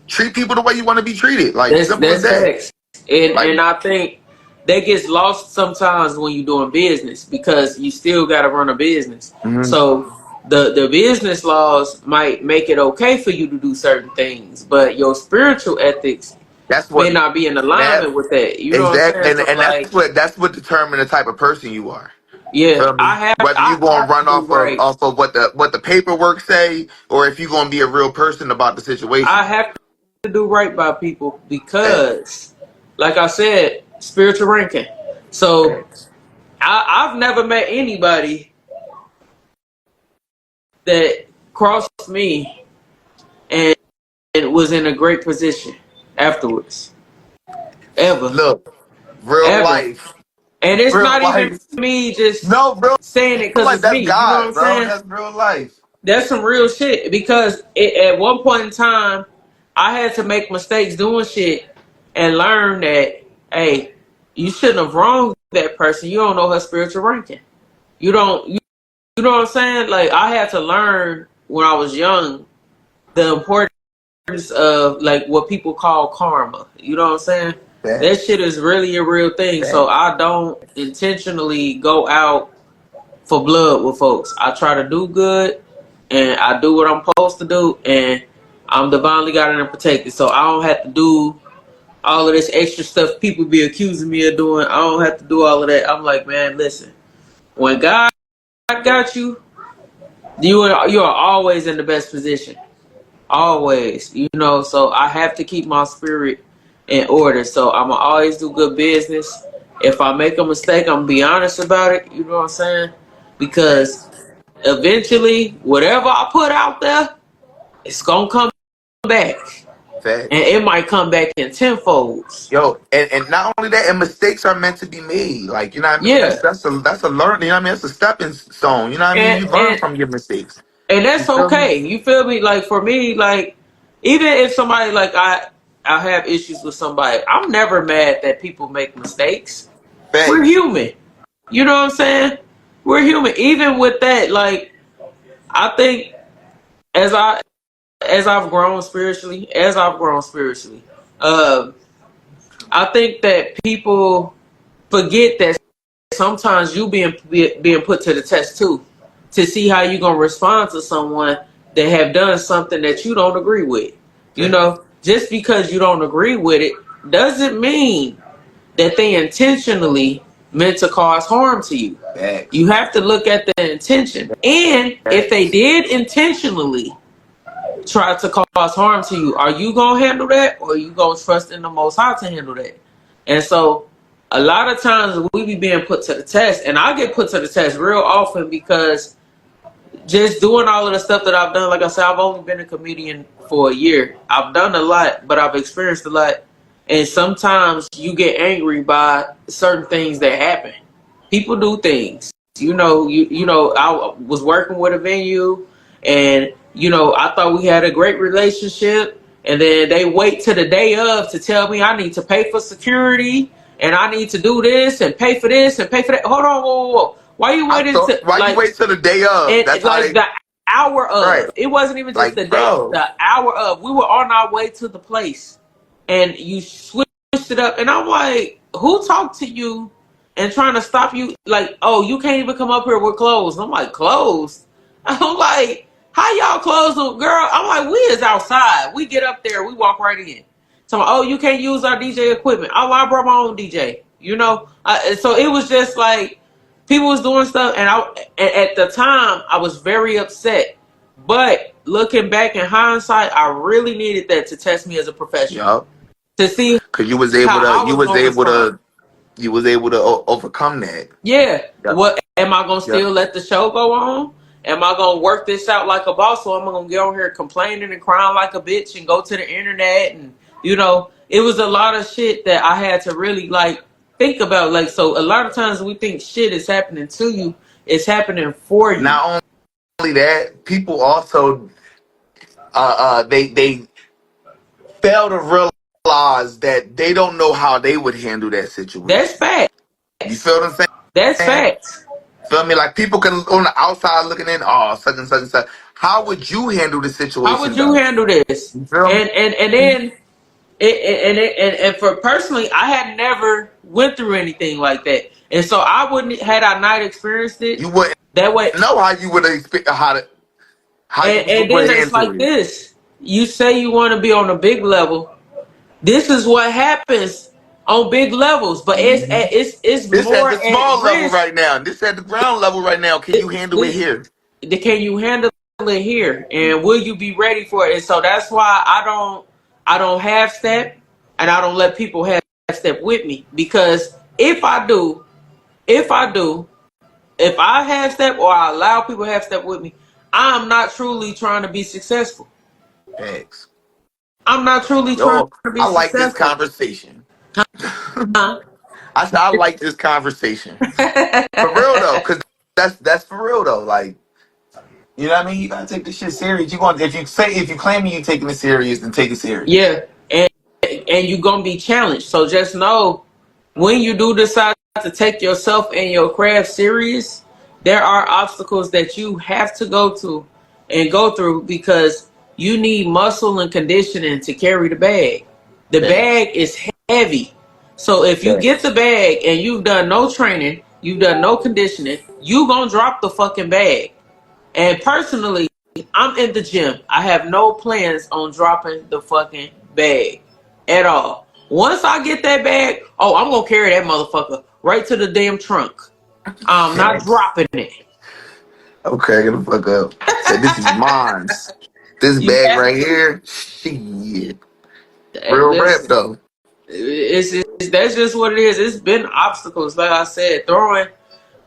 treat people the way you want to be treated. Like simple as That's that. facts. And Like, I think that gets lost sometimes when you're doing business because you still got to run a business. mhm. So the business laws might make it okay for you to do certain things, but your spiritual ethics That's may what not be in that alignment with that. You know what I'm exactly, saying? and So like, that's what determine the type of person you are. yeah, Feel me? Whether you I gonna have to run do right. off of what the paperwork say, or if you gonna be a real person about the situation. I have to do right by people That, because, like I said, spiritual ranking. So that, I've never met anybody that crossed me and was in a great position afterwards. Ever. look, real Ever. life, And it's real not even life. me just No, real saying it because life. it's That's me. You know what God, I'm bro. saying? That's real life. That's some real shit because at one point in time, I had to make mistakes doing shit and learn that, hey, you shouldn't have wronged that person. You don't know her spiritual ranking. You don't, you know what I'm saying? Like, I had to learn when I was young the importance of, like, what people call karma. You know what I'm saying? That shit is really a real thing. So I don't intentionally go out for blood with folks. I try to do good and I do what I'm supposed to do, and I'm divinely guided and protected. So I don't have to do all of this extra stuff people be accusing me of doing. I don't have to do all of that. I'm like, man, listen, when God got you, you are always in the best position. Always, you know. So I have to keep my spirit in order. So I'm gonna always do good business. If I make a mistake, I'm gonna be honest about it. You know what I'm saying? Because eventually, whatever I put out there, it's gonna come back, Facts. and it might come back in tenfolds. Yo, and not only that, and mistakes are meant to be made. Like, you know what I mean? Yeah, That's a learning. You know what I mean? That's a stepping stone. You know what I mean? and You learn and from your mistakes. and You that's feel me? okay. You feel me? Like, for me, like, even if somebody, like, I have issues with somebody, I'm never mad that people make mistakes. We're Facts. human. You know what I'm saying? We're human. Even with that, like, I think as I've grown spiritually, uh, I think that people forget that sometimes you being put to the test too, to see how you gonna respond to someone that have done something that you don't agree with. You Facts. know, just because you don't agree with it doesn't mean that they intentionally meant to cause harm to you. Facts. You have to look at the intention. And if they Facts. did intentionally try to cause harm to you, are you going to handle that, or are you going to trust in the Most High to handle that? And so a lot of times we be being put to the test, and I get put to the test real often because just doing all of the stuff that I've done, like I said, I've only been a comedian for a year. I've done a lot, but I've experienced a lot. And sometimes you get angry by certain things that happen. People do things. You know, I was working with a venue, and I thought we had a great relationship, and then they wait to the day of to tell me I need to pay for security, and I need to do this and pay for this and pay for that. Hold on, whoa, whoa, whoa. Why you I waiting thought, to, why you like, wait till the day of? and That's how like they. the hour Right. of? It wasn't even just the Like, day, bro. the hour of. We were on our way to the place, and you switched it up, and I'm like, who talked to you and trying to stop you? Like, oh, you can't even come up here with clothes. I'm like, clothes? I'm like, how y'all clothes, girl? I'm like, we is outside. We get up there, we walk right in. So, oh, you can't use our DJ equipment. Oh, I brought my own DJ. So it was just like people was doing stuff, and at the time I was very upset. But looking back in hindsight, I really needed that to test me as a professional, Yup. to see Cause you was how able to. I You was was gonna able respond. to. You was able to overcome that. Yeah. Yep. What am I gonna Yep. still let the show go on? Am I gonna work this out like a boss, or am I gonna get on here complaining and crying like a bitch and go to the internet? And it was a lot of shit that I had to really, like, think about. Like, so a lot of times we think shit is happening to you, it's happening for you. Not only that, people also they fail to realize that they don't know how they would handle that That's situation. facts. You feel what I'm That's saying? facts. Feel me? Like, people can on the outside looking in, oh, such and such and such. How would you handle the How would situation you though? handle this? You feel me? And then and for personally, I had never went through anything like that, and so I wouldn't, had I not experienced it You wouldn't that way. know how you would expect how you And then would it's handle like it. this: you say you want to be on a big level. This is what happens on big levels, but Hmm. it's This at more the at small level risk. right now. This at the ground level right now. Can you handle it here? Can you handle it here, and will you be ready for it? And so that's why I don't half step, and I don't let people half step with me, because if I do if I half step, or I allow people half step with me, I'm not truly trying to be successful. Thanks. I'm not truly trying Yo, to be I like this successful. conversation. Huh? I said I like this conversation. For real though, cause that's for real though. Like, You know what I mean? You gotta take this shit serious. You going if you claiming you taking it serious, then take it serious. Yeah, and you're gonna be challenged. So just know when you do decide to take yourself and your craft serious, there are obstacles that you have to go to and go through because you need muscle and conditioning to carry the bag. The Thanks. bag is heavy. So if you get Thanks. the bag and you've done no training, you've done no conditioning, you gonna drop the fucking bag. And personally, I'm in the gym. I have no plans on dropping the fucking bag at all. Once I get that bag, oh, I'm gonna carry that motherfucker right to the damn trunk. I'm not Thanks. dropping it. Okay, get the fuck up. Said this is mine. This You bag have right here. Shit. to Real rap listen. though. That's just what it is. It's been obstacles, like I said.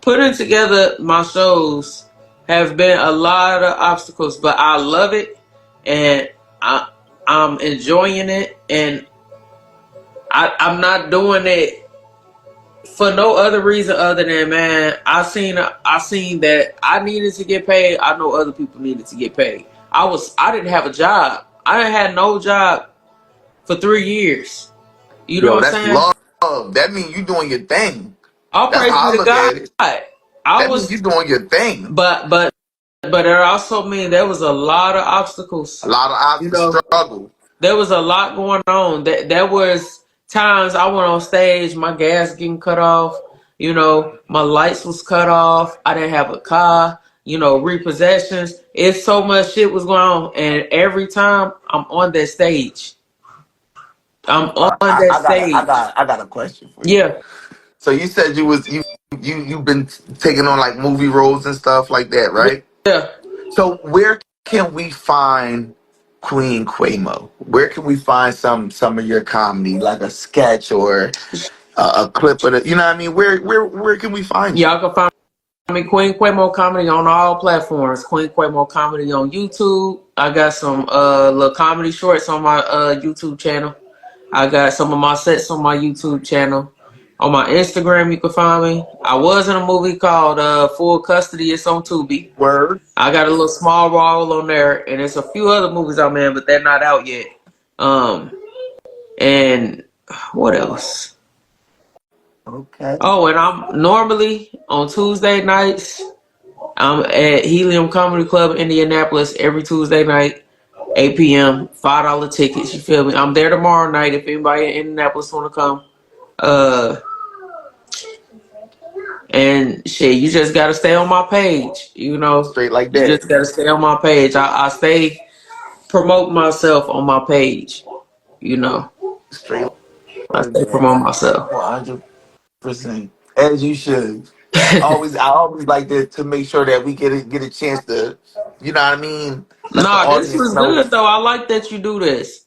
Putting together my shows have been a lot of obstacles, but I love it and I, I'm enjoying it, and I'm not doing it for no other reason other than, man, I seen that I needed to get paid. I know other people needed to get paid. I didn't have a job. I didn't had no job for 3 years. You know Yo, what I'm that's saying? love. That means you doing your thing. All That's praise be how I to look God. at it. I That means you was, doing your thing. but it also mean there was a lot of A obstacles. lot of You obstacles, know, struggle. there was a lot going on. There was times I went on stage, my gas getting cut off. You know, my lights was cut off. I didn't have a car. You know, repossessions. It's so much shit was going on, and every time I'm on that stage, I'm on that stage. I got a question for you. Yeah, So you said you've been taking on like movie roles and stuff like that, right? yeah. So where can we find Queen Quamo? Where can we find some of your comedy, like a sketch or a clip of the? You know what I mean? Where can we find you? Y'all can find me Queen Quamo Comedy on all platforms. Queen Quamo Comedy on YouTube. I got some little comedy shorts on my YouTube channel. I got some of my sets on my YouTube channel. On my Instagram, you can find me. I was in a movie called Full Custody. It's on Tubi. Word. I got a little small role on there, and there's a few other movies I'm in, but they're not out yet. Um, and what else? Okay. Oh, and I'm normally on Tuesday nights. I'm at Helium Comedy Club in Indianapolis every Tuesday night, 8 p.m. $5 tickets. You feel me? I'm there tomorrow night if anybody in Indianapolis want to come. Uh, and shit, you just gotta stay on my page. You know, Straight like you that. just gotta stay on my page. I stay promote myself on my page. You know, Straight I like stay that. promote myself. 100%. As you should. I always like to make sure that we get a chance to, you know what I mean? Let the Nah, this audience was know. good though. I like that you do this.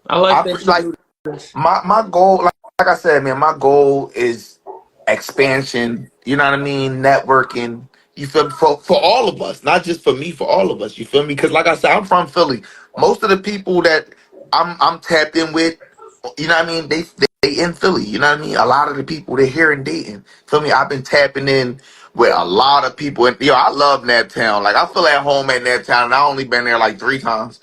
I like that you Like do this. my goal, like I said, man, my goal is expansion. You know what I mean? Networking. You feel me? For all of us, not just for me, for all of us. You feel me? Because like I said, I'm from Philly. Most of the people that I'm tapped in with, you know what I mean? They in Philly. You know what I mean? A lot of the people they're here in Dayton. Feel me? I've been tapping in with a lot of people, and I love Naptown. Like I feel at home at Naptown, and I only been there like 3 times.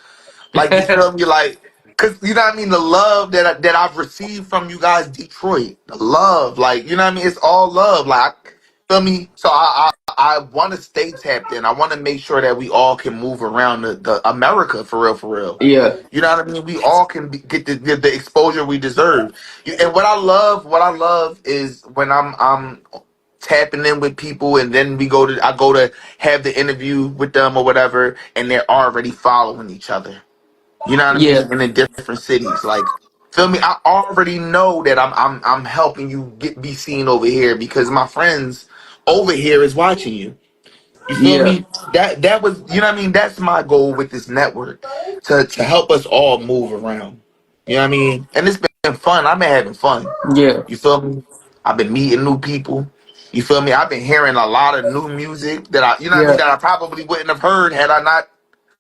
Like you feel me? Like, cause you know what I mean. The love that I've received from you guys, Detroit. The love, like you know what I mean. It's all love. Like feel me. So I want to stay tapped in. I want to make sure that we all can move around the America for real, for real. Yeah, You know what I mean? We all can get the exposure we deserve. And what I love is when I'm tapping in with people, and then I go to have the interview with them or whatever, and they're already following each other. You know what I yeah, mean? And in different cities, like feel me. I already know that I'm helping you be seen over here because my friends over here is watching you. You feel yeah, me? That was, you know what I mean? That's my goal with this network, to help us all move around. You know what I mean? And it's been fun. I've been having fun. yeah, You feel me? I've been meeting new people. You feel me? I've been hearing a lot of new music that you know what I mean, yeah. that I probably wouldn't have heard had I not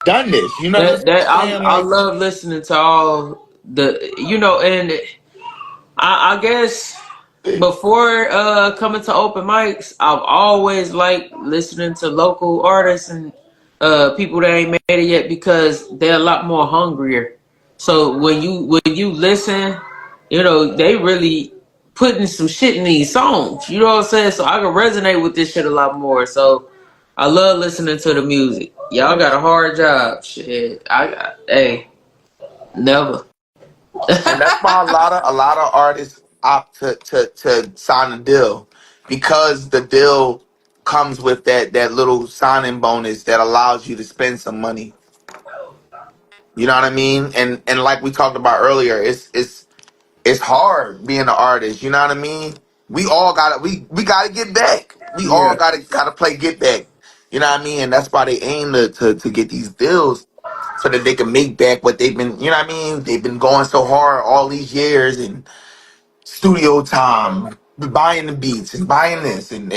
done this. You know what That I'm saying? I Like, love listening to all the and I guess before coming to open mics, I've always liked listening to local artists and people that ain't made it yet because they're a lot more hungrier. So when you listen, they really putting some shit in these songs. You know what I'm saying? So I can resonate with this shit a lot more. So I love listening to the music. Y'all got a hard job. Shit. Never. And that's why a lot of artists opt to sign a deal, because the deal comes with that little signing bonus that allows you to spend some money. You know what I mean? And like we talked about earlier, it's hard being an artist. You know what I mean? We all we gotta get back. We all Yeah. gotta play get back. You know what I mean? And that's why they aim to get these deals, so that they can make back what they've been. You know what I mean? They've been going so hard all these years, and studio time, buying the beats and buying this, and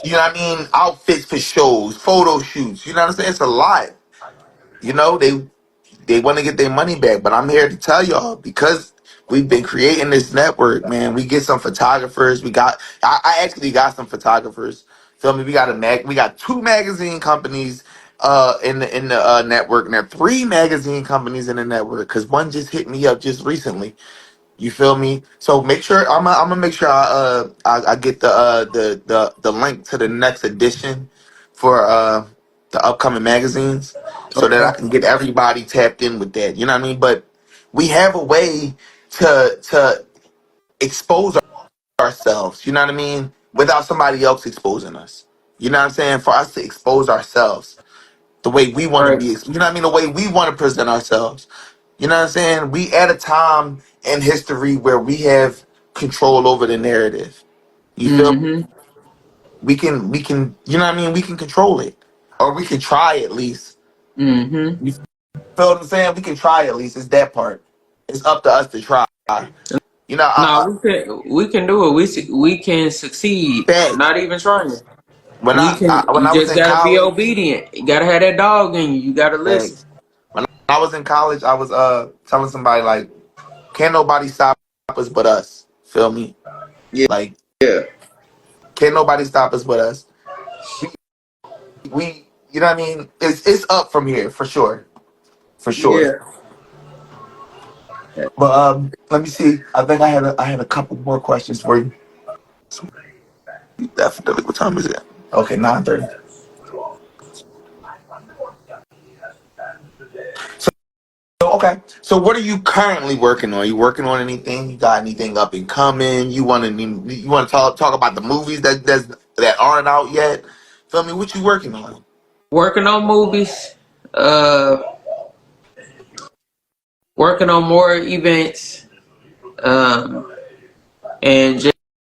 you know what I mean? Outfits for shows, photo shoots. You know what I'm saying? It's a lot. You know, they want to get their money back, but I'm here to tell y'all, because we've been creating this network, man. We get some photographers. I actually got some photographers. Feel me? We got 2 magazine companies in the network, and there are 3 magazine companies in the network, because one just hit me up just recently. You feel me? So make sure I'm gonna make sure I get the link to the next edition for the upcoming magazines, so that I Okay. can get everybody tapped in with that. You know what I mean? But we have a way to expose ourselves. You know what I mean? Without somebody else exposing us. You know what I'm saying? For us to expose ourselves the way we want to Right. be. You know what I mean? The way we want to present ourselves. You know what I'm saying? We at a time in history where we have control over the narrative. You feel me? Mm-hmm. We can you know what I mean? We can control it. Or we can try at least. Mm-hmm. You feel what I'm saying? We can try at least. It's that part. It's up to us to try. You know, No, we can do it. We can succeed. facts. Not even trying. When We can. when You I was just in gotta be college, obedient. You gotta have that dog in you. You gotta listen. facts. When I was in college, I was telling somebody, like, can't nobody stop us but us. Feel me? Yeah. Like, Yeah. can't nobody stop us but us. We you know what I mean? It's up from here for sure. For sure. Yeah. But let me see. I think I had a couple more questions for you. Definitely. What time is it? Okay, 9:30. So okay. So what are you currently working on? You working on anything? You got anything up and coming? You want to talk about the movies that aren't out yet? Feel me? What you working on? Working on movies. Working on more events. Um, and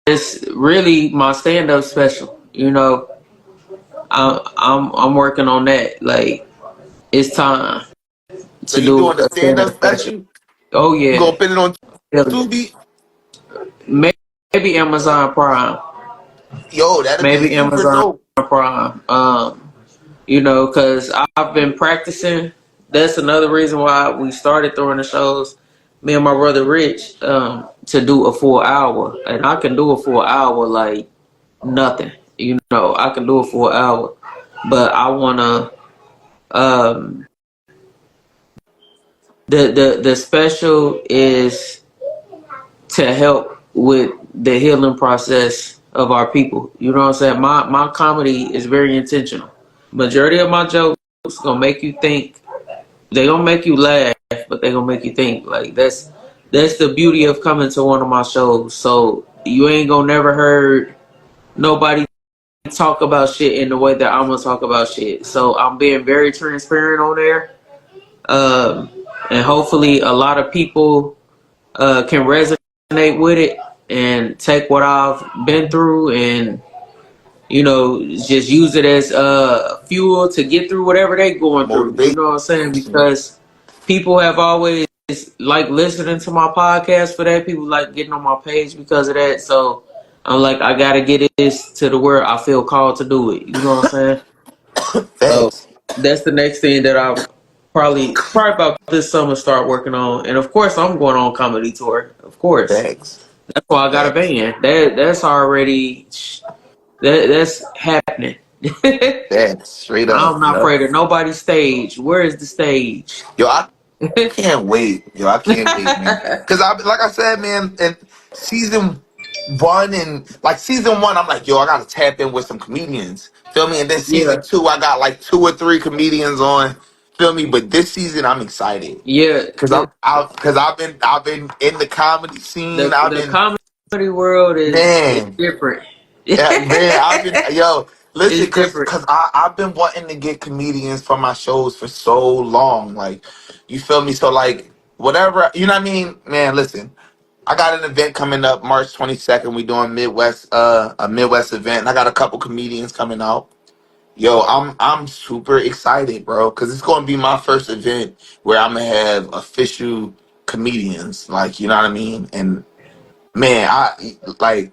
just really my stand up special. I'm working on that. Like, it's time So to you do doing the a stand stand up up special. special? Oh You yeah. gonna put it on Hell yeah. Tubi? Maybe Amazon Prime. Yo, that'll be Maybe super Amazon dope. Prime. Because I've been practicing. That's another reason why we started throwing the shows. Me and my brother Rich, to do a full hour, and I can do a full hour like nothing. I can do a full hour, but I wanna. Um, the special is to help with the healing process of our people. You know what I'm saying? My comedy is very intentional. Majority of my jokes gonna make you think. They gonna make you laugh, but they gonna make you think. Like, that's the beauty of coming to one of my shows. So you ain't gonna never heard nobody talk about shit in the way that I'm gonna talk about shit. So I'm being very transparent on there, um, and hopefully a lot of people can resonate with it and take what I've been through and just use it as fuel to get through whatever they going through. You Motivation. know what I'm saying? Because people have always like listening to my podcast for that. People like getting on my page because of that. So I'm like, I gotta get this to the where I feel called to do it. You know what I'm saying? So Facts. that's the next thing that I probably about this summer start working on. And of course, I'm going on comedy tour. Of course, Facts. that's why I got a Facts. band. That's already that's happening. That straight up. I'm not Yep. afraid of nobody's stage. Where is the stage? Yo, I can't wait. Yo, I can't wait, man. Cause I, like I said, man, and season one and like season one, I'm like, yo, I gotta tap in with some comedians. Feel me? And then Yeah, season two, I got like 2 or 3 comedians on. Feel me? But this season, I'm excited. yeah. Cause I've been in the comedy scene. I've The been, comedy world is man. different. Yeah, man, I've been yo, listen, It's different. cause I've been wanting to get comedians for my shows for so long. Like, you feel me? So like whatever, you know what I mean? Man, listen, I got an event coming up March 22nd. We doing Midwest a Midwest event. And I got a couple comedians coming out. Yo, I'm super excited, bro, cause it's gonna be my first event where I'm gonna have official comedians. Like, you know what I mean? And man, I like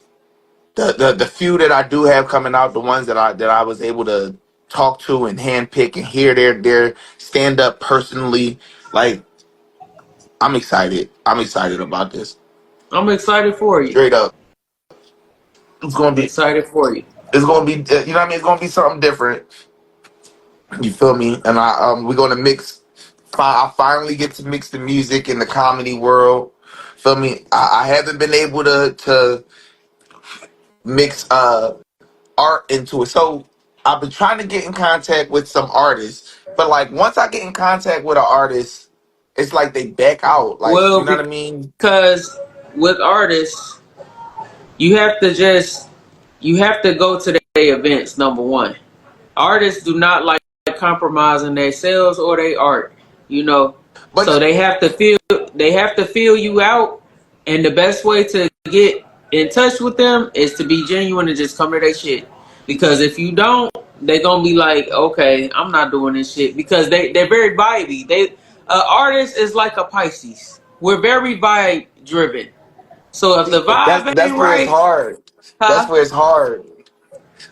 the few that I do have coming out, the ones that I was able to talk to and handpick and hear their stand up personally, like I'm excited. I'm excited about this. I'm excited for you. Straight up, it's gonna I'm be excited for you. it's gonna be you know what I mean. It's gonna be something different. You feel me? And we're gonna mix. I finally get to mix the music in the comedy world. Feel me? I haven't been able to mix art into it. So I've been trying to get in contact with some artists, but like once I get in contact with an artist, it's like they back out. Like, you Well, know what I mean? because with artists, you have to just you have to go to their events. Number one, artists do not like compromising their sales or their art. You know, But so they have to feel you out, and the best way to get in touch with them is to be genuine and just come to their shit. Because if you don't, they gonna be like, okay, I'm not doing this shit because they're very vibey. They artist is like a Pisces. We're very vibe driven. So if the vibe that's ain't where it's right, hard. That's huh? where it's hard.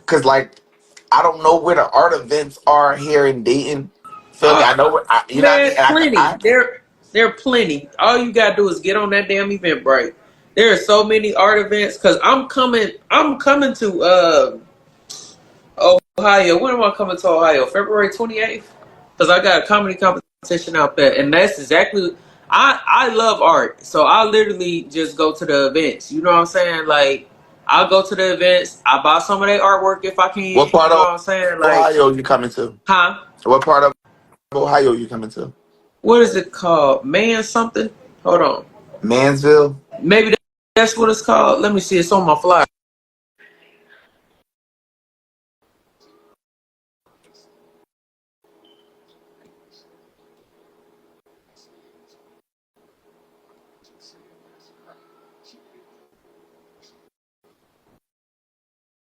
Cause like I don't know where the art events are here in Dayton. Feel me? Uh, I know where you know what I Man, mean. And plenty. There are plenty. All you gotta do is get on that damn Eventbrite. There are so many art events because I'm coming. I'm coming to Ohio. When am I coming to Ohio? February 28th. Because I got a comedy competition out there, and that's exactly. I love art, so I literally just go to the events. You know what I'm saying? Like I'll go to the events. I buy some of their artwork if I what can. You part know of what I'm saying? Like, Ohio you coming to? huh? What part of Ohio you coming to? What is it called? Man something? Hold on. Mansville? Maybe that's what it's called. Let me see. It's on my flyer.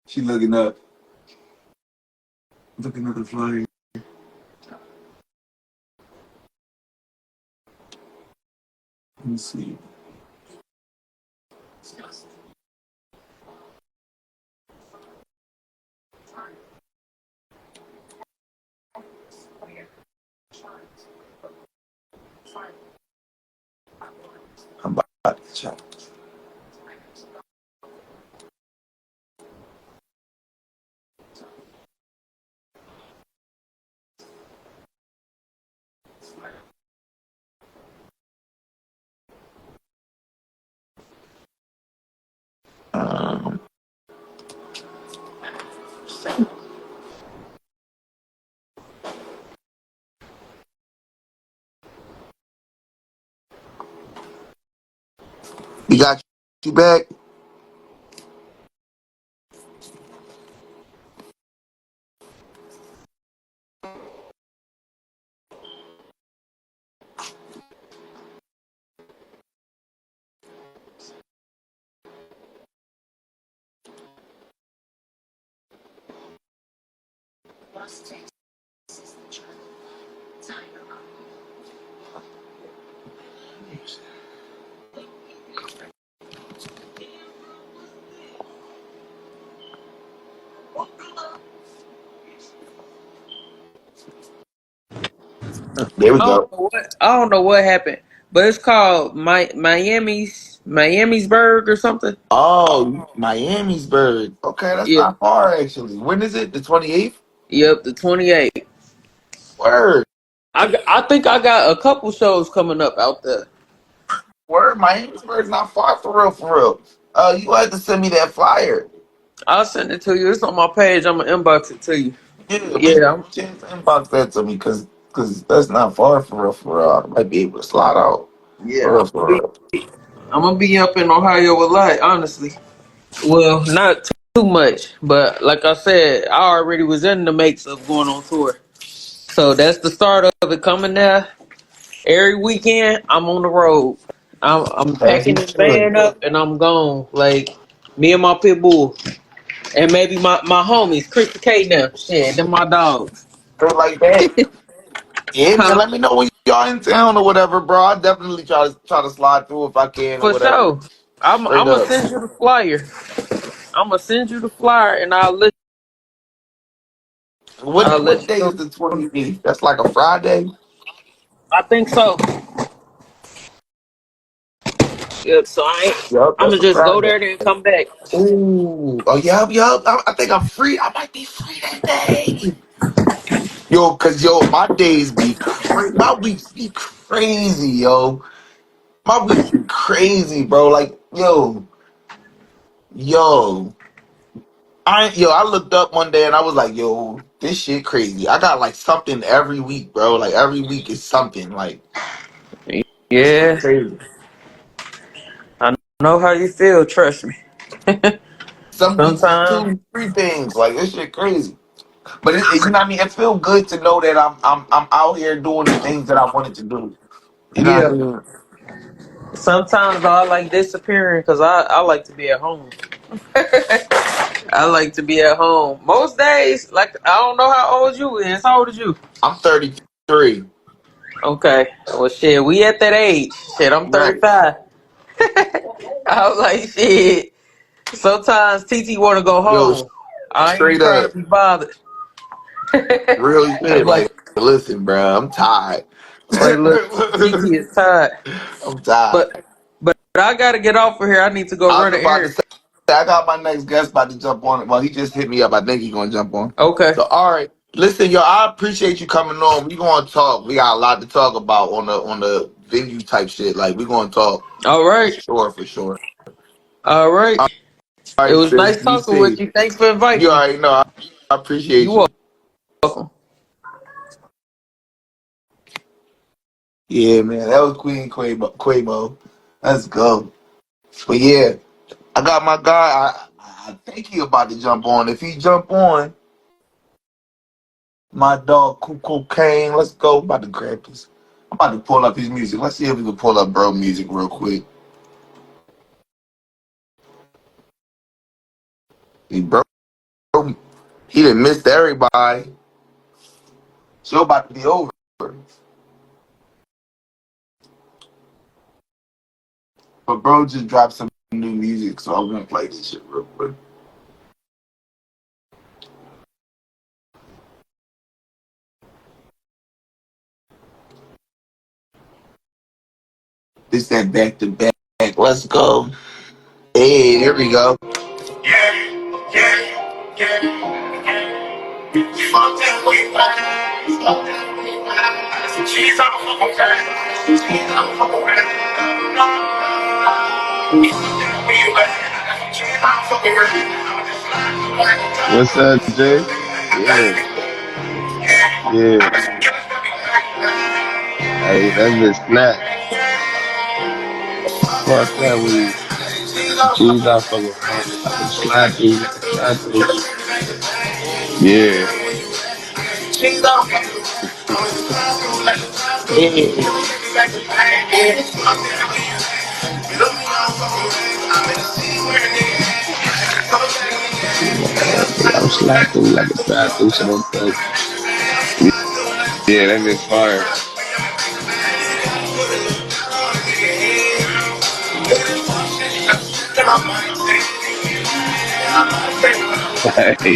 She looking up. Looking at the flyer. Let me see. I'm about to check. Um, we got you back. There we go. I don't know what happened, but it's called Miamisburg or something. Oh, Miamisburg. Okay, that's Yeah, not far actually. When is it? The 28th? Yep, the 28th. Word. I think I got a couple shows coming up out there. Word, my Amesburg's not far for real, for real. You had to send me that flyer. I'll send it to you. It's on my page. I'm gonna inbox it to you. Yeah, we Yeah, chance to inbox that to me because that's not far for real, for real. I might be able to slide out for yeah. real, for real. I'm gonna be up in Ohio a lot, honestly. Well, not too much, but like I said, I already was in the makes of going on tour. So that's the start of it coming there. Every weekend, I'm on the road. I'm As packing you this should. van up and I'm gone. Like me and my pit bull, and maybe my homies, Chris the K now. Shit, them my dogs. Feel like that. Yeah, man. Huh? Let me know when y'all in town or whatever, bro. I definitely try to slide through if I can or For whatever. sure. I'm Straight gonna up. send you the flyer. I'm gonna send you the flyer, and I'll let What you day know. is the 28th? That's like a Friday. I think so. Yep. So Yup, I'm that's gonna a just go Friday. there then come back. Ooh. Oh, yup, yup. I think I'm free. I might be free that day. Yo, cause my days be crazy. My weeks be crazy, yo. My weeks be crazy, bro. Like, yo. I looked up one day and I was like, yo, this shit crazy. I got like something every week, bro. Like every week is something. Like this shit Yeah. crazy. I know how you feel. Trust me. Some weeks is Sometimes. two, three things. Like this shit crazy. But you know what I mean? It feel good to know that I'm out here doing the things that I wanted to do. You know what I Yeah. mean? Sometimes I like disappearing because I like to be at home. I like to be at home. Most days, like I don't know how old you is. How old is you? I'm 33. Okay. Well, shit, we at that age. Shit, I'm Right. 35. I was like, shit. Sometimes TT want to go Yo, home. I ain't straight trying up. to be bothered. Real shit. I'm like, Like, listen, bro, I'm tired. I'm like, look, TT is tired. I'm tired. But I gotta get off of here. I need to go I was run an about to errand. say, I got my next guest about to jump on. Well, he just hit me up. I think he's gonna jump on. Okay. So, all right, listen, yo, I appreciate you coming on. We gonna talk. We got a lot to talk about on the venue type shit. Like, we gonna talk All for right. sure, for sure. All right. All It right, was sis, nice be talking with safe. you. Thanks for You inviting me. already know. I appreciate You you. welcome. Yeah, man, that was Queen Quavo. Let's go. But yeah, I got my guy. I think he about to jump on. If he jump on, my dog Cocaine. Let's go. I'm about to grab this. I'm about to pull up his music. Let's see if we can pull up bro music real quick. Bro, he done missed everybody. Show about to be over. But bro just dropped some new music, so I'm gonna play this shit real quick. This that back to back. Let's go. Hey, here we go. Fuck that we like. Fuck that we like. She's on fucking crack. She's on fucking crack. Fuck that we like. She's on fucking What's up, Jay? Yeah, yeah. Hey, that bitch snap. Fuck that weed. Cheese out fucking around. I can slide through, like a slide through. Yeah. crack. I'm slide through like a slide through, so don't touch. Yeah, that bitch fire. Hey,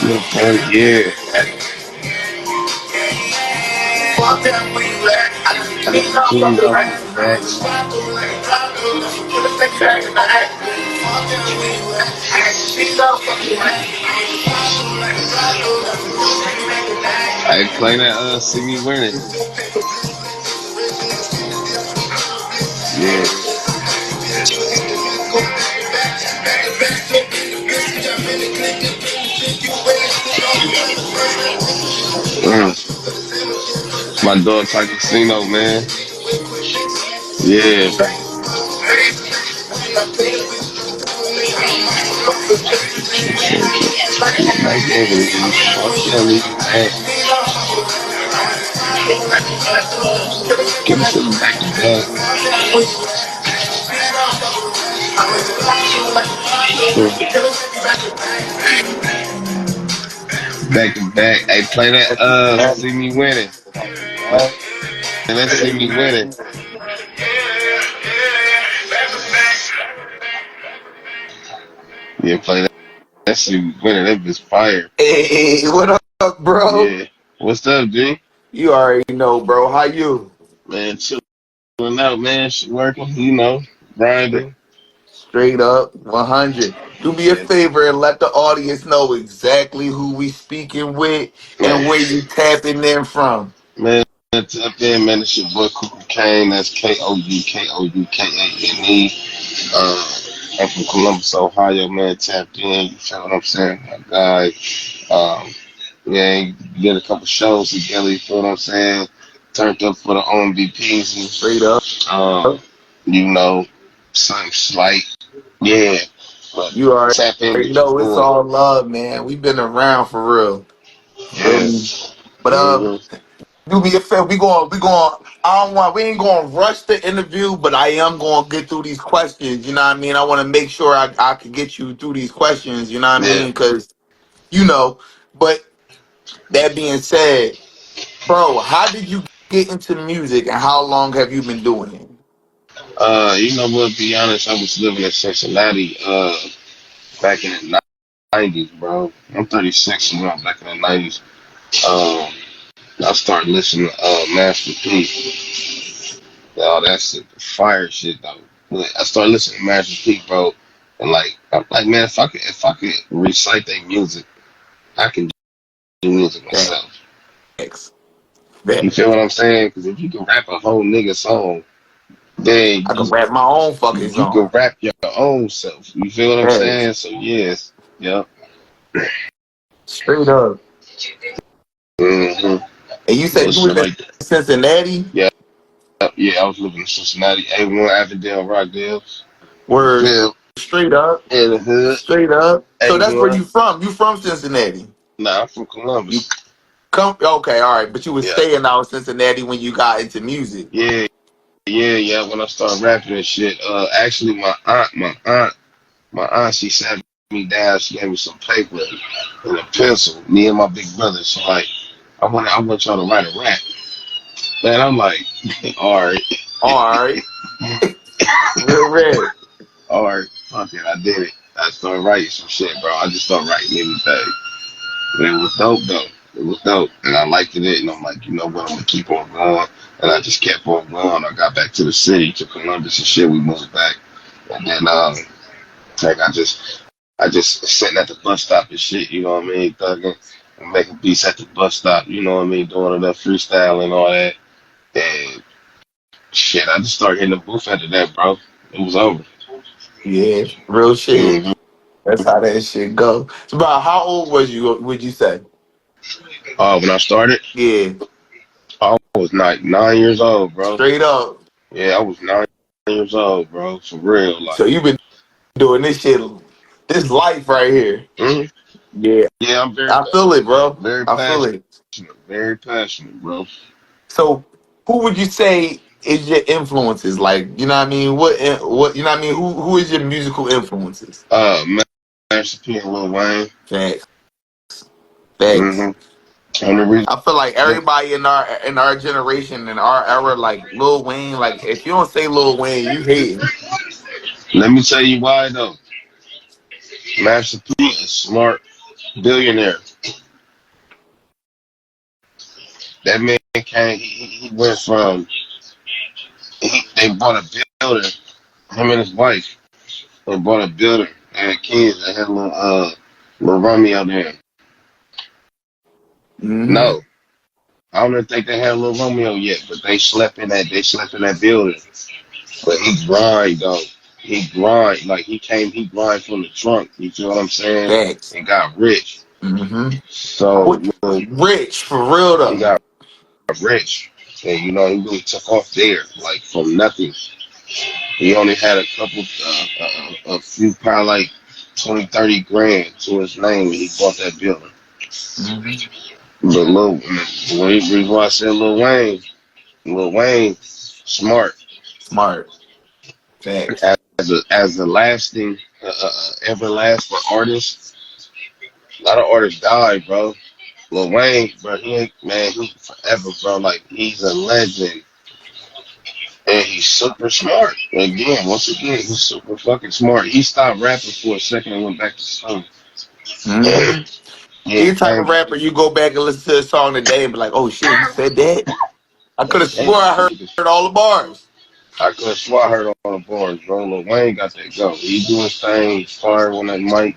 you a point? Yeah. Got some cheese out fucking Max. I play that see me winning. Yeah. My dog type casino, man. Yeah. Like Anthony, fuck Kelly. Hey, give me some back to back. Back to back. Hey, play that see me winning. Play that see me winning. Yeah, play that. That see me winning. That bitch fire. Hey, what up, bro? Yeah. What's up, G? You already know, bro. How you? Man, chilling out, man. Shit working, you know, grinding. Straight up, 100. Do me a Yeah, favor and let the audience know exactly who we speaking with man. and where you tapping in from. Man, tap in, man. It's your boy Cooper Kane. That's KOUKOUKANE. I'm from Columbus, Ohio, man. Tapped in. You feel what I'm saying? My guy. Um, yeah, you did a couple shows together. You feel what I'm saying? Turned up for the OMVPs Straight up. and you know, something slight. Yeah, but You tap in, already get your know it's boy. all love, man. We've been around for real. Feel Yeah. me? But Mm-hmm. do me a favor. We ain't going to rush the interview, but I am going to get through these questions. You know what I mean? I want to make sure I can get you through these questions. You know what I Yeah. mean? Because, but that being said, bro, how did you get into music and how long have you been doing it? You know what? Be honest, I was living in Cincinnati. Back in the '90s, bro. I'm 36, you know, back in the '90s. Um, I started listening to Master P. Oh, that's the fire shit though. But I started listening to Master P, bro, and like I'm like, man, if I could recite their music, I can do music myself. Facts. You Facts. feel what I'm saying? Because if you can rap a whole nigga song, then I can rap my own fucking you can song. rap your own self. You feel what I'm Facts. saying? So yes, yep. Straight up. Mm-hmm. And you Little said you shit was in like that. Cincinnati? Yeah, yeah. I was living in Cincinnati, A1, Avondale, Rockdale. You Word. feel? Straight up. In the hood, Straight up. So that's where A1. you from. You from Cincinnati. Nah, I'm from You Columbus. come okay, all right. But you was Yeah, staying out in Cincinnati when you got into music. yeah, yeah. When I started rapping and shit, actually, my aunt, she sat me down. She gave me some paper and a pencil. Me and my big brother. She like, I want y'all to write a rap. Man, I'm like, all right, All right. Real red. all right, fuck it, I did it. I started writing some shit, bro. I just started writing everything. And it was dope, though. It was dope, and I liked it. And I'm like, you know what? I'm gonna keep on going. And I just kept on going. I got back to the city, to Columbus and shit. We moved back, and then like I just sitting at the bus stop and shit. You know what I mean? Thugging and making beats at the bus stop. You know what I mean? Doing enough freestyle and all that. And shit, I just started hitting the booth after that, bro. It was over. Yeah, real shit. hmm That's how that shit go. So about how old was you, would you say? When I started, Yeah. I was 9 years old, bro. Straight up. Yeah, I was 9 years old, bro. For real, So like. you've been doing this shit, this life right here. Mhm. Yeah. Yeah, I'm very I feel it, passionate, man. bro. Very I feel passionate. it. Very passionate, bro. So who would you say is your influences? Like, you know what I mean? What you know what I mean? Who is your musical influences? Master P and Lil Wayne. Facts. Facts. Mm-hmm. And the reason, I feel like everybody in our generation, in our era, like Lil Wayne, like if you don't say Lil Wayne, you hating. let me tell you why though. Master P is smart, billionaire. That man came. He went from. They bought a building. Him and his wife. They bought a building. They had kids. They had little Romeo there. Mm-hmm. No. I don't even think they had Lil Romeo yet, but they slept in that building. But he grind though. He grind like he grind from the trunk. You feel what I'm saying? Thanks. And got rich. Mm-hmm. So look, Rich for real he though. got rich, and he really took off there like from nothing. He only had a few, probably like 20, 30 grand to his name when he bought that building. Mm-hmm. But when I said Lil Wayne, smart Smart. Thanks. as a lasting, everlasting artist. A lot of artists die, bro. Lil Wayne, bro, he forever, bro. Like he's a legend, and he's super smart. Once again, he's super fucking smart. He stopped rapping for a second and went back to singing. Mm-hmm. Yeah, He the type of rapper you go back and listen to a song today and be like, oh shit, he said that. I could have swore I heard all the bars. I could have swore I heard all the bars, bro. Lil Wayne got that go. He doing his thing, he's fire on that mic.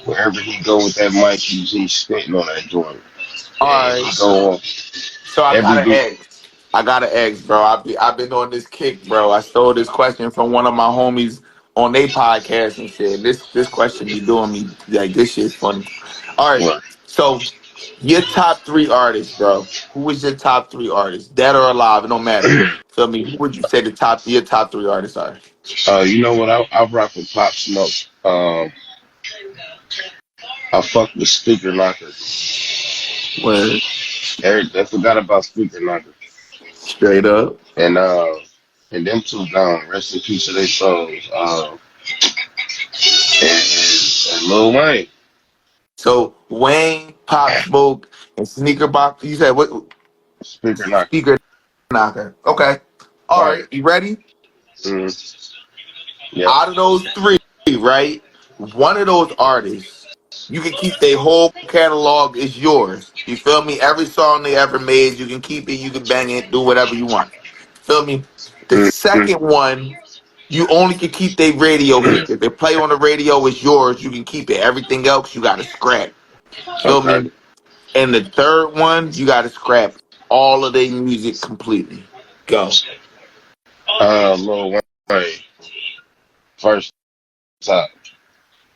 Wherever he go with that mic, he's spitting on that joint. All And right. he go on So I every gotta beat. ask. Bro. I've been on this kick, bro. I stole this question from one of my homies on their podcast and shit. This question be doing me like this shit's funny. All right. What? So your top three artists, bro. Who was your top three artists? Dead or alive, it don't matter. Feel me? Who would you say your top three artists are? You know what? I rock with Pop Smoke. I fuck with Speaker Knocker. Word. I forgot about Speaker Knocker. Straight up. And them two gone. Rest in peace to their souls. And Lil Wayne. So Wayne, Pop Smoke, and Sneaker Box. You said what? Speaker Knocker. Speaker Knocker. Okay. All Right. right. You ready? Mm. Yep. Out of those three, right? One of those artists, you can keep their whole catalog is yours. You feel me? Every song they ever made, you can keep it, you can bang it, do whatever you want. Feel me? The Mm-hmm. second one, you only can keep their radio hits. If they play on the radio, it's yours. You can keep it. Everything else, you got to scrap. Feel Okay. me? And the third one, you got to scrap all of their music completely. Go. Lil Wayne. First time.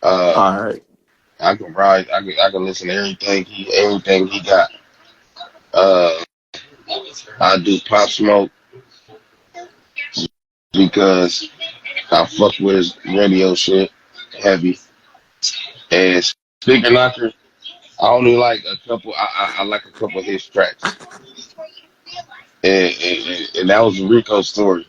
All right. I can ride. I can listen to everything he got. Uh, I do Pop Smoke because I fuck with his radio shit heavy. And Speaker Knocker, I only like a couple. I like a couple of his tracks. And that was a Rico story.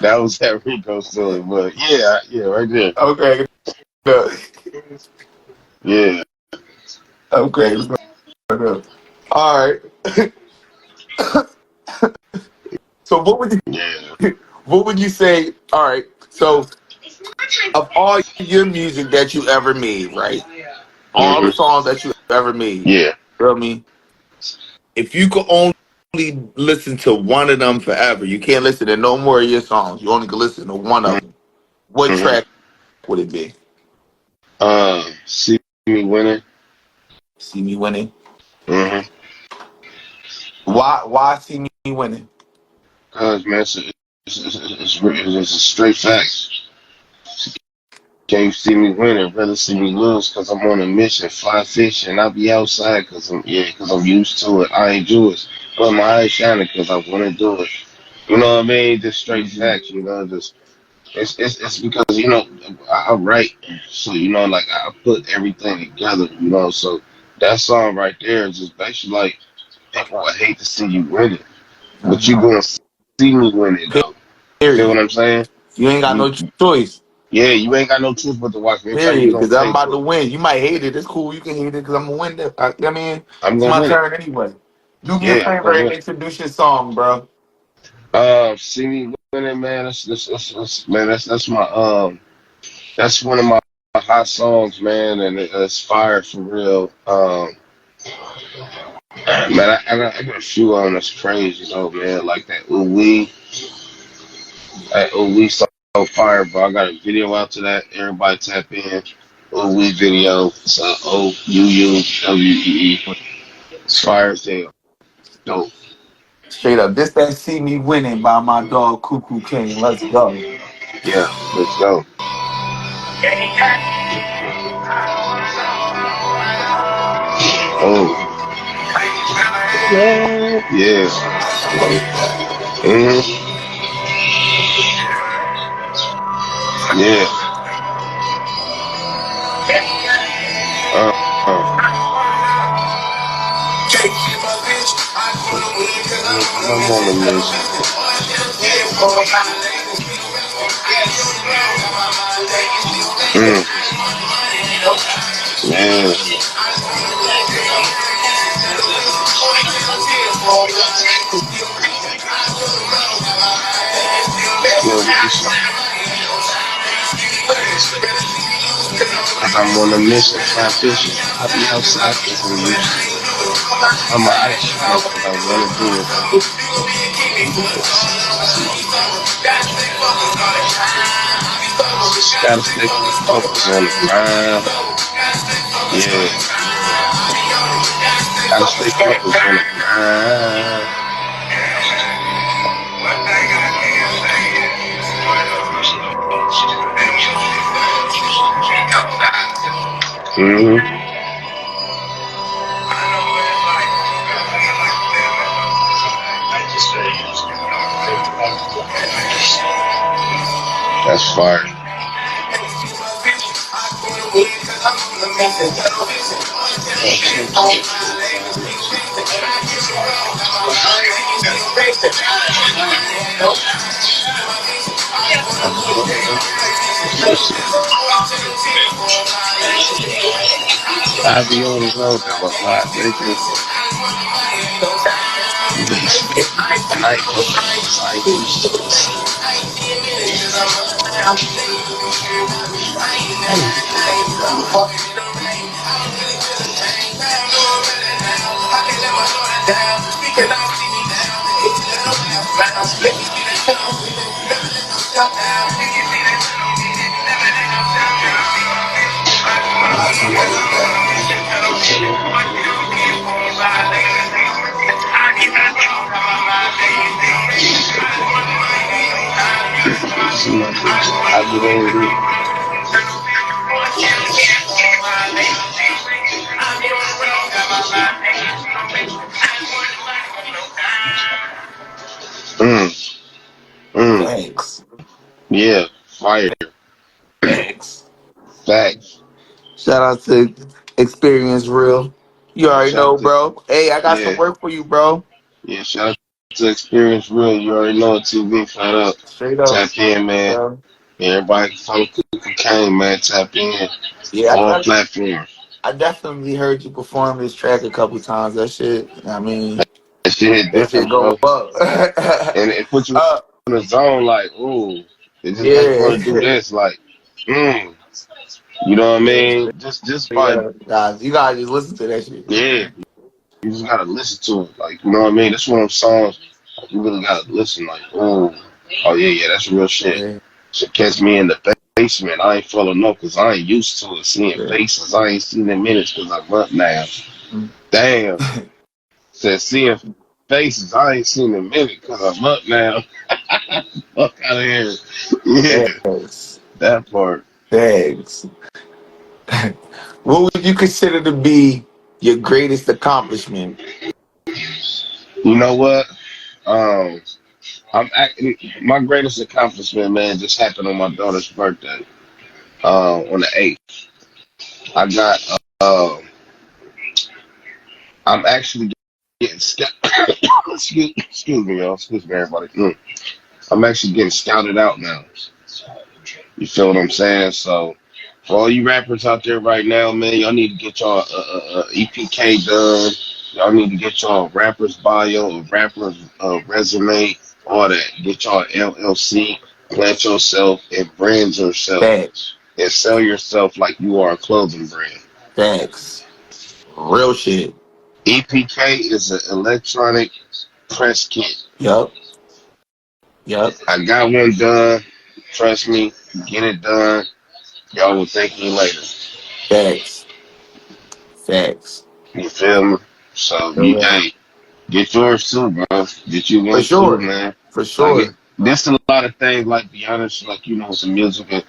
That was that Rico story. But yeah, right there. Okay. Yeah. Okay. All right. So Yeah. what would you say? All right. So of all your music that you ever made, right? All the Hmm. songs that you ever made, Yeah. feel me? If you could only listen to one of them forever, you can't listen to no more of your songs. You only can listen to one of them. What Hmm. track would it be? See me winning. See Me Winning. Hmm. Why See Me Winning? Cause man, it's a straight fact. Can you see me winning? Rather see me lose because I'm on a mission. Fly fishing. I'll be outside because I'm used to it. I ain't Jewish. But my eyes shining because I want to do it. You know what I mean? Just straight facts, just it's because, I write. So, like I put everything together, so that song right there is just basically like people would hate to see you win it. But you gonna see me win it though. You feel what Period. I'm saying? You ain't got You no choice. Yeah, you ain't got no choice but to watch me. Everybody you Period. gonna Because I'm pay about for to it. win. You might hate it. It's cool. You can hate it because I'm gonna win. I mean, I'm it's gonna my win it. turn anyway. Do me a Yeah, I'm favor gonna and win. introduce your song, bro. See me winning, man. That's my that's one of my hot songs, man, and it's fire for real. Man, I got a few on that's crazy though, man. Like that Ooh Wee so fire, bro. I got a video out to that. Everybody tap in. Ooh Wee video. It's OUUWEE. fire as hell. Dope. Straight up. This that See Me Winning by my dog Cuckoo King. Let's go. Yeah, let's go. Oh, yeah. Mm-hmm. Yeah. Uh, uh. And I'm on a mission. Mm. Man. Still mission. Cause I'm on a mission, fly fishing. I be outside cooking rooster. I'm an ice tray cause I wanna do it though. Gotta stay focused on the grind. Yeah. Gotta stay focused on the grind. Mm-hmm. That's fire. Oh, shit, shit, shit, man. I be on the road though a lot, nigga. And I ain't fucking with this. I ain't used to this. See my bitch. I get on with it. Mm, mm. Thanks. Yeah, fire. Thanks. Facts. Shout out to Experience Real. You already Shout out know, to, bro. Hey, I got some yeah, work for you, bro. yeah, shout out to Experience Real. You already know it too. Big flat up. Straight up, Tap in, man. bro. Everybody can follow Cookie Kane, man. Tap in. Yeah, All platforms. I definitely heard you perform this track a couple times. That shit, I mean, That shit hit that shit different, go bro. up. And it puts you uh, in the zone, like, ooh, it just make you yeah. want to do this, like, mm. You know what I Yeah, mean? Just by, yeah, guys, you gotta just listen to that shit. yeah, you just gotta listen to it, like, you know what I mean? That's one of them songs like, you really gotta listen, like, ooh, oh yeah, yeah, that's real shit. Yeah, Should catch me in the basement. I ain't falling up because I ain't used to it. Seeing yeah. faces, I ain't seen in minutes because I'm up now. Mm. Damn, said seeing faces, I ain't seen in minutes because I'm up now. Fuck out of here. Yeah, Thanks. that part. Thanks. What would you consider to be your greatest accomplishment? You know what? Um, my greatest accomplishment, man, just happened on my daughter's birthday. On the 8th, I got. I'm actually getting excuse me, y'all. Excuse me, everybody. I'm actually getting scouted out now. You feel what I'm saying? So, for all you rappers out there right now, man, y'all need to get y'all EPK done. Y'all need to get y'all rapper's bio, a rapper's resume, all that. Get y'all LLC, plant yourself, and brand yourself, Thanks. and sell yourself like you are a clothing brand. Thanks. Real shit. EPK is an electronic press kit. Yup. Yup. I got one done. Trust me, get it done. Y'all will thank me later. Facts. Facts. You feel me? So you, Yeah. hey, get yours too, bro. Get you For yours too, sure. man. For Like it, sure. there's a lot of things. Like be honest, like some music, and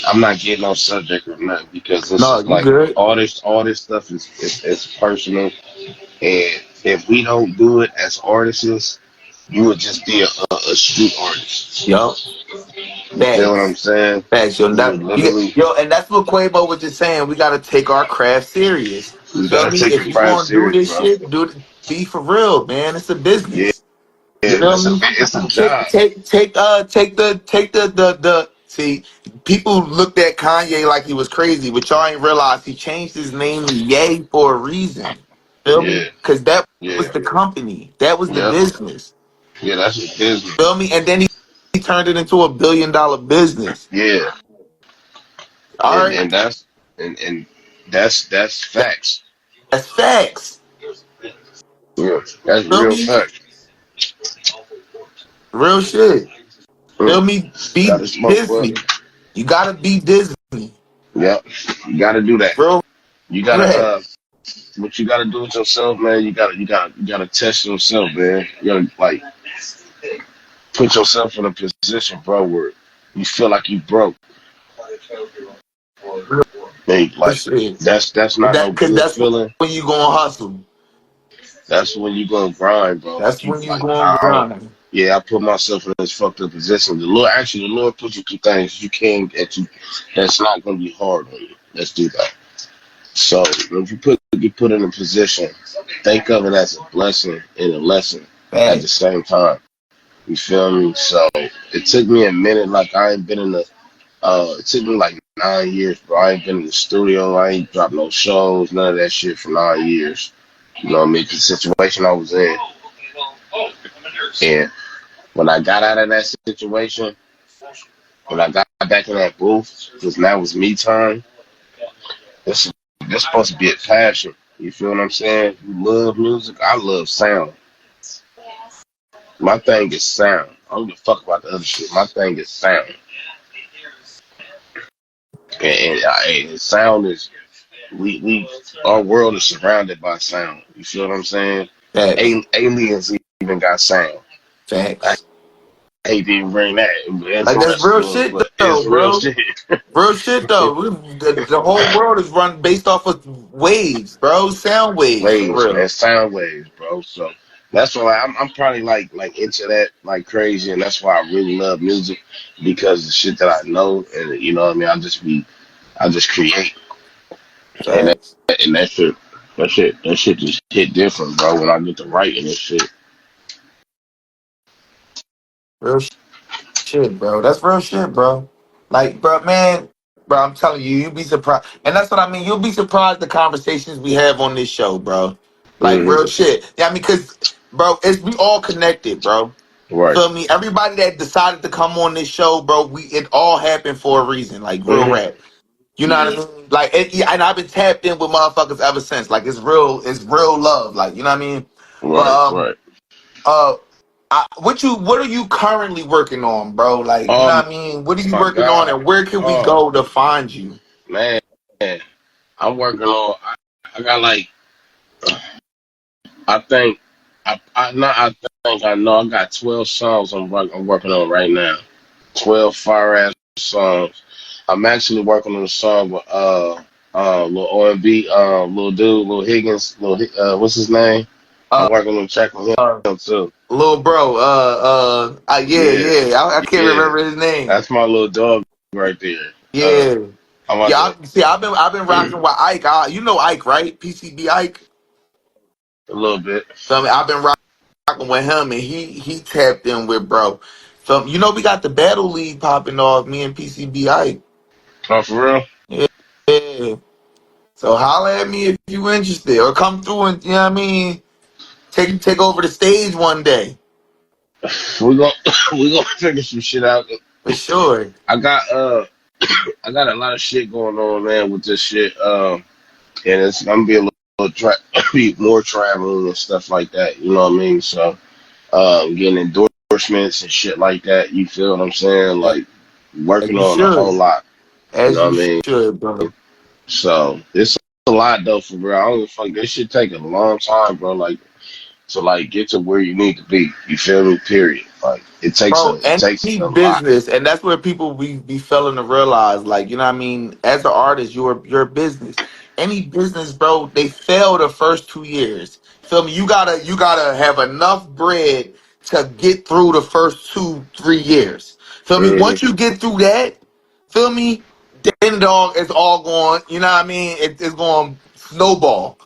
I'm not getting on subject or nothing because this No, is you like good. all this stuff is personal, and if we don't do it as artists, you would just be a street artist. Yup. You feel what I'm Facts. saying? Facts. Yo, You would literally, and that's what Quavo was just saying. We gotta take our craft serious. you Feel gotta me? take If your you craft gonna do serious, this bro. shit, be for real, man. It's a Yeah, business. You feel it's me? it's a Take job. the see, people looked at Kanye like he was crazy, but y'all ain't realize he changed his name to Ye for a reason. Feel me? Yeah, Because that yeah, was the company. That was the yep, business. yeah. That's a business. Feel me? And then he turned it into $1 billion business. Yeah, All right. and and that's facts. That's facts. Yeah, that's Feel real me? facts. Real shit. Feel Mm. me? Be Gotta smoke for it. Disney. You gotta be Disney. Yep, you gotta do that. Real You gotta rap. what you gotta do with yourself, man. You gotta test yourself, man. You gotta like put yourself in a position, bro, where you feel like you broke. Hey, Real like shit. that's not no Cause good that's feeling. when you gonna hustle. That's when you gonna grind, bro. That's Like you when you like gonna I don't. grind. Yeah, I put myself in this fucked up position. The Lord put you through things you can't that you that's not gonna be hard on you. Let's do that. So if you get put in a position, think of it as a blessing and a lesson at the Facts. same time. You feel me? So it took me a minute. Like I ain't been in the. It took me like 9 years, bro. I ain't been in the studio. I ain't dropped no shows, none of that shit for 9 years. You know what I mean? The situation I was in, and when I got out of that situation, when I got back in that booth, because now it was me time. This this supposed to be a passion. You feel what I'm saying? You love music. I love sound. My thing is sound. I don't give a fuck about the other shit. My thing is sound. And sound is we our world is surrounded by sound. You feel what I'm saying? Facts. Aliens even got sound. I Facts. hate to even bring that Like that's real extraterrestrials, shit but though, it's real bro. shit. Real shit though. The whole world is run based off of waves, bro. Sound waves for Waves, man, real. sound waves, bro. So that's why I'm probably like into that like crazy, and that's why I really love music because the shit that I know, and you know what I mean. I just create, and Facts. that shit just hit different, bro. When I get to writing and shit. Real shit, bro. That's real shit, bro. Like, bro, man, bro, I'm telling you, you'll be surprised. And that's what I mean. You'll be surprised the conversations we have on this show, bro. Like, Hmm. real shit. Yeah, I mean, because, bro, we all connected, bro. Right. Feel me? Everybody that decided to come on this show, bro, it all happened for a reason. Like, real Hmm. rap. You know Yeah. what I mean? Like, yeah, and I've been tapped in with motherfuckers ever since. Like, it's real love. Like, you know what I mean? But, Right. Right. uh, what are you currently working on, bro? Like, you know Oh what I mean? What are you my working on, God. and where can we Oh go to find you? man. I'm working on. I got like. I think. I not. I think I know. I got 12 songs I'm working on right now. 12 fire ass songs. I'm actually working on a song with little R&B little dude, little Higgins, what's his name? I'm Uh, working on a track with uh him too. little bro, yeah, Yeah, yeah. I can't yeah. remember his name. That's my little dog right there. Yeah, I'm about yeah. to I've been rocking with Ike. You know Ike, right? PCB Ike. a little bit. So I mean, I've been rocking with him, and he tapped in with bro. So we got the battle league popping off. Me and PCB Ike. Oh, for real? Yeah. Yeah. So holler at me if you interested, or come through and you know what I mean. Take over the stage one day We going we gonna figure some shit out. for sure. I got I got a lot of shit going on, man, with this shit. And it's gonna be a little be more traveling and stuff like that. You know what I mean? So, getting endorsements and shit like that. You feel what I'm saying? Like As working you on a whole should, lot. You as know you what I mean? should, bro. So it's a lot though, for real. I don't give a fuck. This should take a long time, bro. Like to like get to where you need to be. You feel me? Period. Like Bro, it takes any a lot. business, and that's where people be failing to realize, like, you know what I mean? As an artist, you're a business. Any business, bro, they fail the first 2 years. Feel me? You gotta have enough bread to get through the first 2-3 years. Feel me? Hmm. Once you get through that, feel me, then dog, it's all going, you know what I mean? It's going snowball.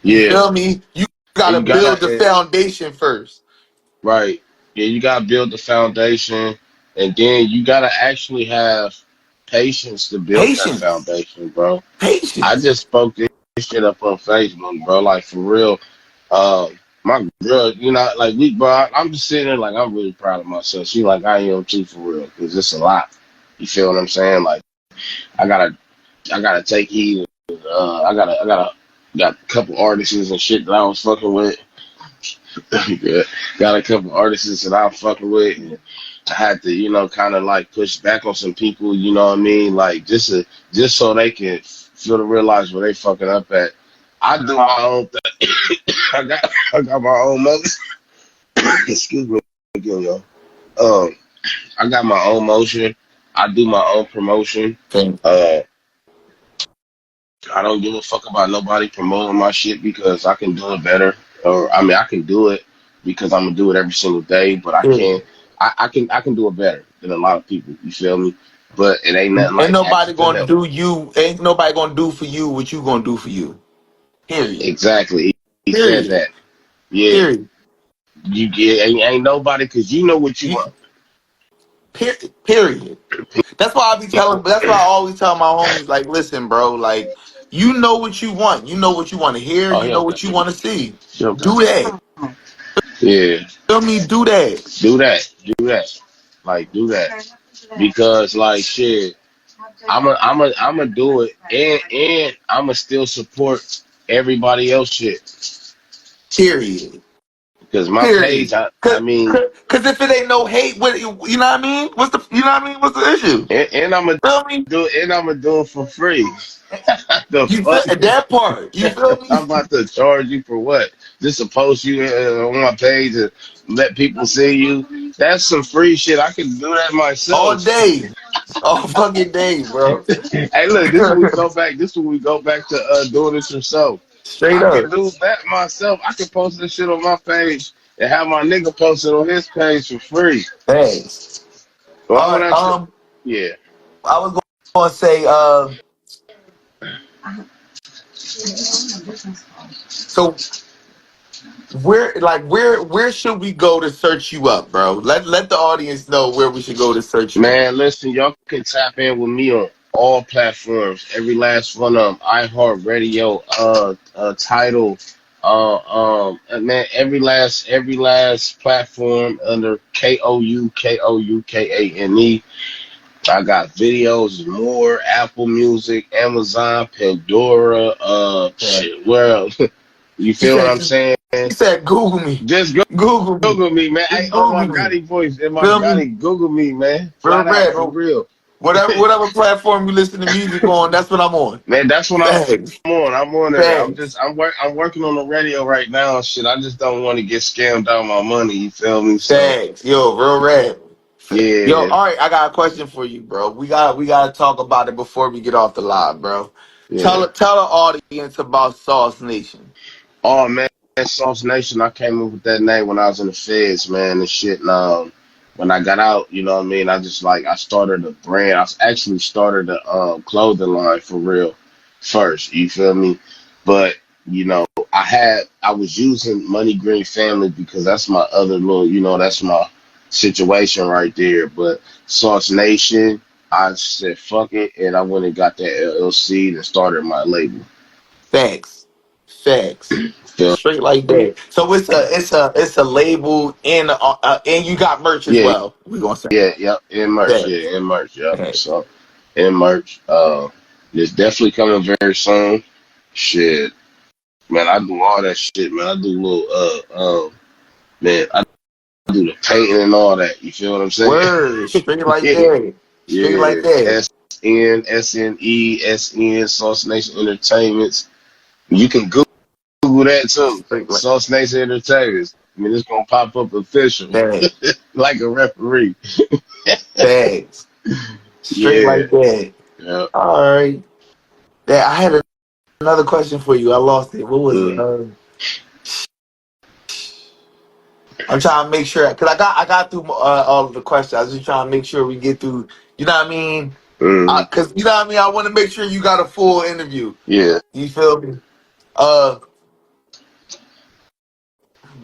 You Yeah, feel me? You and gotta you gotta build the foundation first. right. Yeah, you gotta build the foundation, and then you gotta actually have patience to build that Patience. foundation, bro. I Patience. just spoke this shit up on Facebook, bro. Like for real. My girl, you know, like bro. I'm just sitting there like I'm really proud of myself. She like I am too, for real, because it's a lot. You feel what I'm saying? Like I gotta, I gotta take heed. Got a couple artists and shit that I was fucking with. Yeah. Got a couple artists that I'm fucking with, and I had to, you know, kind of like push back on some people. You know what I mean? Like just so they can feel to realize where they fucking up at. I do my own thing. I got my own motion. Excuse me again, yo. Um, I got my own motion. I do my own promotion. Thank Uh, I don't give a fuck about nobody promoting my shit because I can do it better. Or I mean, I can do it because I'm gonna do it every single day. But I you. can't. I can do it better than a lot of people. You feel me? But it ain't nothing Ain't like nobody asking for gonna help. do you. Ain't nobody gonna do for you what you gonna do for you. Period. Exactly. He said Period. that. Yeah. Period. You get ain't nobody because you know what you You, want. period. That's why I be telling. That's why I always tell my homies, like, listen, bro, like, you know what you want. You know what you want to hear. Oh, You he know don't what got you that. want to see. He don't got Do that. that. Yeah. Feel me? Do that. Do that. Do that. Like do that. Because like shit. I'm a do it, and I'm gonna still support everybody else shit Period. because my page, Period. I mean, Cause if it ain't no hate, what you know what I mean? You know what I mean? What's the issue? and I'm gonna Feel me? do it, and I'm gonna do it for free. The You feel fuck? that part? You feel me? I'm about to charge you for what? Just to post you on my page and let people see you. That's some free shit. I can do that All myself. day, all fucking day, bro. Hey, look, this is when we go back. This is when we go back to doing this yourself. Straight I can up. do that myself. I can post this shit on my page and have my nigga post it on his page for free. Thanks. Why All would right. I? Yeah, I was going to say. So where should we go to search you up, bro? Let the audience know where we should go to search you up. man. Listen, y'all can tap in with me on all platforms. Every last one of them. iHeartRadio, Title, man. Every last platform under KOUKOUKANE. I got videos more, Apple Music, Amazon, Pandora, Yeah. shit, where else? You He feel what said. I'm saying? He said, "Google me. Just go Google me. Google me, man. Hey, Just on my Google me. Gotti voice, in my Feel me? Gotti, Google me, man. Real Flat out, red, for bro. real. Whatever platform you listen to music on, that's what I'm on. Man, that's what Thanks. I'm on. I'm on there. Thanks. I'm working on the radio right now and shit. I just don't want to get scammed out of my money, you feel me? So Thanks. Yo, real red. Yo, yeah, all right, I got a question for you, bro. We gotta talk about it before we get off the live, bro. yeah. Tell the audience about Sauce Nation. Oh man, Sauce Nation, I came up with that name when I was in the feds, man, and shit. And when I got out, you know what I mean, I started a brand. Actually started a clothing line for real first. You feel me? But you know, I was using Money Green Family because that's my other little, you know, that's my situation right there. But Sauce Nation, I said fuck it, and I went and got that LLC and started my label. Facts. Facts. Feel Straight like me? that. So it's a label and you got merch as Yeah, well. We gonna say yeah, yep, in March, that. yeah, in March, yep. Facts. So in March, it's definitely coming very soon. Shit, man, I do all that shit, man. I do little, man, I do the painting and all that. You feel what I'm saying? Word. Straight like Yeah, that. Straight like yeah. that. SNSNE SN Sauce Nation Entertainments. You can Google that too. Straight like Sauce Nation Entertainers. I mean, it's gonna pop up official, that. like a referee. Facts. Straight Yeah, like that. yeah. All right. Yeah, I had another question for you. I lost it. What was it? Mm, I'm trying to make sure because I got through all of the questions. I was just trying to make sure we get through. You know what I mean? mm, Because you know what I mean. I want to make sure you got a full interview. yeah. You feel me? Uh,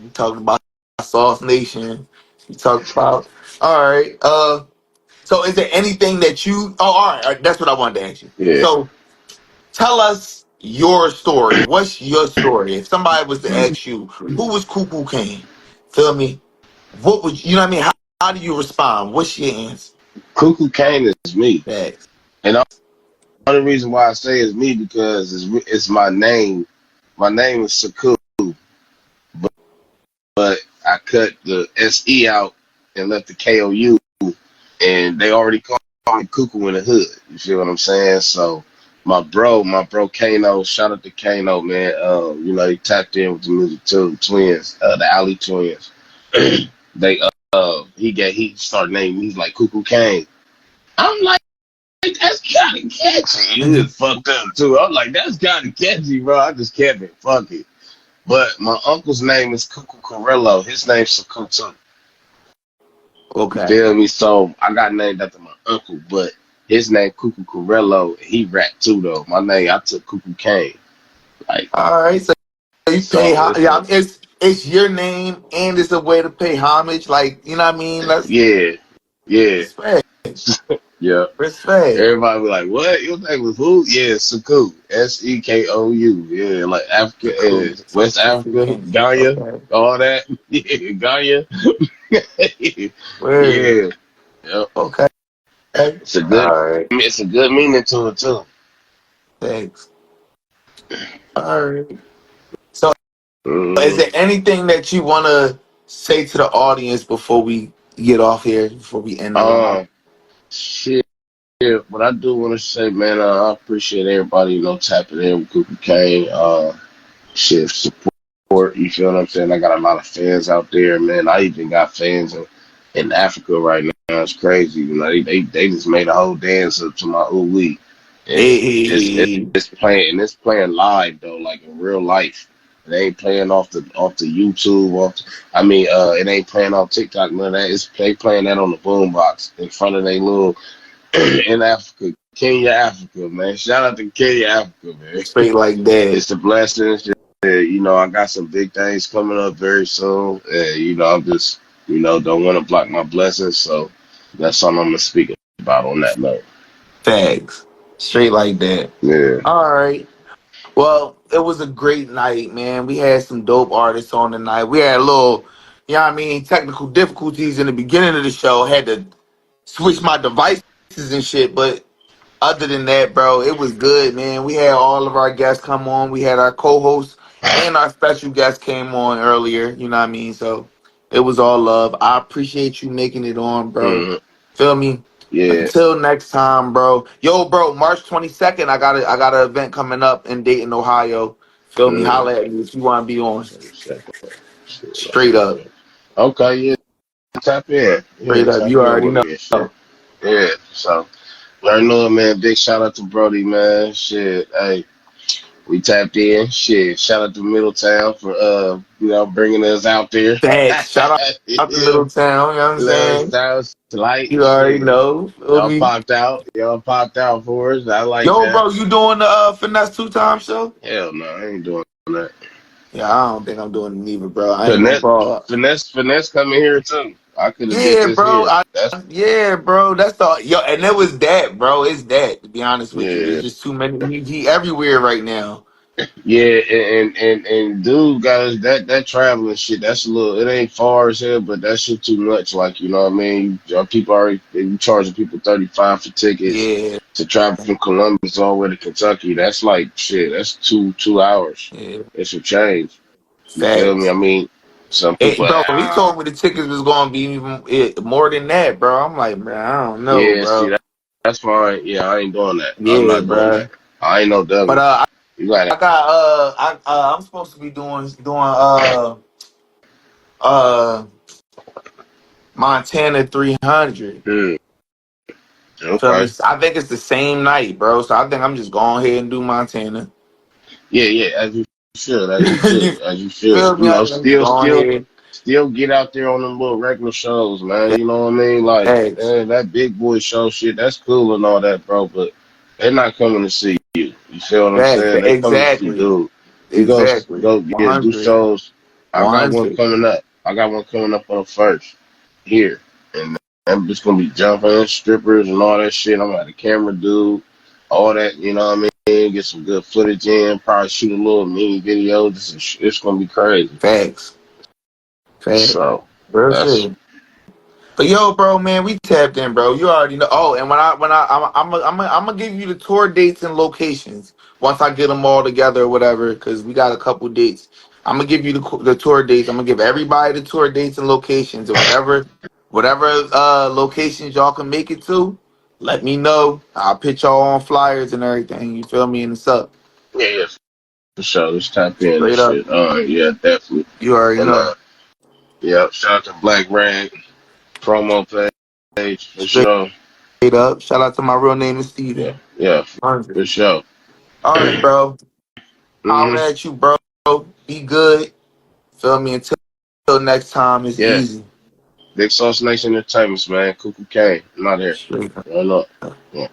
we talked about Sauce Nation. We talked about. All right. So is there anything that you? Oh, all right. That's what I wanted to ask you. Yeah. So tell us your story. What's your story? If somebody was to ask you, who was Cuckoo Kane? Feel me? What would you know what I mean? How do you respond? What's your answer? Cuckoo Kane is me. Facts. And the only reason why I say it's me because it's my name. My name is Saku, but I cut the SE out and left the KOU, and they already call me Cuckoo in the hood. You feel what I'm saying? So my bro Kano, shout out to Kano, man. You know, he tapped in with the music too. Twins, the Alley Twins. they he started naming me. He's like Cuckoo Kane. I'm like, that's kind of catchy. You just fucked up too. I'm like, that's kind of catchy, bro. I just kept it. Fuck it. But my uncle's name is Cuckoo Carrillo. His name's Saku too. You Okay. feel me? So I got named after my uncle, but his name Cuckoo Carrillo. He rapped too though. My name I took Cuckoo Kane. Like All right. So you pay. so it's Yeah. a It's your name, and it's a way to pay homage. Like you know what I mean. Let's yeah, yeah, respect. yeah. Respect. Everybody be like, "What? Your name was who?" Yeah, Saku, Sekou. Yeah, like Africa, Cool. So West Cuckoo Africa, Kane. Ghana, Okay. all that. Yeah, Ghana. Word. Yeah, yep. Okay. It's a good, All right. it's a good meaning to it too. Thanks. All right. So, is Mm. there anything that you want to say to the audience before we get off here, before we end the live? Shit. What I do want to say, man, I appreciate everybody, tapping in with Cookie Kane. Shit, support. You feel what I'm saying? I got a lot of fans out there, man. I even got fans in Africa right now. It's crazy. They just made a whole dance up to my ooh wee, and Hey, it's playing live though, like in real life. It ain't playing off the YouTube. It ain't playing off TikTok. None of that. They playing that on the boombox in front of their little in Africa, Kenya, Africa, man. Shout out to Kenya, Africa, man. straight like that. It's the blessings. I got some big things coming up very soon. I'm just, don't want to block my blessings. So that's all I'm gonna speak about on that note. Thanks. Straight like that. Yeah. All right. Well, it was a great night, man. We had some dope artists on tonight. We had a little, technical difficulties in the beginning of the show. Had to switch my devices and shit, but other than that, bro, it was good, man. We had all of our guests come on. We had our co-hosts and our special guest came on earlier. You know what I mean? So it was all love. I appreciate you making it on, bro. Mm, Feel me? yeah. Until next time, bro. Yo, bro, March 22nd, I got an event coming up in Dayton, Ohio. Feel me? Mm. Holla at me if you want to be on. Shit. Straight up. Okay. Yeah. Tap in. Yeah. Straight up. Tap You in already with know. me and shit. Yeah. So. I know, man. Big shout out to Brody, man. Shit. Hey. We tapped in. Shit. Shout out to Middletown for bringing us out there. Thanks. Shout out to Yeah, Middletown. You know what I'm saying? Middletown light. You already Shit. know. Feel me? Y'all popped out for us. I like Yo, that. bro, you doing the Finesse 2 Time show? Hell no, I ain't doing that. Yeah, I don't think I'm doing it neither, bro. I ain't gonna Finesse, call. finesse coming here too. I could have did Yeah, this bro. here. That's Yeah, bro. That's all. Yo, and it was that, bro. It's that. To be honest with you, yeah. it's just too many. He everywhere right now. Yeah, and dude got us that traveling shit. That's a little. It ain't far as hell, but that shit too much. Like you know what I mean. People already they be charging people 35 for tickets Yeah, to travel from Columbus all the way to Kentucky. That's like shit. That's two hours. yeah. It's a change. You feel me? Facts. I mean, some Hey, people. bro, he told me the tickets was gonna be even more than that, bro. I'm like, man, I don't know, Yeah, see bro. that's fine. Yeah, I ain't doing that. I'm Yeah, not doing that. bro. I ain't no But dummy. You got I it. got I'm supposed to be doing uh Montana 300. Mm, Feel me? okay. I think it's the same night, bro. So I think I'm just going ahead and do Montana. Yeah, yeah. As you should, as you You should, as you should. feel You me? I know, think I'm just going ahead. still get out there on them little regular shows, man. You know what I mean? Like Thanks. that big boy show shit, that's cool and all that, bro. But they're not coming to see you. You feel what I'm Thanks. saying? They coming to see Exactly. dude. We Exactly. go yeah, do 100. shows. I got one 100. coming up. I got one coming up on the first here, and I'm just gonna be jumping strippers and all that shit. I'm got a camera dude, all that. You know what I mean? Get some good footage in. Probably shoot a little mini video. It's gonna be crazy. Facts. Facts. So Real that's shit. But yo, bro, man, we tapped in, bro. You already know. Oh, and I'm gonna give you the tour dates and locations once I get them all together or whatever, because we got a couple dates. I'm gonna give you the tour dates. I'm gonna give everybody the tour dates and locations, and whatever locations y'all can make it to. Let me know. I'll put y'all on flyers and everything. You feel me? And it's up. yeah, yeah, for sure. Let's tap in and Straight up. shit. Yeah, definitely. You already And know. yeah, shout out to Black Rag promo page for Straight sure. up. Shout out to my real name is Yeah, Steven. yeah, 100. for sure. All right, bro. hmm Holler at you, bro. Be good. Feel me? Until next time, it's Yeah, easy. Big Sauce Nation Entertainments, man. Cuckoo Kane, I'm not here. Straight up. Run up. Yeah.